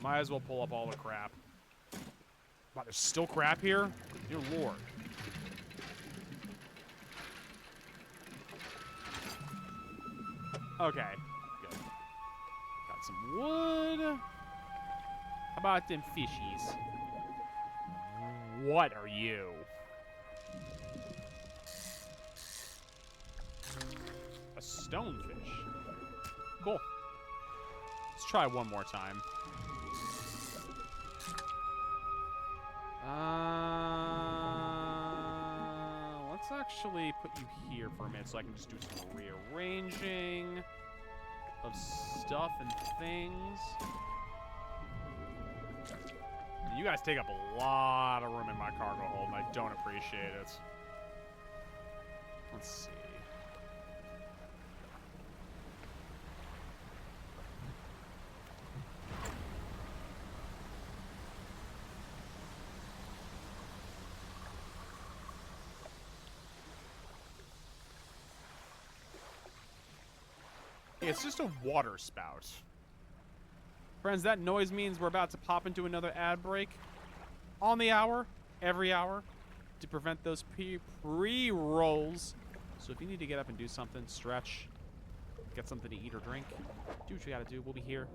Might as well pull up all the crap. Wow, there's still crap here? Dear Lord. Okay. Good. Got some wood. How about them fishies? What are you? A stonefish. Cool. Let's try one more time. Let's actually put you here for a minute so I can just do some rearranging of stuff and things. You guys take up a lot of room in my cargo hold, and I don't appreciate it. Let's see. It's just a water spout. Friends, that noise means we're about to pop into another ad break. On the hour, every hour, to prevent those pre-rolls. So if you need to get up and do something, stretch, get something to eat or drink, do what you gotta do. We'll be here.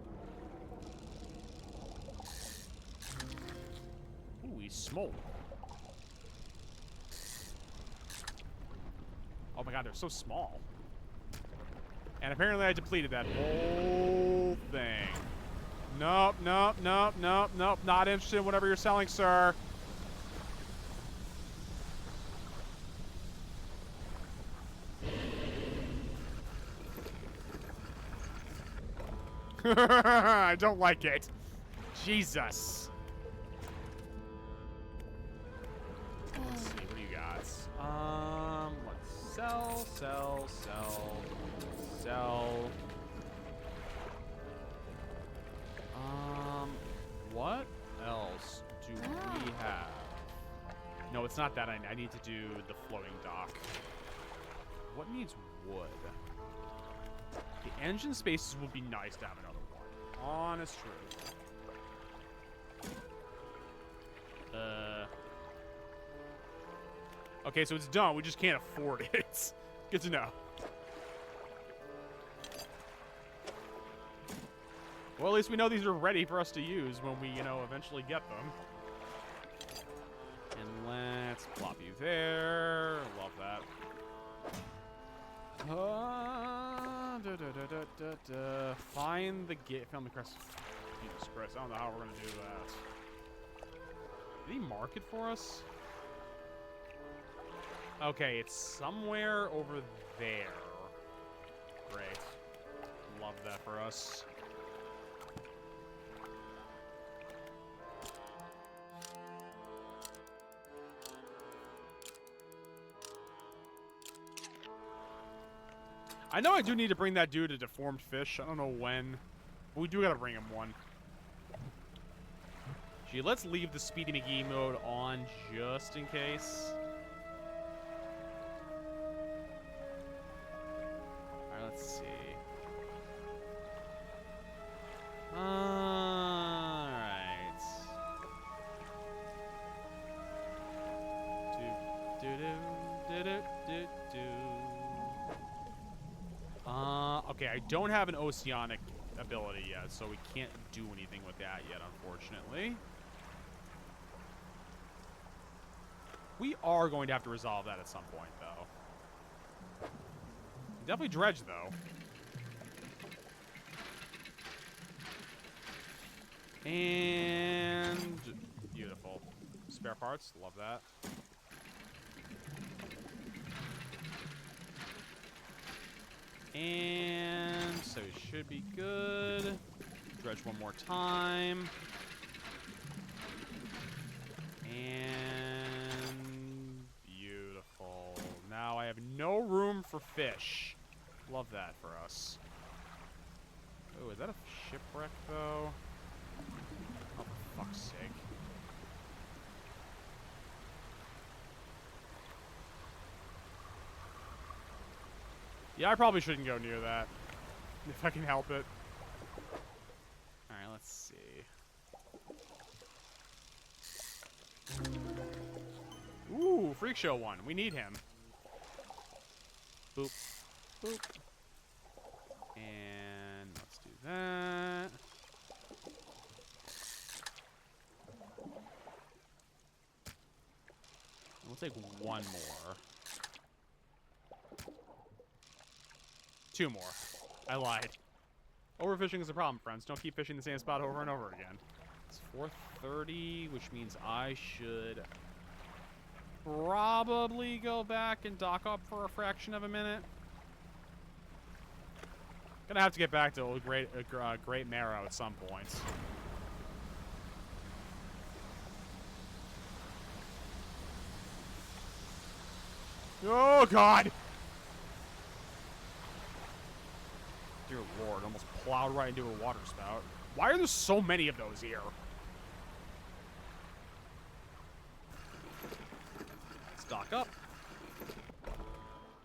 Ooh, he's small. Oh my god, they're so small. And apparently I depleted that whole thing. Nope, nope, nope, nope, nope. Not interested in whatever you're selling, sir. I don't like it. Jesus. Let's see, what do you got? Let's sell. sell. What else do we have? No, it's not that. I need to do the floating dock. What needs wood? The engine spaces would be nice to have another one. Honest truth. Okay, so it's done. We just can't afford it. Good to know. Well, at least we know these are ready for us to use when we, eventually get them. And let's plop you there. Love that. Find the gate. Found the crest. Jesus Christ, I don't know how we're gonna do that. Did he mark it for us? Okay, it's somewhere over there. Great. Love that for us. I know I do need to bring that dude a deformed fish. I don't know when. But we do gotta bring him one. Gee, let's leave the Speedy McGee mode on just in case. Alright, let's see. Alright. Okay, I don't have an oceanic ability yet, so we can't do anything with that yet, unfortunately. We are going to have to resolve that at some point, though. Definitely dredge, though. And beautiful. Spare parts, love that. And so it should be good. Dredge one more time. And beautiful. Now I have no room for fish. Love that for us. Oh, is that a shipwreck, though? Oh, for fuck's sake. Yeah, I probably shouldn't go near that. If I can help it. Alright, let's see. Ooh, Freak Show one. We need him. Boop. Boop. And let's do that. We'll take one more. Two more. I lied. Overfishing is a problem, friends. Don't keep fishing the same spot over and over again. It's 4:30, which means I should probably go back and dock up for a fraction of a minute. Gonna have to get back to old Great Marrow at some point. Oh, God! Dear Lord, almost plowed right into a water spout. Why are there so many of those here? Let's dock up.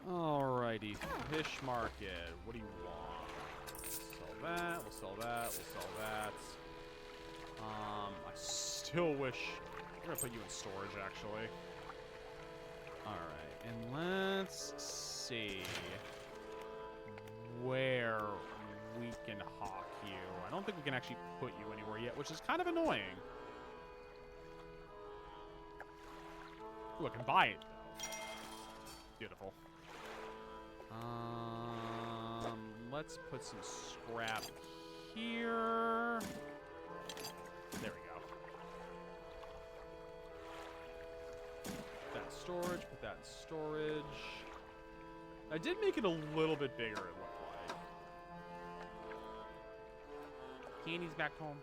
Alrighty, fish market. What do you want? Sell that, we'll sell that, we'll sell that. I still wish... We're gonna put you in storage, actually. Alright, and let's see where we can hawk you. I don't think we can actually put you anywhere yet, which is kind of annoying. Ooh, I can buy it, though. Beautiful. Let's put some scrap here. There we go. Put that in storage, put that in storage. I did make it a little bit bigger, it looked like. Candy's back home.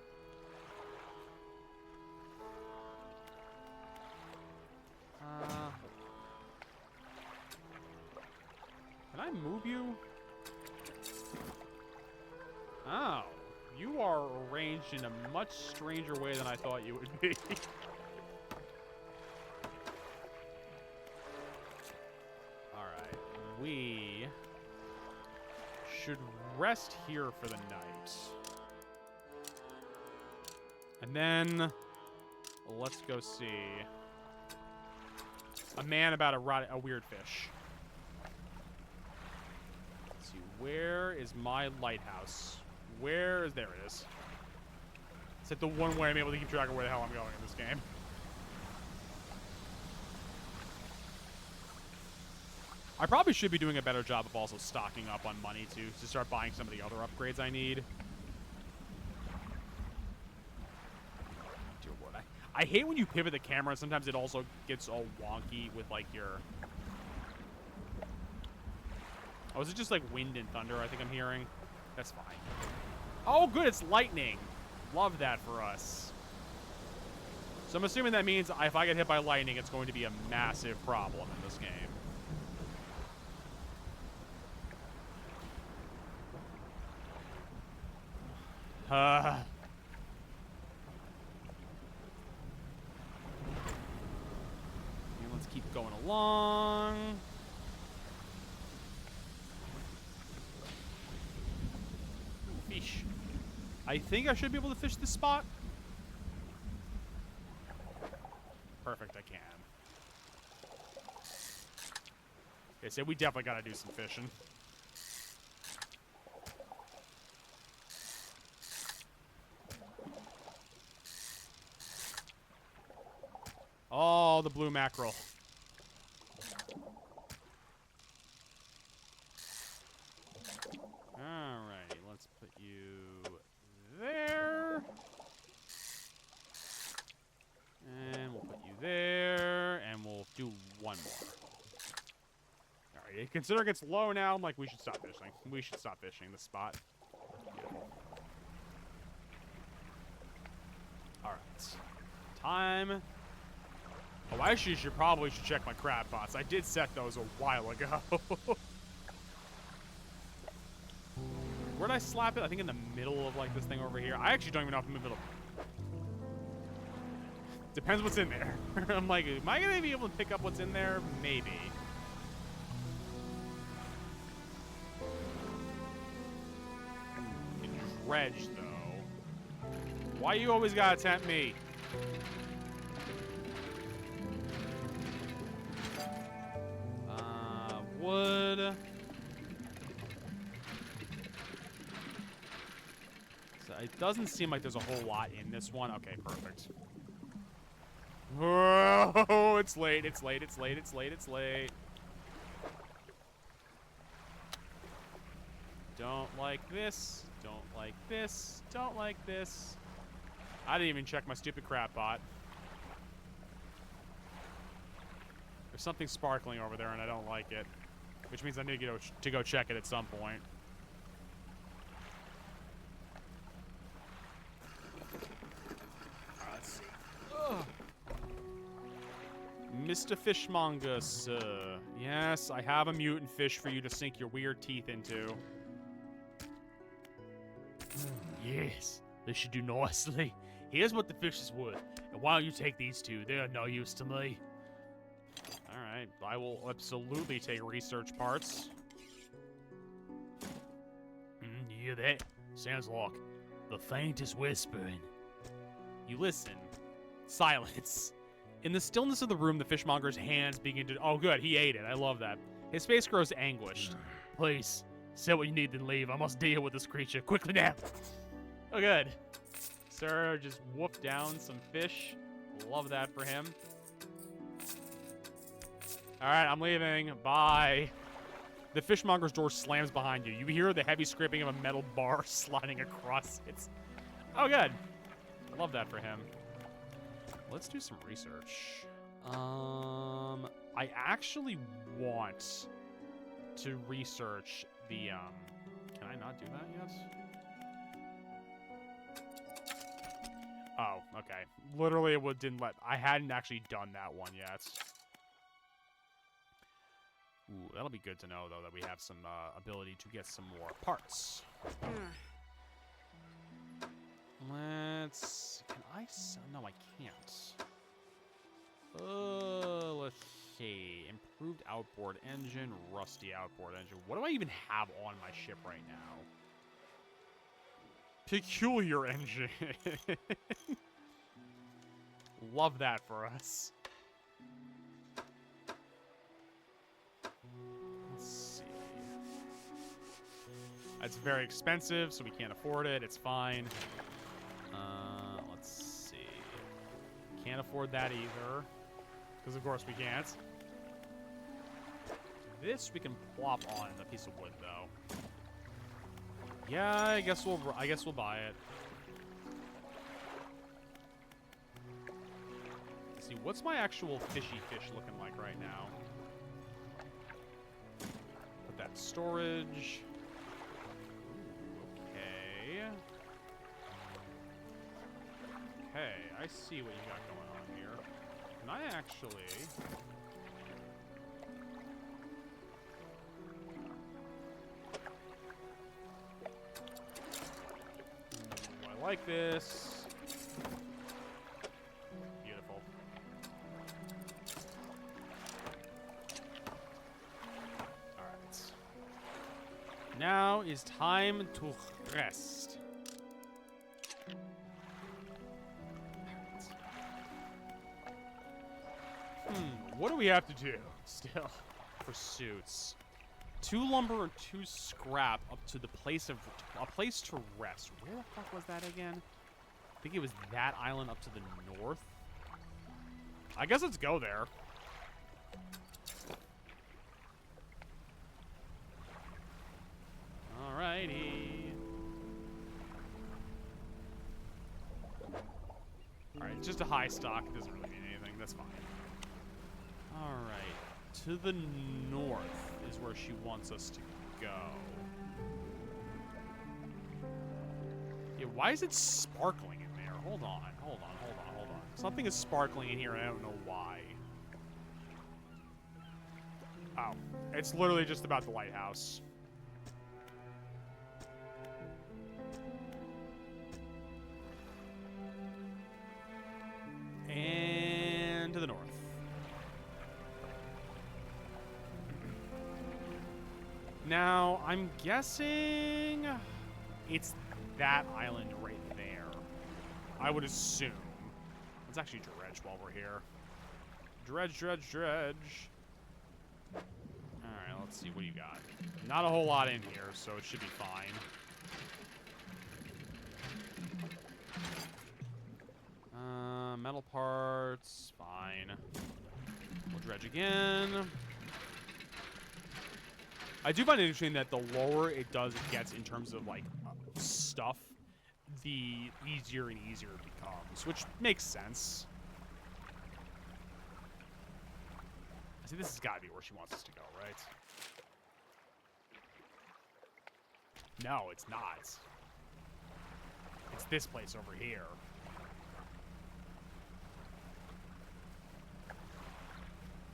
Can I move you? Oh, you are arranged in a much stranger way than I thought you would be. Alright, we should rest here for the night. And then, let's go see a man about a weird fish. Let's see, where is my lighthouse? There it is. It's like the one way I'm able to keep track of where the hell I'm going in this game. I probably should be doing a better job of also stocking up on money too, to start buying some of the other upgrades I need. Dear Lord, I hate when you pivot the camera. Sometimes it also gets all wonky with like your... Oh, is it just like wind and thunder I think I'm hearing? That's fine. Oh, good, it's lightning. Love that for us. So I'm assuming that means if I get hit by lightning, it's going to be a massive problem in this game. Let's keep going along. Fish. I think I should be able to fish this spot. Perfect, I can. Okay, so we definitely gotta do some fishing. Oh, the blue mackerel. Alrighty, let's put you there. And we'll put you there. And we'll do one more. Alright, considering it's low now, I'm like, we should stop fishing. We should stop fishing this spot. Beautiful. Alright. Time. Oh, I actually probably should check my crab pots. I did set those a while ago. Where'd I slap it? I think in the middle of like this thing over here. I actually don't even know if I'm in the middle. Depends what's in there. I'm like, am I gonna be able to pick up what's in there? Maybe. Dredge though. Why you always gotta tempt me? Wood. So it doesn't seem like there's a whole lot in this one. Okay, perfect. Oh, it's late. It's late. It's late. It's late. It's late. Don't like this. Don't like this. Don't like this. I didn't even check my stupid crab pot. There's something sparkling over there, and I don't like it. Which means I need to go check it at some point. Let's see. Ugh. Mr. Fishmonger, sir. Yes, I have a mutant fish for you to sink your weird teeth into. Yes, this should do nicely. Here's what the fish is worth. And while you take these two, they are no use to me. Alright, I will absolutely take research parts. You hear that? Sounds like the faintest whispering. You listen. Silence. In the stillness of the room, the fishmonger's hands begin to... Oh, good, he ate it. I love that. His face grows anguished. Please, say what you need, then leave. I must deal with this creature. Quickly now. Oh, good. Sir just whooped down some fish. Love that for him. Alright, I'm leaving. Bye. The fishmonger's door slams behind you. You hear the heavy scraping of a metal bar sliding across it. Oh, good. Love that for him. Let's do some research. I actually want to research the, Can I not do that yet? Oh, okay. Literally, it didn't let... I hadn't actually done that one yet. Ooh, that'll be good to know, though, that we have some ability to get some more parts. Let's... Can I... No, I can't. Let's see. Improved outboard engine, rusty outboard engine. What do I even have on my ship right now? Peculiar engine. Love that for us. Let's see. That's very expensive, so we can't afford it. It's fine. Let's see. Can't afford that either. Because of course we can't. This we can plop on a piece of wood, though. Yeah, I guess we'll buy it. Let's see, what's my actual fishy fish looking like right now? Put that in storage. Ooh, okay. Okay, I see what you got going on here. Can I actually... I like this. Beautiful. Alright. Now is time to rest. What do we have to do still for suits? 2 lumber and 2 scrap up to the place to rest. Where the fuck was that again? I think it was that island up to the north. I guess let's go there. Alrighty. Alright, just a high stock. It doesn't really mean anything. That's fine. Alright. To the north is where she wants us to go. Yeah, why is it sparkling in there? Hold on. Something is sparkling in here and I don't know why. Oh. It's literally just about the lighthouse. And to the north. Now, I'm guessing it's that island right there. I would assume. Let's actually dredge while we're here. Dredge. Alright, let's see. What do you got? Not a whole lot in here, so it should be fine. Metal parts. Fine. We'll dredge again. I do find it interesting that the lower it gets in terms of, like, stuff, the easier and easier it becomes, which makes sense. See, this has got to be where she wants us to go, right? No, it's not. It's this place over here.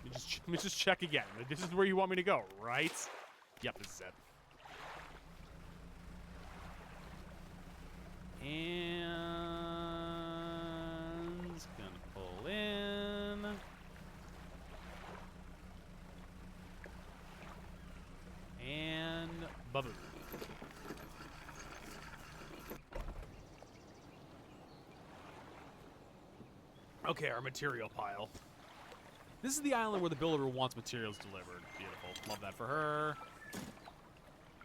Let me just check again. This is where you want me to go, right? Yep, this is it. And it's gonna pull in. And bubble. Okay, our material pile. This is the island where the builder wants materials delivered. Beautiful. Love that for her. I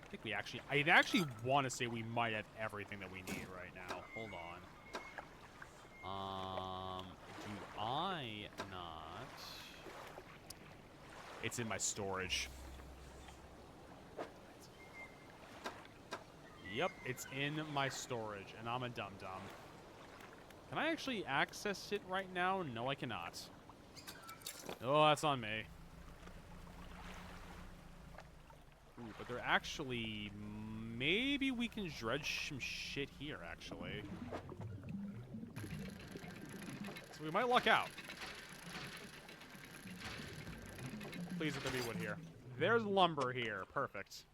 think we actually... I actually want to say we might have everything that we need right now. Hold on. Do I not... It's in my storage. Yep, it's in my storage, and I'm a dum-dum. Can I actually access it right now? No, I cannot. Oh, that's on me. Ooh, but they're actually... Maybe we can dredge some shit here, actually. So we might luck out. Please let there be wood here. There's lumber here. Perfect.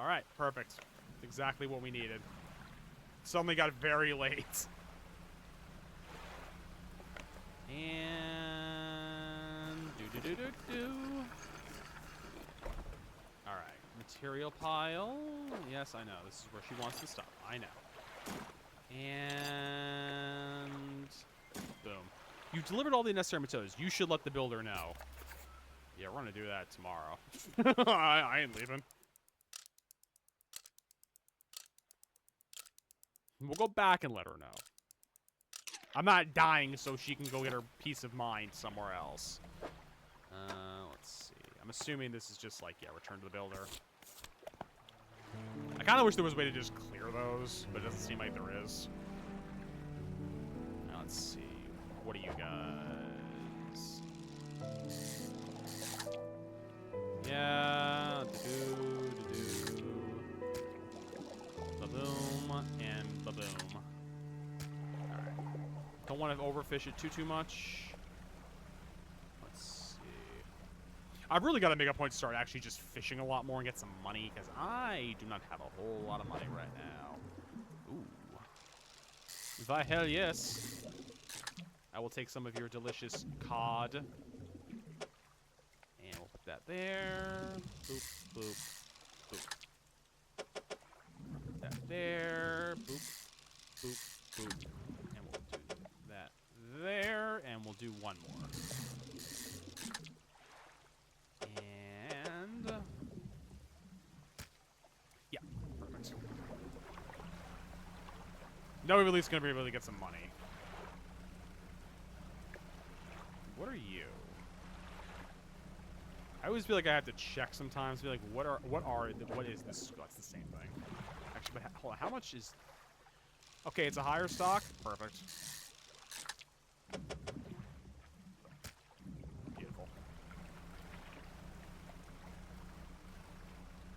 All right, perfect. That's exactly what we needed. Suddenly got very late. And do. All right, material pile. Yes, I know. This is where she wants to stop. I know. And boom. You delivered all the necessary materials. You should let the builder know. Yeah, we're gonna do that tomorrow. I ain't leaving. We'll go back and let her know. I'm not dying so she can go get her peace of mind somewhere else. Let's see. I'm assuming this is just like, yeah, return to the builder. I kind of wish there was a way to just clear those, but it doesn't seem like there is. Now, let's see. What are you guys? Yeah. Ba-boom and ba-boom. Alright. Don't want to overfish it too much. Let's see. I've really got to make a point to start actually just fishing a lot more and get some money, because I do not have a whole lot of money right now. Ooh. Why, hell yes. I will take some of your delicious cod. And we'll put that there. Boop, boop, boop. Put that there. Boop, boop, boop. And we'll do that there. And we'll do one more. And... yeah, perfect. Now we're at least going to be able to get some money. What are you? I always feel like I have to check sometimes. Be like, what is this? Oh, it's the same thing. Actually, but hold on. How much is? Okay, it's a higher stock. Perfect. Beautiful.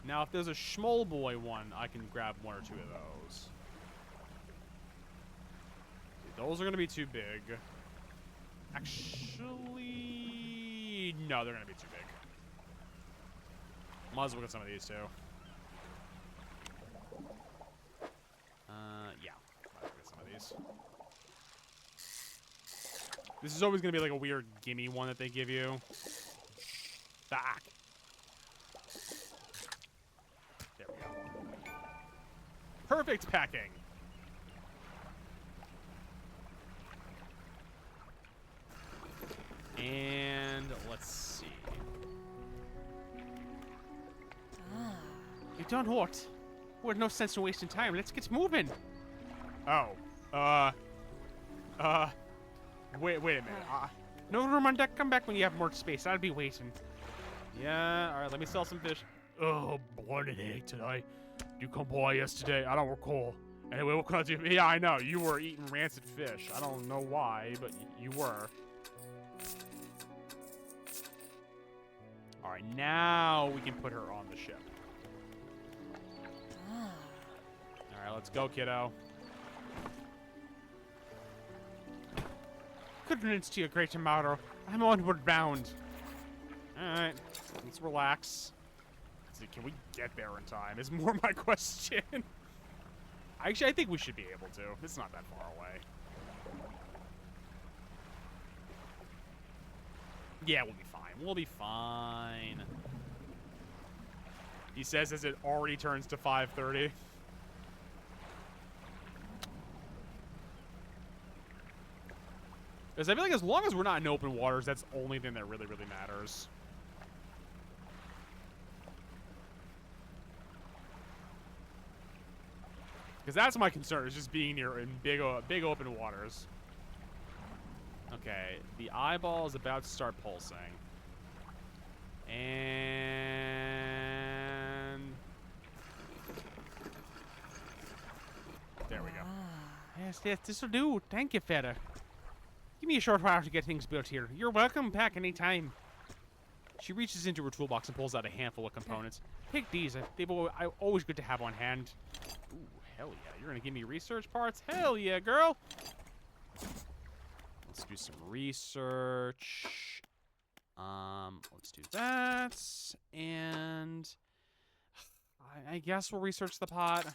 Now, if there's a Schmoll Boy one, I can grab one or two of those. Those are gonna be too big. Actually, no, they're gonna be too big. Might as well get some of these too. Yeah, might as well get some of these. This is always gonna be like a weird gimme one that they give you. Back. There we go. Perfect packing. And let's see. You done what? Well, no sense in wasting time. Let's get moving. Oh. Wait a minute. No room on deck. Come back when you have more space. I'll be waiting. Yeah, alright, let me sell some fish. Oh, blood and egg today. You come by yesterday? I don't recall. Anyway, what can I do? Yeah, I know. You were eating rancid fish. I don't know why, but you were. Alright, now we can put her on the ship. Alright, let's go, kiddo. Good riddance to your great tomorrow. I'm onward bound. Alright, let's relax. Let's see, can we get there in time? Is more my question. Actually, I think we should be able to. It's not that far away. Yeah, we'll be fine. We'll be fine. He says as it already turns to 5:30. Because I feel like as long as we're not in open waters, that's the only thing that really, really matters. Because that's my concern, is just being near in big open waters. Okay, the eyeball is about to start pulsing. And... there we go. Yes, this'll do. Thank you, fella. Give me a short while to get things built here. You're welcome back anytime. She reaches into her toolbox and pulls out a handful of components. Take these. They've always good to have on hand. Ooh, hell yeah. You're going to give me research parts? Hell yeah, girl. Let's do some research. Let's do that. And I guess we'll research the pot.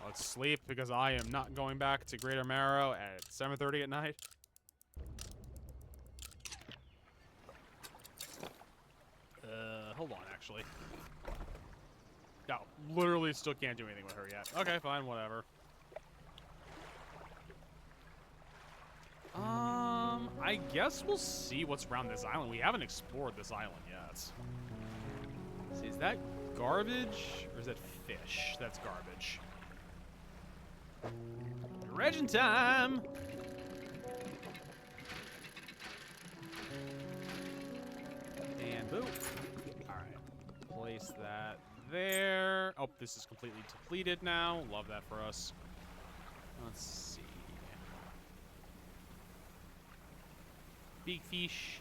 Let's sleep because I am not going back to Greater Marrow at 7:30 at night. Hold on, actually. No, literally still can't do anything with her yet. Okay, fine, whatever. I guess we'll see what's around this island. We haven't explored this island yet. Let's see, is that garbage or is that fish? That's garbage. Dredging time! And boop. Alright. Place that there. Oh, this is completely depleted now. Love that for us. Let's see. Big fish.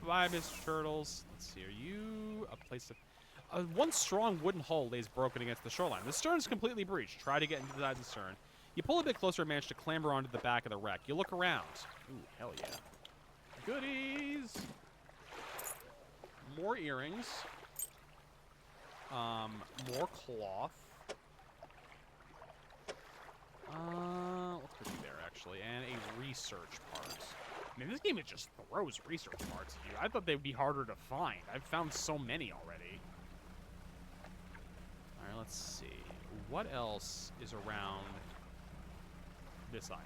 Bye, Mr. Turtles. Let's see. Are you a place of... one strong wooden hull lays broken against the shoreline. The stern is completely breached. Try to get into the side of the stern. You pull a bit closer and manage to clamber onto the back of the wreck. You look around. Ooh, hell yeah. Goodies! More earrings. More cloth. Let's put you there, actually. And a research part. I mean, this game, it just throws research parts at you. I thought they'd be harder to find. I've found so many already. Alright, let's see. What else is around this island?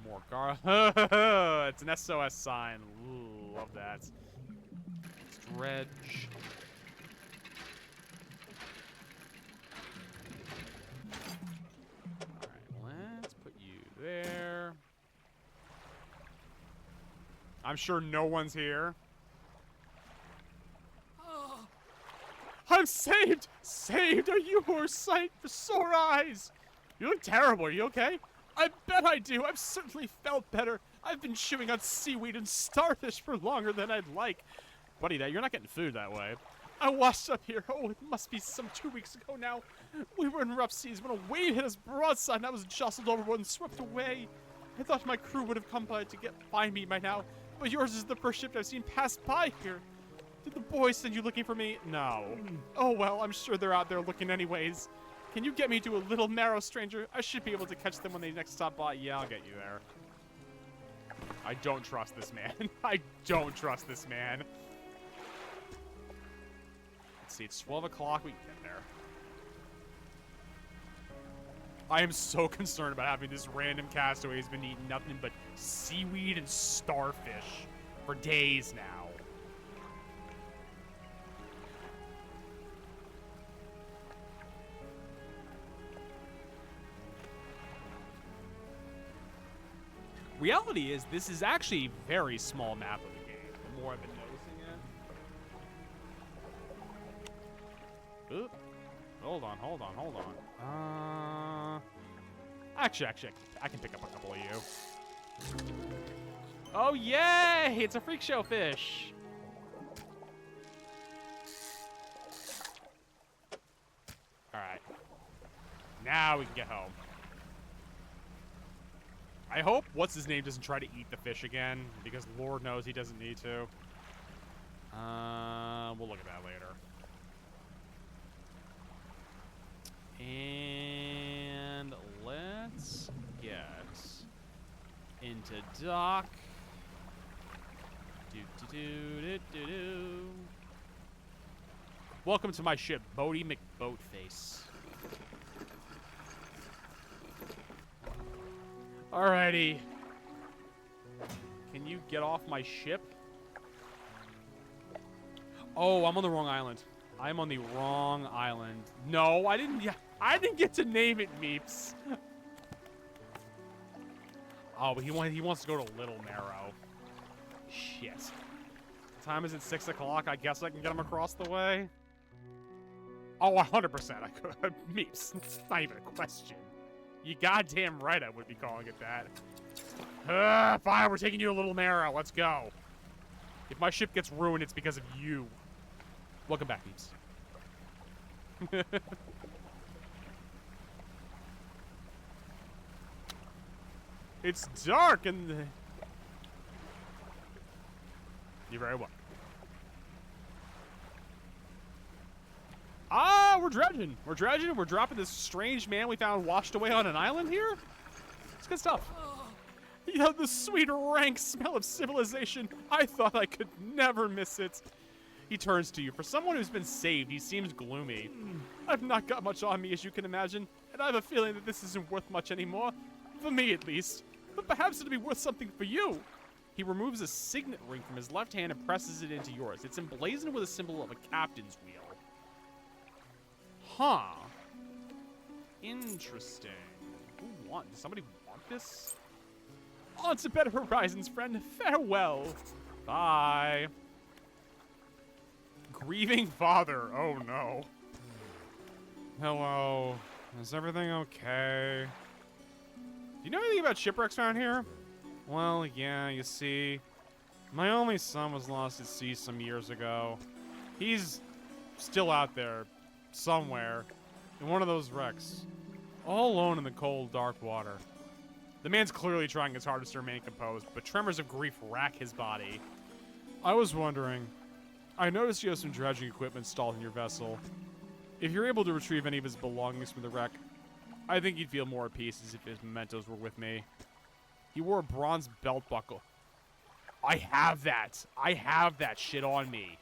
More it's an SOS sign. Ooh, love that. Let's dredge. Alright, let's put you there. I'm sure no one's here. I'm saved! Saved! Are you who are sight for sore eyes? You look terrible. Are you okay? I bet I do. I've certainly felt better. I've been chewing on seaweed and starfish for longer than I'd like. Buddy, you're not getting food that way. I washed up here. Oh, it must be some 2 weeks ago now. We were in rough seas when a wave hit us broadside and I was jostled overboard and swept away. I thought my crew would have come by to find me by now, but yours is the first ship I've seen pass by here. Did the boys send you looking for me? No. Oh, well, I'm sure they're out there looking anyways. Can you get me to a little marrow, stranger? I should be able to catch them when they next stop by. Yeah, I'll get you there. I don't trust this man. I don't trust this man. Let's see, it's 12 o'clock. We can get there. I am so concerned about having this random castaway who's been eating nothing but seaweed and starfish for days now. Reality is, this is actually a very small map of the game, the more I've been noticing it. Oop. Hold on. Actually, I can pick up a couple of you. Oh, yay! It's a freak show fish! Alright. Now we can get home. I hope what's-his-name doesn't try to eat the fish again, because Lord knows he doesn't need to. We'll look at that later. And let's get into dock. Welcome to my ship, Bodie McBoatface. Alrighty. Can you get off my ship? Oh, I'm on the wrong island. I'm on the wrong island. No, I didn't get to name it, Meeps. Oh, but he wants to go to Little Marrow. Shit. What time is it? 6 o'clock? I guess I can get him across the way. Oh, 100% I could. Meeps. It's not even a question. You goddamn right I would be calling it that. Fine, we're taking you to Little Marrow. Let's go. If my ship gets ruined, it's because of you. Welcome back, Meeps. It's dark and You're very welcome. Ah, we're dredging. We're dredging. We're dropping this strange man we found washed away on an island here. It's good stuff. You have the sweet, rank smell of civilization. I thought I could never miss it. He turns to you. For someone who's been saved, he seems gloomy. I've not got much on me, as you can imagine, and I have a feeling that this isn't worth much anymore. For me, at least. But perhaps it'll be worth something for you. He removes a signet ring from his left hand and presses it into yours. It's emblazoned with a symbol of a captain's wheel. Huh. Interesting. Does somebody want this? On to better horizons, friend. Farewell. Bye. Grieving father. Oh, no. Hello. Is everything okay? Do you know anything about shipwrecks around here? Well, yeah, you see, my only son was lost at sea some years ago. He's still out there, somewhere, in one of those wrecks, all alone in the cold, dark water. The man's clearly trying his hardest to remain composed, but tremors of grief rack his body. I was wondering, I noticed you have some dredging equipment stalled in your vessel. If you're able to retrieve any of his belongings from the wreck, I think you'd feel more at peace as if his mementos were with me. He wore a bronze belt buckle. I have that. I have that shit on me.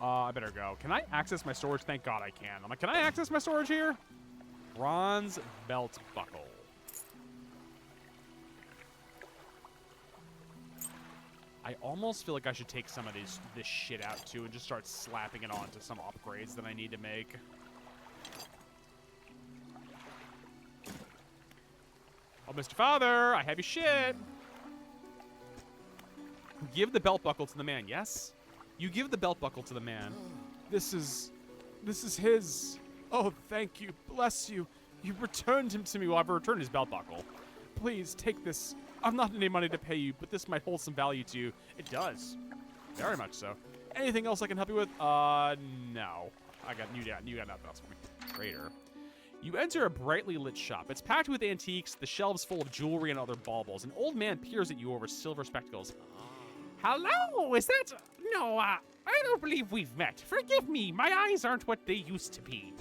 I better go. Can I access my storage? Thank God I can. I'm like, can I access my storage here? Bronze belt buckle. I almost feel like I should take some of this shit out too and just start slapping it onto some upgrades that I need to make. Oh, Mr. Father, I have your shit. Give the belt buckle to the man, yes? You give the belt buckle to the man. This is his. Oh, thank you. Bless you. You returned him to me. Well, I've returned his belt buckle. Please take this. I've not any money to pay you, but this might hold some value to you. It does. Very much so. Anything else I can help you with? No. I got you got nothing else for me. Traitor. You enter a brightly lit shop. It's packed with antiques, the shelves full of jewelry and other baubles. An old man peers at you over silver spectacles. Hello, is that... No, I don't believe we've met. Forgive me, my eyes aren't what they used to be.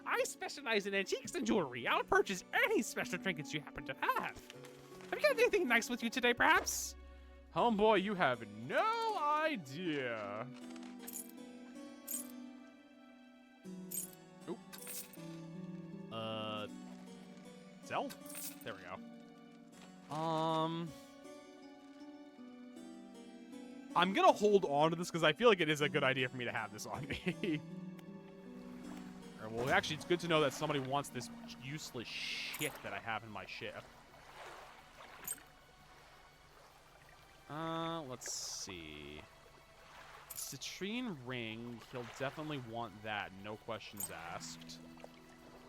I specialize in antiques and jewelry. I'll purchase any special trinkets you happen to have. Have you got anything nice with you today, perhaps? Homeboy, you have no idea. Oop. Sell? There we go. I'm gonna hold on to this because I feel like it is a good idea for me to have this on me. Alright, well, actually, it's good to know that somebody wants this useless shit that I have in my ship. Let's see. Citrine ring, he'll definitely want that, no questions asked.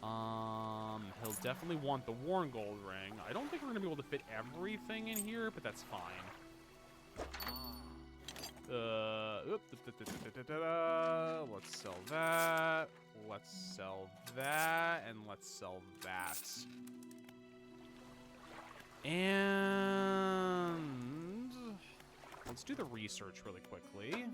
He'll definitely want the worn gold ring. I don't think we're gonna be able to fit everything in here, but that's fine. Let's sell that. Let's sell that, and let's sell that. And let's do the research really quickly.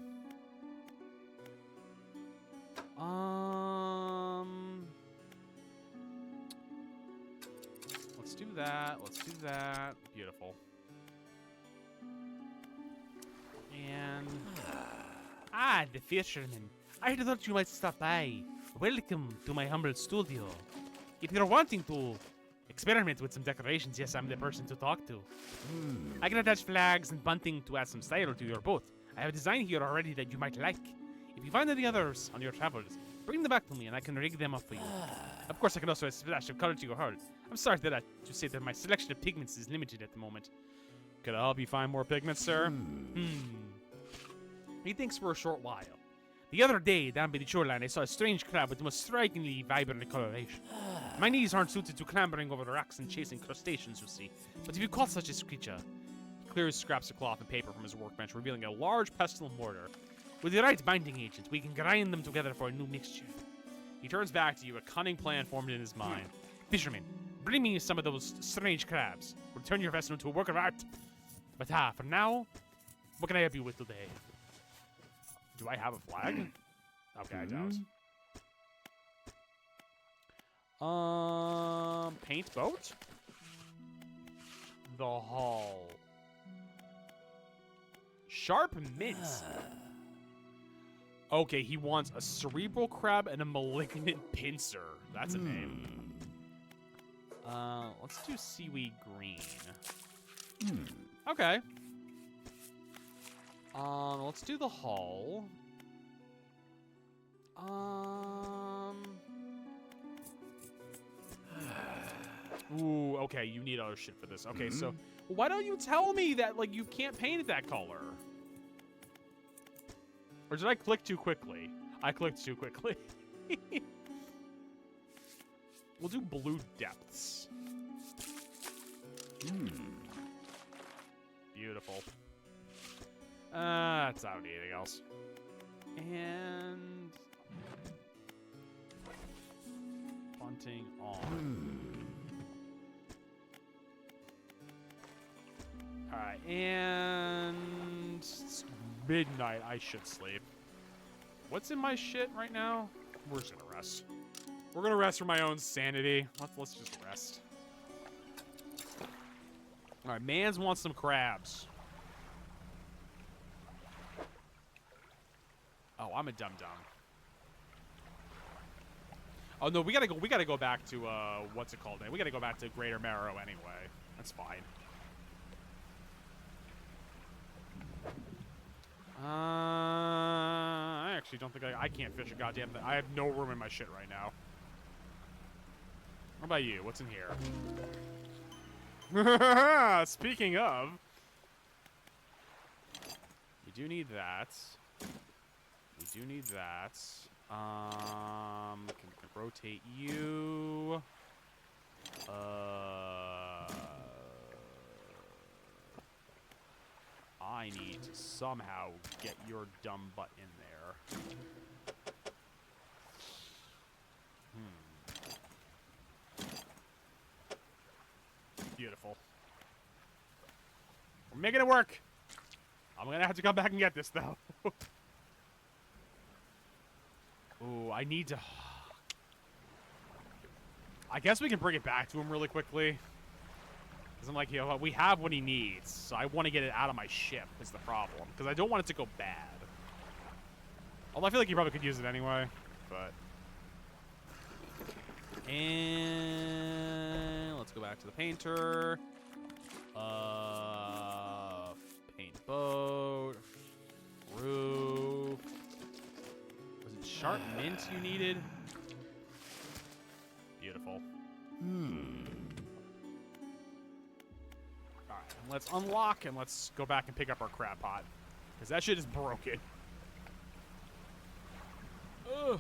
Let's do that. Let's do that. Beautiful. And The fisherman. I thought you might stop by. Welcome to my humble studio. If you're wanting to experiment with some decorations, yes, I'm the person to talk to. I can attach flags and bunting to add some style to your boat. I have a design here already that you might like. If you find any others on your travels, bring them back to me and I can rig them up for you. Of course, I can also add a splash of color to your hull. I'm sorry to say that my selection of pigments is limited at the moment. Could I help you find more pigments, sir? He thinks for a short while. The other day, down by the shoreline, I saw a strange crab with the most strikingly vibrant coloration. My knees aren't suited to clambering over the rocks and chasing crustaceans, you see. But if you caught such a creature... He clears scraps of cloth and paper from his workbench, revealing a large pestle mortar. With the right binding agent, we can grind them together for a new mixture. He turns back to you, a cunning plan formed in his mind. Fisherman, Bring me some of those strange crabs. We'll turn your vessel into a work of art. But for now, what can I help you with today? Do I have a flag? Okay, I don't. Paint boat? The hull. Sharp mints. Okay, he wants a cerebral crab and a malignant pincer. That's a name. Let's do seaweed green. Okay. Let's do the hull. Ooh, okay, you need other shit for this. Okay, so why don't you tell me that, like, you can't paint it that color? Or did I click too quickly? I clicked too quickly. We'll do blue depths. Beautiful. I don't need anything else. And bunting on. Alright, and it's midnight. I should sleep. What's in my shit right now? We're just gonna rest. We're gonna rest for my own sanity. Let's just rest. Alright, Mans wants some crabs. Oh, I'm a dum-dum. Oh no, we gotta go back to what's it called? We gotta go back to Greater Marrow anyway. That's fine. I actually don't think I can't fish a goddamn thing. I have no room in my shit right now. What about you? What's in here? Speaking of, we do need that. We do need that. Can rotate you. I need to somehow get your dumb butt in there. Beautiful. We're making it work. I'm gonna have to come back and get this though. Ooh, I need to. I guess we can bring it back to him really quickly. Because I'm like, you know what, we have what he needs. So I want to get it out of my ship is the problem. Because I don't want it to go bad. Although I feel like he probably could use it anyway. But. And let's go back to the painter. Paint boat. Roof. Was it sharp mint you needed? Beautiful. Alright, let's unlock and let's go back and pick up our crab pot. Because that shit is broken. Ugh.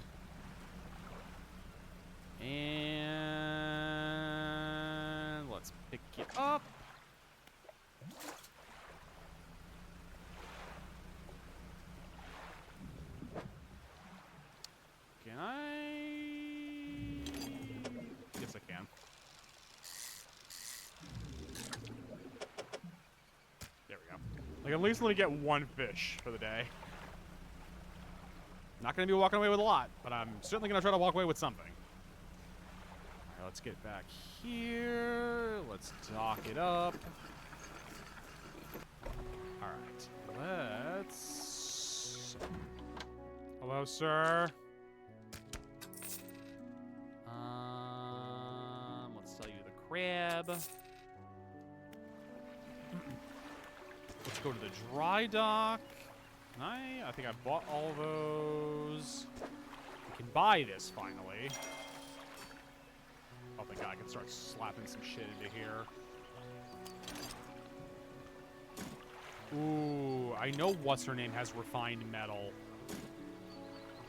And let's pick it up. Can I? Yes, I can. There we go. Like, at least let me get one fish for the day. Not going to be walking away with a lot, but I'm certainly going to try to walk away with something. All right, let's get back here. Let's dock it up. All right, let's... Hello, sir. Let's sell you the crab. Let's go to the dry dock. Can I think I bought all those. We can buy this finally. Oh my god, I can start slapping some shit into here. Ooh, I know what's her name has refined metal.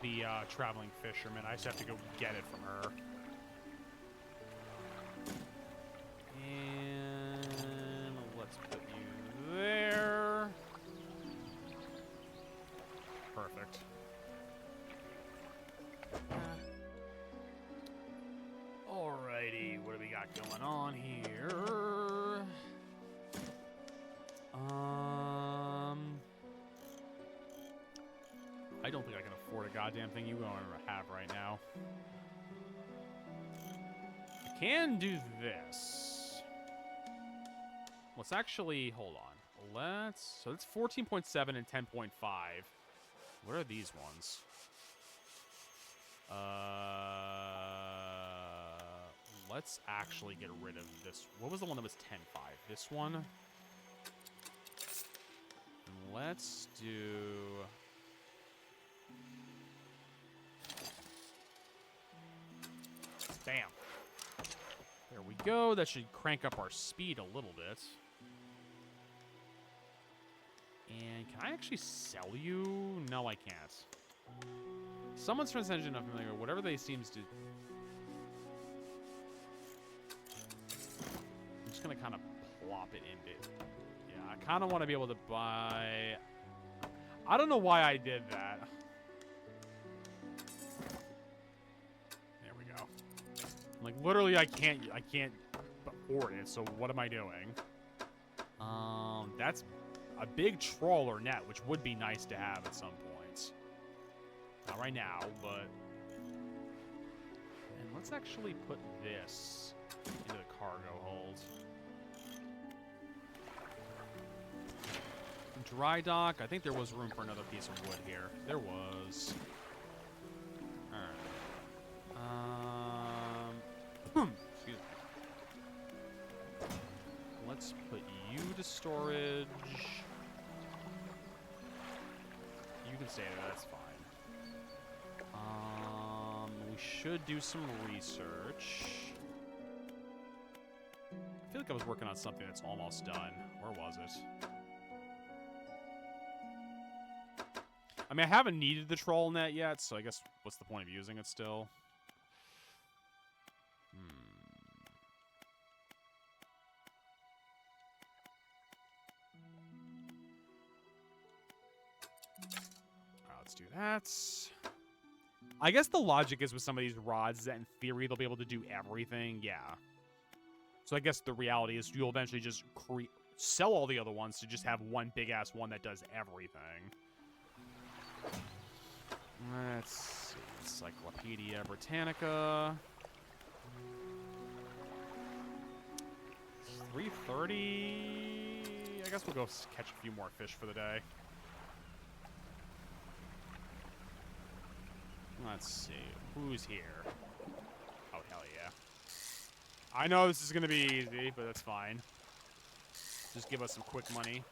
The traveling fisherman. I just have to go get it from her. And let's put you there. Perfect. Alrighty, what do we got going on here? I don't think I can afford a goddamn thing you going to have right now. I can do this. Let's actually, hold on. So it's 14.7 and 10.5. What are these ones? Let's actually get rid of this. What was the one that was 10.5? This one? And let's do... Bam. There we go. That should crank up our speed a little bit. And can I actually sell you? No, I can't. Someone's friend's engine enough familiar. Whatever they seems to... I'm just going to kind of plop it into... Yeah, I kind of want to be able to buy... I don't know why I did that. There we go. Like, literally, I can't afford it, so what am I doing? That's a big trawler net, which would be nice to have at some point. Not right now, but... And let's actually put this into the cargo hold. Dry dock. I think there was room for another piece of wood here. There was. Alright. Excuse me. Let's put you to storage. You can stay there, that's fine. We should do some research. I feel like I was working on something that's almost done. Where was it? I mean, I haven't needed the troll net yet, so I guess what's the point of using it still? Alright, let's do that. I guess the logic is with some of these rods that in theory they'll be able to do everything, yeah. So I guess the reality is you'll eventually just sell all the other ones to just have one big-ass one that does everything. Let's see. Encyclopedia Britannica. 3:30. I guess we'll go catch a few more fish for the day. Let's see. Who's here? Oh, hell yeah. I know this is going to be easy, but that's fine. Just give us some quick money.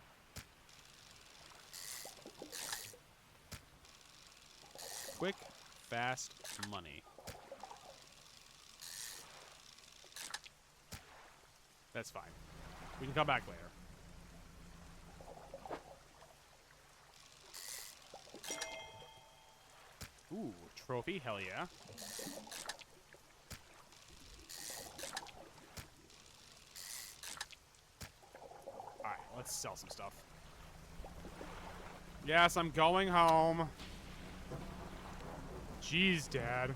Quick, fast money. That's fine. We can come back later. Ooh, trophy, hell yeah. Alright, let's sell some stuff. Yes, I'm going home. Jeez, Dad.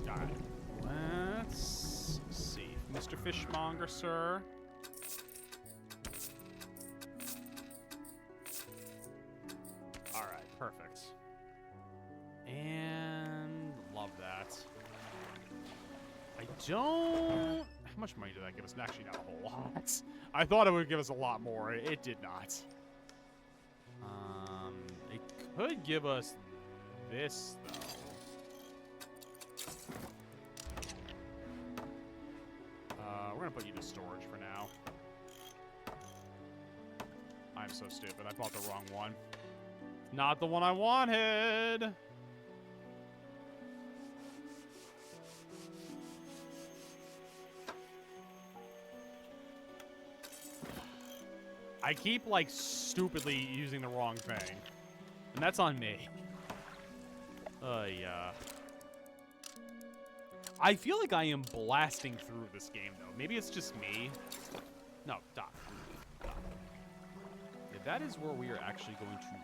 Alright. Let's see. Mr. Fishmonger, sir. Alright, perfect. And love that. I don't... How much money did that give us? Actually, not a whole lot. I thought it would give us a lot more. It did not. It could give us this, though. We're gonna put you to storage for now. I'm so stupid. I bought the wrong one. Not the one I wanted! I keep, like, stupidly using the wrong thing. And that's on me. Yeah. I feel like I am blasting through this game, though. Maybe it's just me. No, stop. Stop. Yeah, that is where we are actually going to